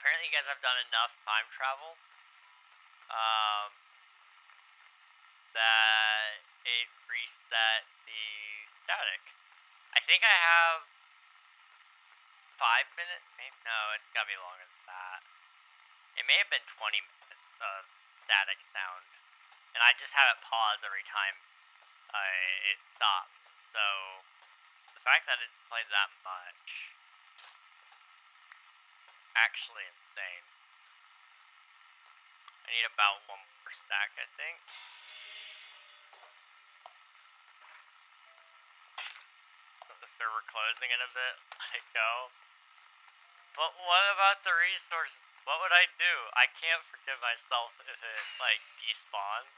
Apparently you guys have done enough time travel that it reset the static. I think I have 5 minutes. Maybe, no, it's gotta be longer than that. It may have been 20 minutes of static sound, and I just have it pause every time it stops. So the fact that it's played that much, actually insane. I need about 1 more stack, I think. The server closing in a bit. Let it go. But what about the resources? What would I do? I can't forgive myself if it, like, despawned.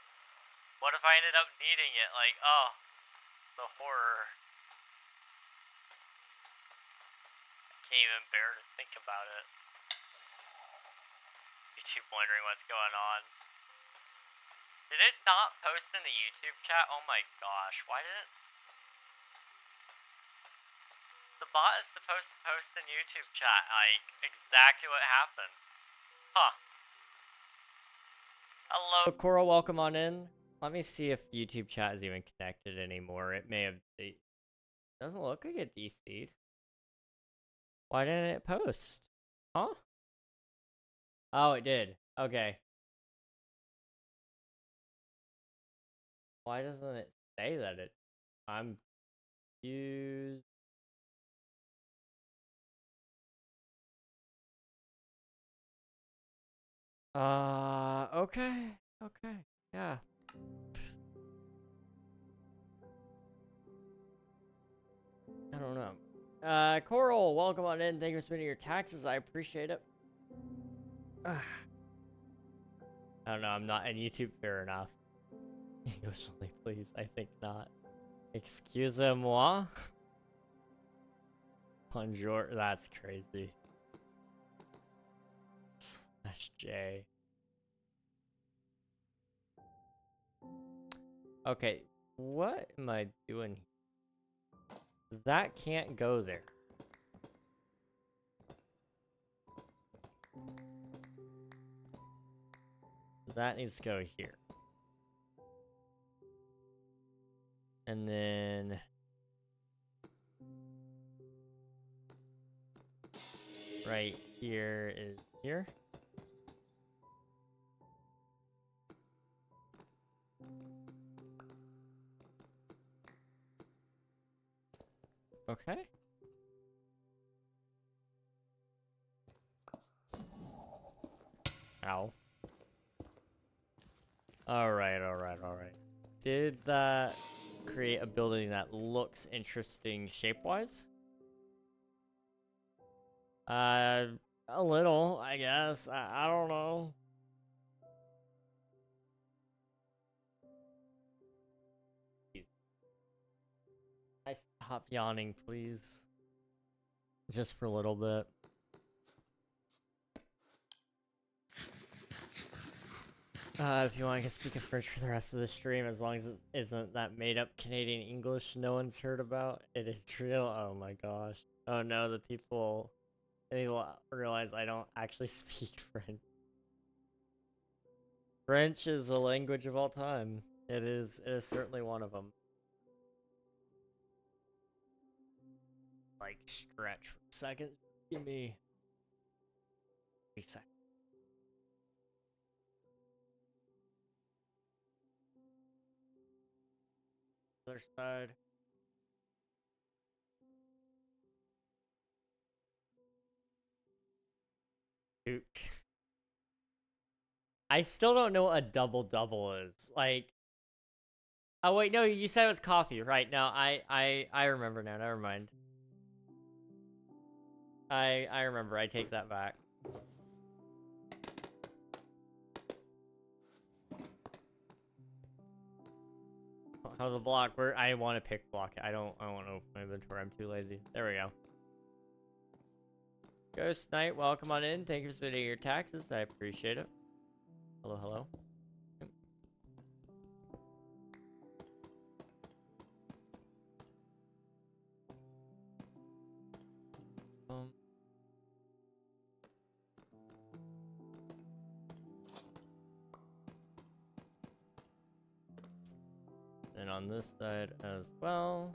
What if I ended up needing it? Like, oh, the horror. I can't even bear to think about it. YouTube wondering what's going on. Did it not post in the YouTube chat? Oh my gosh, why didn't... The bot is supposed to post in YouTube chat, like, exactly what happened. Huh. Hello, Coral, welcome on in. Let me see if YouTube chat is even connected anymore. It may have... It doesn't look like it DC'd. Why didn't it post? Huh? Oh, it did. Okay. Why doesn't it say that it... I'm confused. Okay. Okay. Yeah. I don't know. Coral, welcome on in. Thank you for submitting your taxes. I appreciate it. I don't know. I'm not on YouTube. Fair enough. English only, please. I think not. Excusez-moi. Bonjour. That's crazy. /J. Okay. What am I doing? That can't go there. That needs to go here. And then... right here is here. Okay. Ow. Alright. Did that create a building that looks interesting shape-wise? A little, I guess. I don't know. I stop yawning, please. Just for a little bit. If you want, I can speak in French for the rest of the stream, as long as it isn't that made-up Canadian English no one's heard about. It is real. Oh my gosh. Oh no, the people... They realize I don't actually speak French. French is a language of all time. It is certainly one of them. Like, stretch for a second. Give me 3 seconds. Other side. Duke. I still don't know what a double-double is. Like, oh wait, no, you said it was coffee, right? No, I remember now. Never mind. I remember. I take that back. How the block? Where I want to pick block. I don't want to open my inventory. I'm too lazy. There we go. Ghost Knight, welcome on in. Thank you for submitting your taxes. I appreciate it. Hello, hello. And on this side as well.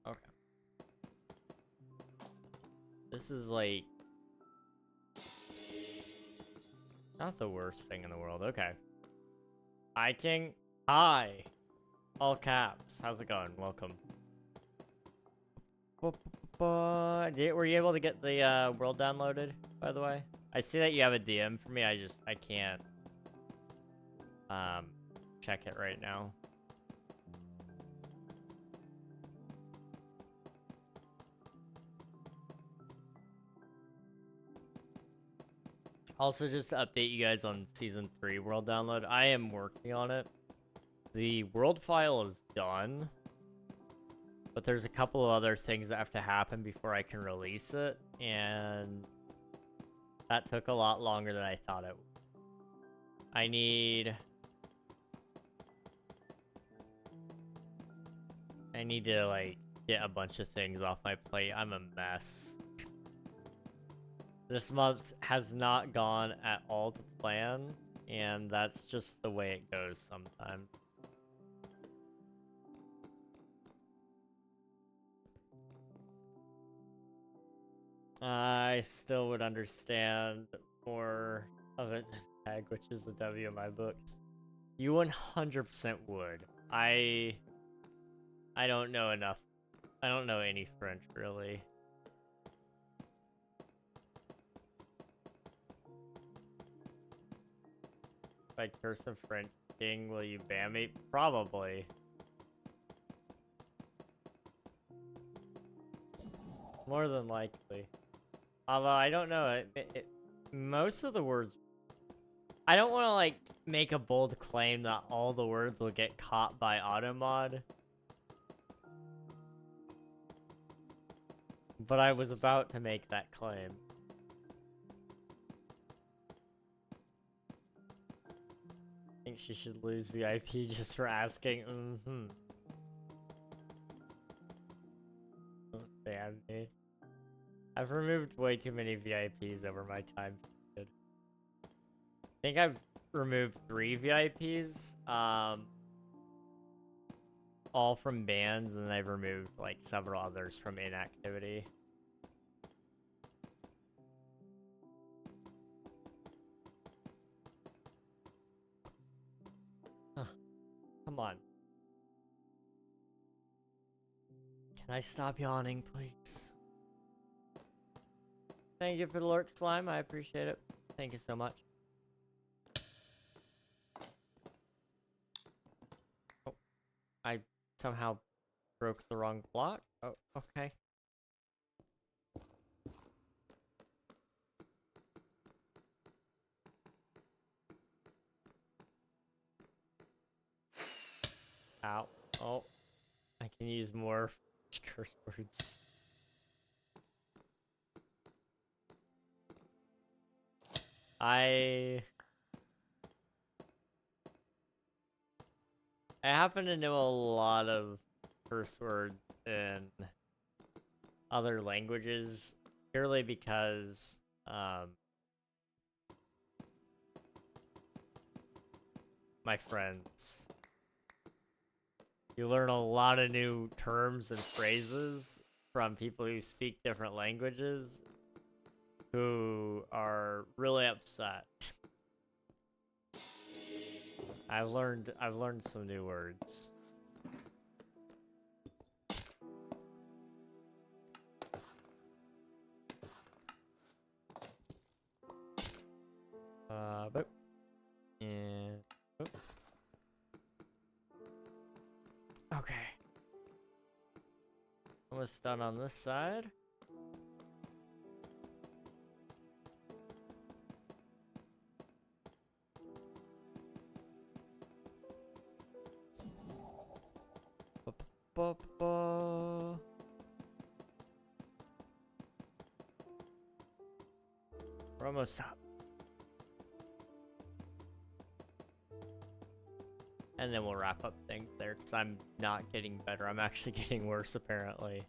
Okay. This is like not the worst thing in the world. Okay. Hi, King. Hi. All caps. How's it going? Welcome. Were you able to get the world downloaded, by the way? I see that you have a DM for me. I can't check it right now. Also, just to update you guys on Season 3 world download, I am working on it. The world file is done, but there's a couple of other things that have to happen before I can release it, and that took a lot longer than I thought it would. I need to, like, get a bunch of things off my plate. I'm a mess. This month has not gone at all to plan, and that's just the way it goes sometimes. I still would understand more of it than tag, which is the W in my books. You 100% would. I don't know enough. I don't know any French, really. If I curse a French king, will you ban me? Probably. More than likely. Although, I don't know. Most of the words... I don't want to, like, make a bold claim that all the words will get caught by automod. But I was about to make that claim. I think she should lose VIP just for asking. Ban me. I've removed way too many VIPs over my time period. I think I've removed 3 VIPs. All from bans, and I've removed like several others from inactivity. Come on. Can I stop yawning, please? Thank you for the lurk, Slime. I appreciate it. Thank you so much. Oh, I somehow broke the wrong block. Oh, okay. Ow. Oh, I can use more curse words. I happen to know a lot of curse words in other languages purely because my friends. You learn a lot of new terms and phrases from people who speak different languages, who are really upset. I've learned some new words. But and okay. Almost done on this side. We're almost up. And then we'll wrap up things there, because I'm not getting better. I'm actually getting worse, apparently.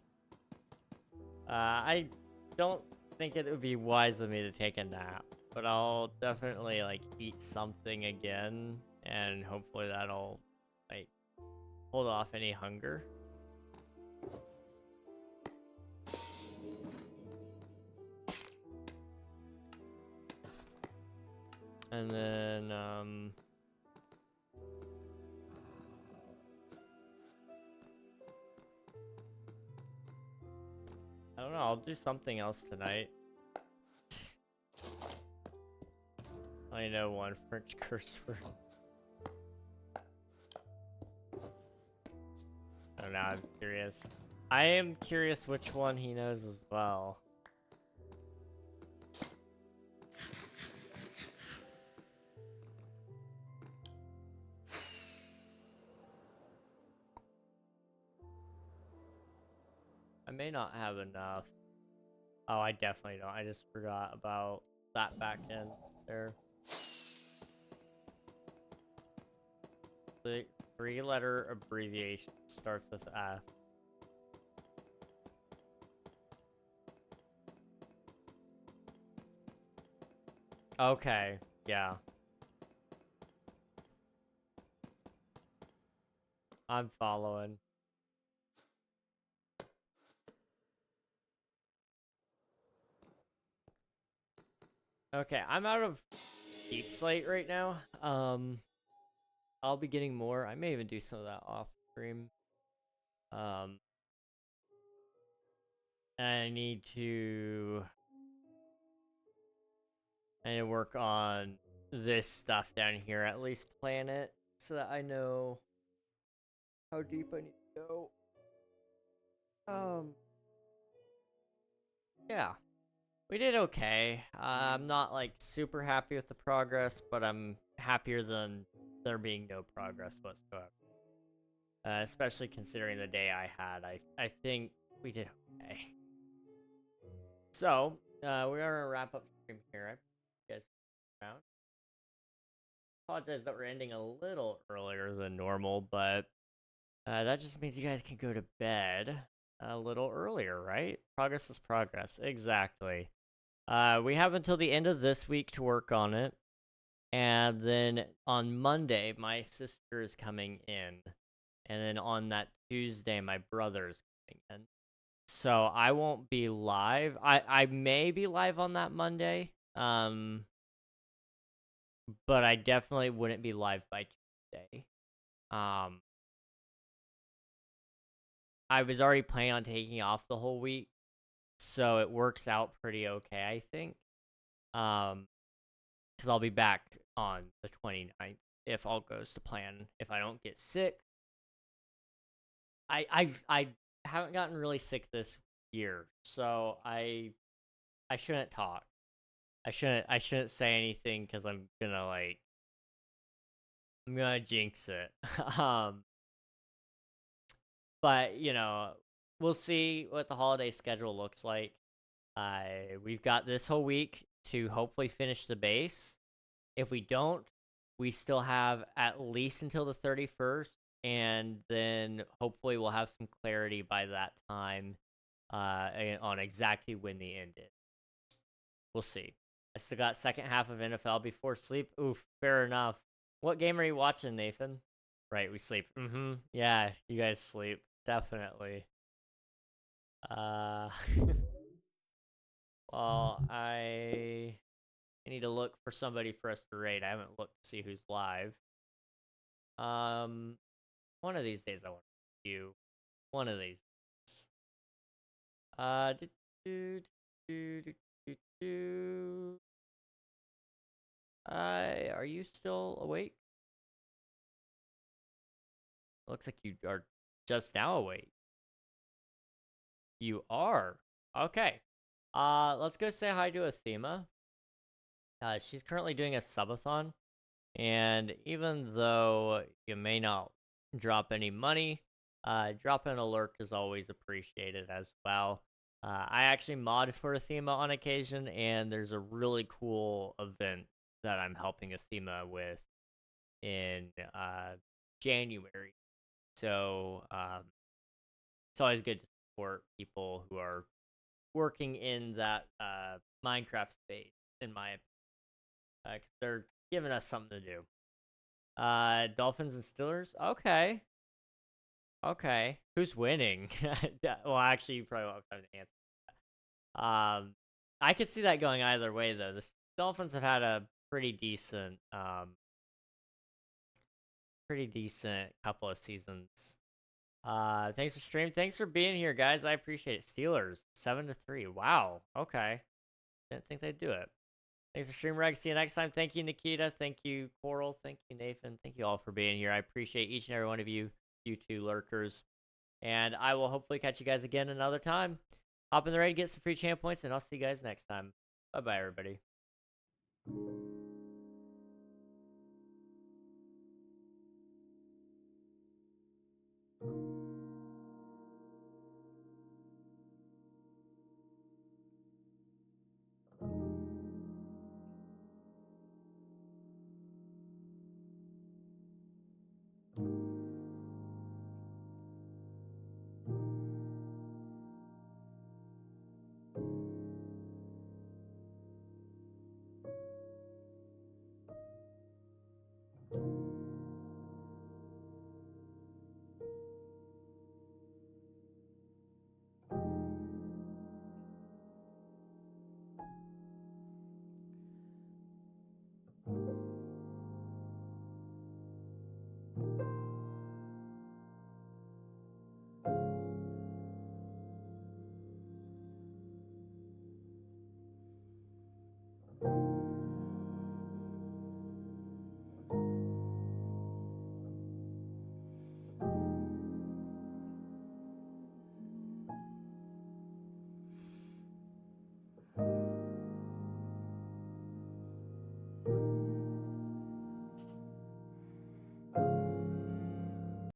I don't think it would be wise of me to take a nap, but I'll definitely, like, eat something again, and hopefully that'll, like, hold off any hunger. And then, I don't know, I'll do something else tonight. I know one French curse word. I don't know, I'm curious. I am curious which one he knows as well. I may not have enough. Oh, I definitely don't. I just forgot about that back end there. The 3-letter abbreviation starts with F. Okay, yeah. I'm following. Okay, I'm out of deep slate right now. I'll be getting more. I may even do some of that off stream. And I need to work on this stuff down here, at least plan it so that I know how deep I need to go. Yeah. We did okay. I'm not, like, super happy with the progress, but I'm happier than there being no progress whatsoever. Especially considering the day I had. I think we did okay. So, we're gonna wrap up stream here. I hope you guys found. Apologize that we're ending a little earlier than normal, but that just means you guys can go to bed a little earlier, right? Progress is progress. Exactly. We have until the end of this week to work on it. And then on Monday, my sister is coming in. And then on that Tuesday, my brother's coming in. So I won't be live. I may be live on that Monday. But I definitely wouldn't be live by Tuesday. I was already planning on taking off the whole week. So it works out pretty okay, I think. Because I'll be back on the 29th if all goes to plan. If I don't get sick, I haven't gotten really sick this year, so I shouldn't talk. I shouldn't say anything because I'm gonna jinx it. But you know, we'll see what the holiday schedule looks like. We've got this whole week to hopefully finish the base. If we don't, we still have at least until the 31st, and then hopefully we'll have some clarity by that time on exactly when the end is. We'll see. I still got second half of NFL before sleep. Oof, fair enough. What game are you watching, Nathan? Right, we sleep. Yeah, you guys sleep. Definitely. Well, I need to look for somebody for us to raid. I haven't looked to see who's live. One of these days I want to you. One of these days. Do, do, do, do, do, do. Are you still awake? Looks like you are just now awake. You are. Okay. Let's go say hi to Athema. She's currently doing a subathon, and even though you may not drop any money, dropping a lurk is always appreciated as well. I actually mod for Athema on occasion, and there's a really cool event that I'm helping Athema with in January. So it's always good to support people who are working in that Minecraft space, in my opinion, because they're giving us something to do. Dolphins and Steelers. Okay. Okay. Who's winning? Well, actually, you probably won't have time to answer that. I could see that going either way, though. The Dolphins have had a pretty decent couple of seasons. Thanks for stream. Thanks for being here, guys. I appreciate it. Steelers 7-3. Wow. Okay. Didn't think they'd do it. Thanks for stream, Reg. See you next time. Thank you, Nikita. Thank you, Coral. Thank you, Nathan. Thank you all for being here. I appreciate each and every one of you, you two lurkers. And I will hopefully catch you guys again another time. Hop in the raid, get some free champ points, and I'll see you guys next time. Bye-bye, everybody.